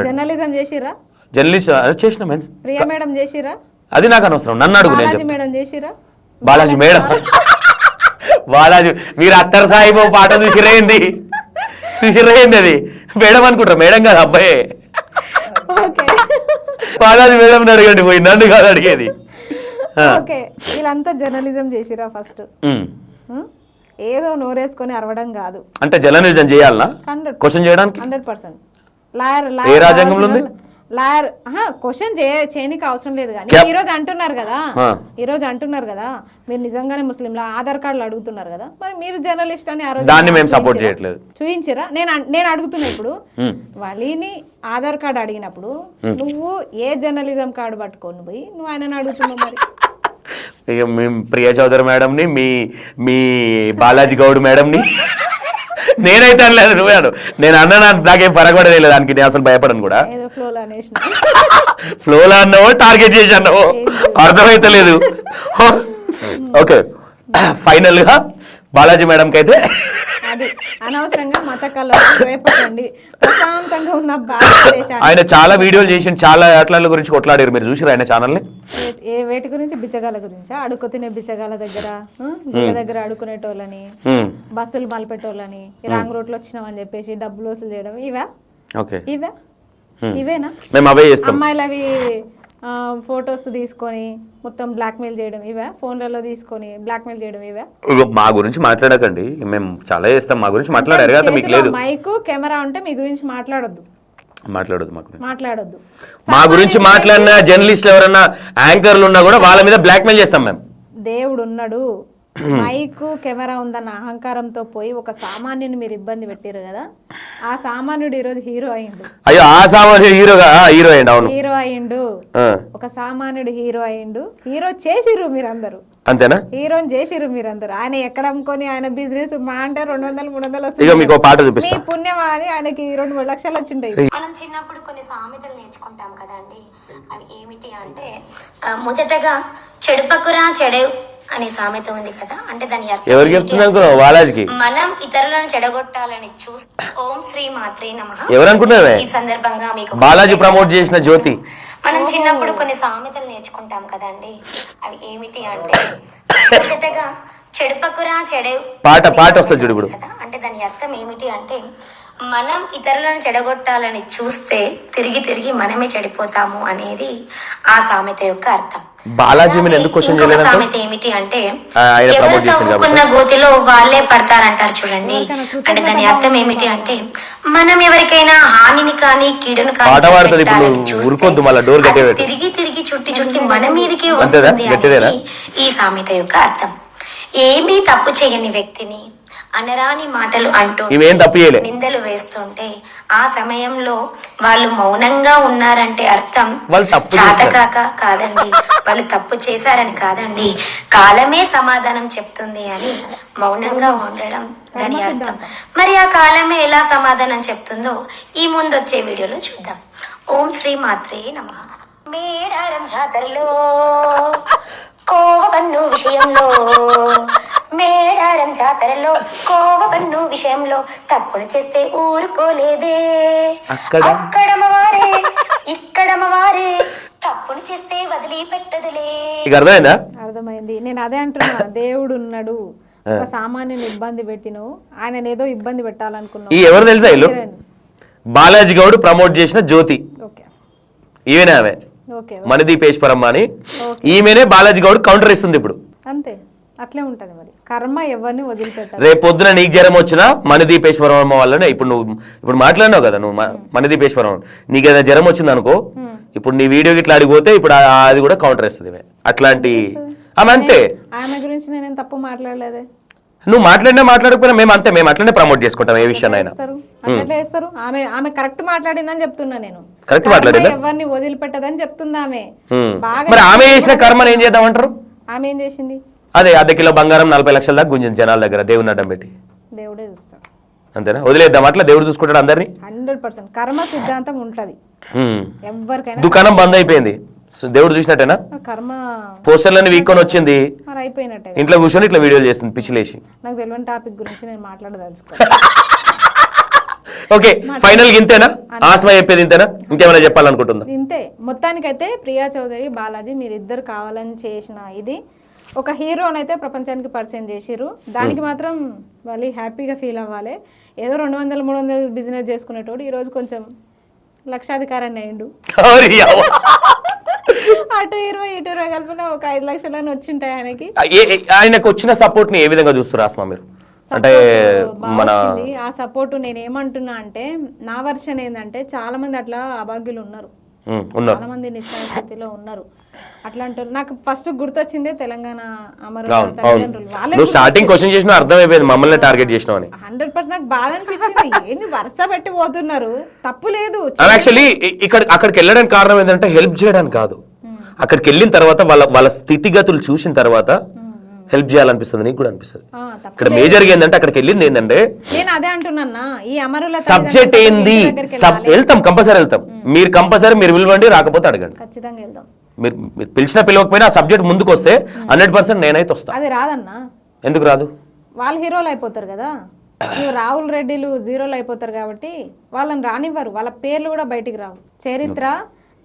జర్నలిజం చేసిరా? జర్నలిస్ట్ చేసిన ప్రియా మేడం చేసిరా? అది నాకు అనవసరం, నన్ను అడుగు. బాలాజీ మేడం చేసిరా? బాలాజీ మేడం, బాలాజీ మీరు అత్తర్ సాయిబో పాట చూసిరేంది అది మేడం అనుకుంటారా? మేడం కాదు, అబ్బాయే. ఓకే. బాలాజీ మేడం అడగండి పోయి, నన్ను కాదు అడిగేది. ఓకే, వీళ్ళంతా జర్నలిజం చేసిరా ఫస్ట్? ఏదో నోరేసుకొని అరవడం కాదు. అంటే జర్నలిజం చేయాలనా? క్వశ్చన్ చేయడానికి 100%. లాయర్ ఏ రాజ్యాంగంలో ఉంది? లాయర్ క్వశ్చన్ చేయనికి అవసరం లేదు. కానీ ఈ రోజు అంటున్నారు కదా మీరు నిజంగానే ముస్లింలా ఆధార్ కార్డులు అడుగుతున్నారు కదా, మరి మీరు జర్నలిస్ట్ అని దాన్ని మేము సపోర్ట్ చేయట్లేదు. చూపించరా? నేను అడుగుతున్నా ఇప్పుడు, వాళ్ళని ఆధార్ కార్డు అడిగినప్పుడు నువ్వు ఏ జర్నలిజం కార్డు పట్టుకొని పోయి నువ్వు ఆయనని అడుగుతున్నావు? మరి ఇక మేము ప్రియా చౌదరి మేడంని, మీ బాలాజీ గౌడ్ మేడంని నేనైతే అనలేదు, నువ్వే అను. నేను అన్నా, నాకేం పరగబడలేదు దానికి, నేను అసలు భయపడను కూడా. ఫ్లోలా అన్నావో టార్గెట్ చేసి అన్నావో అర్థమైతే లేదు. ఓకే, ఫైనల్ గా బాలాజీ మేడంకి అయితే అది అనవసరంగా మత కలవరం రేపటండి. ప్రశాంతంగా ఉన్న భారతదేశాన్ని ఆయన చాలా వీడియోలు చేసి చాలా అట్ల గురించి కొట్లాడారు, మీరు చూసారు ఆయన ఛానల్ ని? ఏ వేటి గురించి? బిచ్చగాల గురించా? అడుగు తినే బిచ్చగాల దగ్గర దగ్గర అడుకునేటోళ్ళని, బస్సులు మలపెట్టోళ్ళని, రాంగ్ రూట్ లో వచ్చినామని చెప్పేసి డబ్బులు వసూలు చేయడం, ఇవేనా? మేము అవే చేస్తాం. అమ్మాయిలు అవి ఫొటోస్ తీసుకొని మొత్తం బ్లాక్మెయిల్ చేయడం, ఇవే? ఫోన్లలో తీసుకొని బ్లాక్మెయిల్ చేయడం, ఇవే? మా గురించి మాట్లాడకండి, మేము చాలా చేస్తాం. మా గురించి మాట్లాడారు కదా, మీకు లేదు. మైక్ కెమెరా ఉంటే మీ గురించి మాట్లాడొద్దు. మా గురించి మాట్లాడిన జర్నలిస్టులు ఎవరన్నా యాంకర్లు ఉన్నా కూడా వాళ్ళ మీద బ్లాక్మెయిల్ చేస్తాం మేము. దేవుడు ఉన్నాడు, మైక్ కెమెరా ఉందన్న అహంకారంతో పోయి ఒక సామాన్యుని మీరు ఇబ్బంది పెట్టారు కదా, ఆ సామాన్యుడు ఈరోజు హీరో అయ్యిండు. అయ్యో, ఆ సామాన్యుడు హీరో అయ్యిండు. ఒక సామాన్యుడు హీరో అయ్యిండు. హీరో చేసిర్రు మీరందరూ, అంతేనా? హీరోని చేసిర్రు మీరందరూ. ఆయన ఎక్కడ అమ్ముకొని ఆయన బిజినెస్ మా అంటే 200-300 వస్తుంది. మీకు పాట చూపిస్తా. పుణ్యం అని ఆయనకి 2-3 లక్షలు వచ్చింటాయి. మనం చిన్నప్పుడు కొన్ని సామెతలు నేర్చుకుంటాం కదండి, అవి ఏమిటి అంటే, మొదటగా చెడుపకురా చెడవు అనే సామెత ఉంది కదా, అంటే దాని అర్థం మనం ఇతరులను చెడగొట్టాలని చూస్తే ఓం శ్రీ మాత్రే నమః. ఈ సందర్భంగా మీకు బాలాజీ ప్రమోట్ చేసిన జ్యోతి. మనం చిన్నప్పుడు కొన్ని సామెతలు నేర్చుకుంటాం కదండి, అవి ఏమిటి అంటే, మొదటగా చెడుపకురా చెడవు పాట వస్తుంది చూడు కదా, అంటే దాని అర్థం ఏమిటి అంటే, మనం ఇతరులను చెడగొట్టాలని చూస్తే తిరిగి తిరిగి మనమే చెడిపోతాము అనేది ఆ సామెత యొక్క అర్థం. బాలాజీ ఎందుకు క్వశ్చన్ చేయలేదు? సామెత ఏమిటి అంటే, ఎవరు తవ్వుకున్న గోతిలో వాళ్ళే పడతారంటారు చూడండి. అంటే దాని అర్థం ఏమిటి అంటే, మనం ఎవరికైనా హానిని కానీ కీడును కానీ తిరిగి తిరిగి చుట్టి మన మీదకే వస్తుంది అనేది ఈ సామెత యొక్క అర్థం. ఏమీ తప్పు చేయని వ్యక్తిని అనరాని మాటలు అంటూ నిందలు వేస్తుంటే ఆ సమయంలో వాళ్ళు మౌనంగా ఉన్నారంటే అర్థం చాతకాక కాదండి, వాళ్ళు తప్పు చేశారని కాదండి, కాలమే సమాధానం చెప్తుంది అని మౌనంగా ఉండడం దాని అర్థం. మరి ఆ కాలమే ఎలా సమాధానం చెప్తుందో ఈ ముందు వచ్చే వీడియోలో చూద్దాం. ఓం శ్రీ మాత్రే నమః. మేడారం జాతరలో కోవపన్ను విషయంలో, మేడారం జాతరలో కోవపన్ను విషయంలో తప్పులు చేస్తే ఊరుకోలేదే, అక్కడమ్మవారే ఇక్కడమ్మవారే తప్పులు చేస్తే వదిలిపెట్టదులే. అర్థమైంది. నేను అదే అంటున్నా, దేవుడు ఉన్నాడు, ఒక సామాన్యుని ఇబ్బంది పెట్టిను, ఆయన ఏదో ఇబ్బంది పెట్టాలనుకున్నావు. ఎవరు తెలుసా? ఇల్లు బాలాజీ గౌడ్ ప్రమోట్ చేసిన జ్యోతి, ఈమెనే ఆమె మణిదీపేశ్వరమ్మ అని. ఈమెనే బాలాజీ గౌడ్ కౌంటర్ ఇస్తుంది ఇప్పుడు. అంతే, అట్లే ఉంటది. మరి కర్మ ఎవరిని వదిలిపెట్టాలి. రేపు పొద్దున నీకు జ్వరం వచ్చినా మణిదీపేశ్వరమ్మ వల్లనే. ఇప్పుడు మాట్లాడినావు కదా నువ్వు, మణిదీపేశ్వరం నీకు ఏదైనా జ్వరం వచ్చింది అనుకో, ఇప్పుడు నీ వీడియో ఇట్లా అడిగిపోతే ఇప్పుడు అది కూడా కౌంటర్ ఇస్తుంది. అట్లాంటి ఆమె అంతే. ఆమె గురించి నేను తప్పు మాట్లాడలేదే. నువ్వు మాట్లాడకపోయినా మేము అంతే, మేము అట్లనే ప్రమోట్ చేసుకుంటాం ఏ విషయాన్ని అయినా. ఆమె కరెక్ట్ మాట్లాడిందని చెప్తున్నా నేను. కరెక్ట్ మాట్లాడిందా? ఎవరిని వదిలిపెట్టదని చెప్తుంది ఆమె. మరి ఆమె చేసిన కర్మను ఏం చేద్దామంటారు? ఆమె ఏం చేసింది? అదే 1/2 కిలో బంగారం 40 లక్షల దాకా గుంజింది జనాల దగ్గర, దేవుని అడ్డం పెట్టి. దేవుడే చూస్తాడు, అంతేనా? వదిలేద్దాం అట్లా, దేవుడు చూసుకుంటాడు అందరినీ. 100% కర్మ సిద్ధాంతం ఉంటది ఎవరికైనా. దుకాణం బంద్ అయిపోయింది, దేవుడు చూసినట్టేనా? కర్మ పోస్టర్లన్నీ వీక్కొని వచ్చింది, అయిపోయినట్టే. ఇంట్లో కూర్చొని ఇట్లా వీడియోలు చేస్తుంది పిచ్చిలేసి. నాకు తెలియని టాపిక్ గురించి నేను మాట్లాడదలుచుకో. ఓకే, ఫైనల్ ఇంతేనా? ఆస్మా చెప్పేది ఇంతేనా? ఇంకేమైనా చెప్పాలనుకుంటుందా? ఇంతే. మొత్తానికైతే ప్రియా చౌదరి, బాలాజీ మీరిద్దరు కావాలని చేసిన ఇది ఒక హీరోనైతే ప్రపంచానికి పరిచయం చేసిర్రు. దానికి మాత్రం వాళ్ళు హ్యాపీగా ఫీల్ అవ్వాలి. ఏదో 200-300 బిజినెస్ చేసుకునేటోడు ఈరోజు కొంచెం లక్షాధికారాన్ని అయ్యిండు. అటు 20 ఇటు 20 కలిపిన ఒక 5 లక్షలని వచ్చింటాయి ఆయనకి. ఆయనకు వచ్చిన సపోర్ట్ ని ఏ విధంగా చూస్తారు ఆస్మా మీరు? అంటే మన ఆ సపోర్ట్ నేను ఏమంటున్నా అంటే నా వర్షన్ ఏంటంటే చాలా మంది అట్లా అభాగ్యులు ఉన్నారు, చాలా మంది నిస్సహాయ స్థితిలో ఉన్నారు. అట్లాంటి నాకు ఫస్ట్ గుర్తొచ్చిందే తెలంగాణ అమరుల తల్లిదండ్రులు. వాళ్ళే స్టార్టింగ్ క్వశ్చన్ చేసిన అర్థం అయిపోయింది మమ్మల్ని టార్గెట్ చేసినావు అని. 100% నాకు బాధ అనిపించింది. ఏంది వరుస పెట్టి పోతున్నారు, తప్పు లేదు. యాక్చువల్లీ అక్కడికి వెళ్ళడానికి కారణం ఏంటంటే హెల్ప్ చేయడానికి కాదు, అక్కడికి వెళ్ళిన తర్వాత వాళ్ళ స్థితిగతులు చూసిన తర్వాత హెల్ప్ చేయాలనిపిస్తుంది. నీకు కూడా అనిపిస్తుంది. ఇక్కడ మేజర్ ఏంటంటే అక్కడికి వెళ్ళింది ఏంటంటే నేను అదే అంటున్నా, ఈ అమరుల సబ్జెక్ట్ ఏంది, వెళ్తాం కంపల్సరీ వెళ్తాం. మీరు కంపల్సరీ మీరు పిలవండి, రాకపోతే అడగండి, ఖచ్చితంగా వెళ్దాం. మీరు పిలిచినా పిలవకపోయినా ఆ సబ్జెక్ట్ ముందుకు వస్తే 100% నేనైతే వస్తా. అది రాదన్నా. ఎందుకు రాదు? వాళ్ళు హీరోలు అయిపోతారు కదా, రాహుల్ రెడ్డిలు జీరోలు అయిపోతారు కాబట్టి వాళ్ళని రానివ్వరు. వాళ్ళ పేర్లు కూడా బయటికి రావు.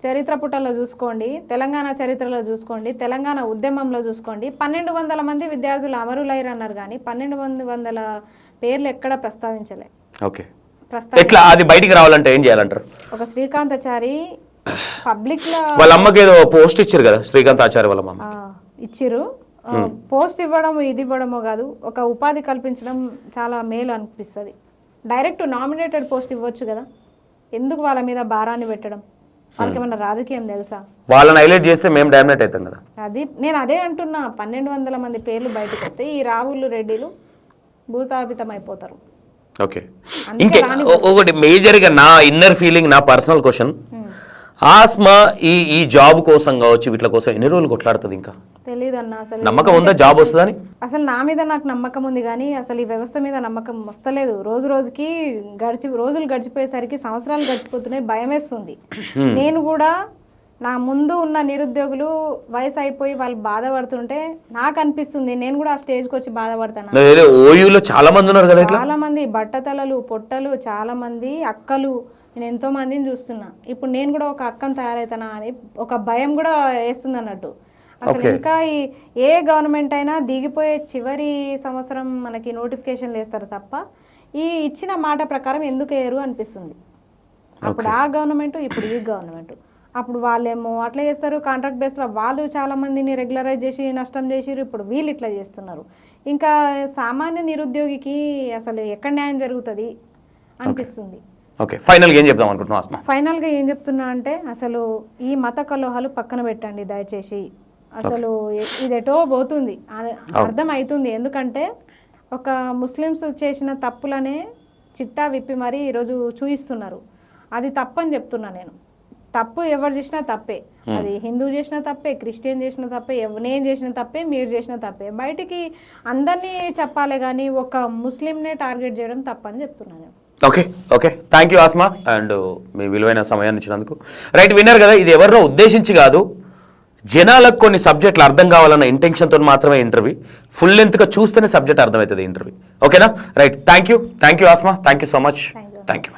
చరిత్ర పుటల్లో చూసుకోండి, తెలంగాణ చరిత్రలో చూసుకోండి, తెలంగాణ ఉద్యమంలో చూసుకోండి. 1200 మంది విద్యార్థులు అమరులైరు అన్నారు కానీ 1200 పేర్లు ఎక్కడ ప్రస్తావించలే. ఓకే, ఎట్లా అది బయటికి రావాలంటే ఏం చేయాలంటారు? ఒక శ్రీకాంతాచారి పబ్లిక్ లో వాళ్ళ అమ్మకి ఏదో పోస్ట్ ఇచ్చారు కదా, శ్రీకాంతాచారి వాళ్ళ అమ్మ ఇచ్చిరు. పోస్ట్ ఇవ్వడం ఇది ఇవ్వడమో కాదు, ఒక ఉపాధి కల్పించడం చాలా మేలు అనిపిస్తుంది. డైరెక్ట్ నామినేటెడ్ పోస్ట్ ఇవ్వచ్చు కదా, ఎందుకు వాళ్ళ మీద భారాన్ని పెట్టడం? వాళ్ళకి ఏమన్నా రాజకీయం తెలుసా? వాళ్ళని హైలైట్ చేస్తే మేము డామినేట్ అవుతాం కదా. అది నేను అదే అంటున్నా, 1200 మంది పేర్లు బయటకు వస్తే ఈ రాహుల్ రెడ్డిలు భూతాపితం అయిపోతారు. ఓకే, ఇంకా ఒకటి మేజర్గా నా ఇన్నర్ ఫీలింగ్, నా పర్సనల్ క్వశ్చన్, ఆస్మా ఈ జాబ్ కోసం కావచ్చు వీటి కోసం ఎన్ని రోజులు కొట్లాడుతుంది? ఇంకా తెలియదన్నా. అసలు నమ్మకం ఉందా జాబ్ వస్తుందని? అసలు నా మీద నాకు నమ్మకం ఉంది కానీ అసలు ఈ వ్యవస్థ మీద నమ్మకం వస్తలేదు. రోజుకి రోజులు గడిచిపోయేసరికి సంవత్సరాలు గడిచిపోతున్నాయి, భయం వేస్తుంది. నేను కూడా నా ముందు ఉన్న నిరుద్యోగులు వయసు అయిపోయి వాళ్ళు బాధపడుతుంటే నాకు అనిపిస్తుంది నేను కూడా ఆ స్టేజ్కి వచ్చి బాధపడతాను. చాలా మంది ఉన్నారు కదా, చాలా మంది బట్టతలలు పొట్టలు, చాలా మంది అక్కలు, నేను ఎంతో మందిని చూస్తున్నా. ఇప్పుడు నేను కూడా ఒక అక్కను తయారవుతానా అని ఒక భయం కూడా వేస్తుంది అన్నట్టు. అసలు ఇంకా ఏ గవర్నమెంట్ అయినా దిగిపోయే చివరి సంవత్సరం మనకి నోటిఫికేషన్లు వేస్తారు తప్ప ఈ ఇచ్చిన మాట ప్రకారం ఎందుకు వేయరు అనిపిస్తుంది. అప్పుడు ఆ గవర్నమెంట్, ఇప్పుడు ఈ గవర్నమెంట్. అప్పుడు వాళ్ళేమో అట్లా చేస్తారు, కాంట్రాక్ట్ బేస్లో వాళ్ళు చాలా మందిని రెగ్యులరైజ్ చేసి నష్టం చేసిరు. ఇప్పుడు వీళ్ళు ఇట్లా చేస్తున్నారు. ఇంకా సామాన్య నిరుద్యోగికి అసలు ఎక్కడ న్యాయం జరుగుతుంది అనిపిస్తుంది. ఓకే, ఫైనల్గా ఏం చెప్దాం అనుకుంటున్నాం? ఫైనల్గా ఏం చెప్తున్నా అంటే అసలు ఈ మత కలహాలు పక్కన పెట్టండి దయచేసి. అసలు ఇది ఎటో పోతుంది అర్థం అవుతుంది. ఎందుకంటే ఒక ముస్లిమ్స్ చేసిన తప్పులనే చిట్టా విప్పి మరీ ఈరోజు చూయిస్తున్నారు. అది తప్పని చెప్తున్నా నేను. తప్పు ఎవరు చేసినా తప్పే, అది హిందూ చేసిన తప్పే, క్రిస్టియన్ చేసిన తప్పే, నేను చేసిన తప్పే, మీరు చేసిన తప్పే. బయటికి అందరినీ చెప్పాలి కానీ ఒక ముస్లింనే టార్గెట్ చేయడం తప్పని చెప్తున్నాను నేను. Okay okay, thank you Asma, and మీ విలువైన సమయాన్ని ఇచ్చినందుకు. రైట్, విన్నారు కదా, ఇది ఎవరినో ఉద్దేశించి కాదు, జనాలకు కొన్ని సబ్జెక్టులు అర్థం కావాలన్న ఇంటెన్షన్తో మాత్రమే ఇంటర్వ్యూ. ఫుల్ లెంత్గా చూస్తేనే సబ్జెక్ట్ అర్థమవుతుంది ఇంటర్వ్యూ. ఓకేనా? Right, thank you Asma, thank you so much, thank you.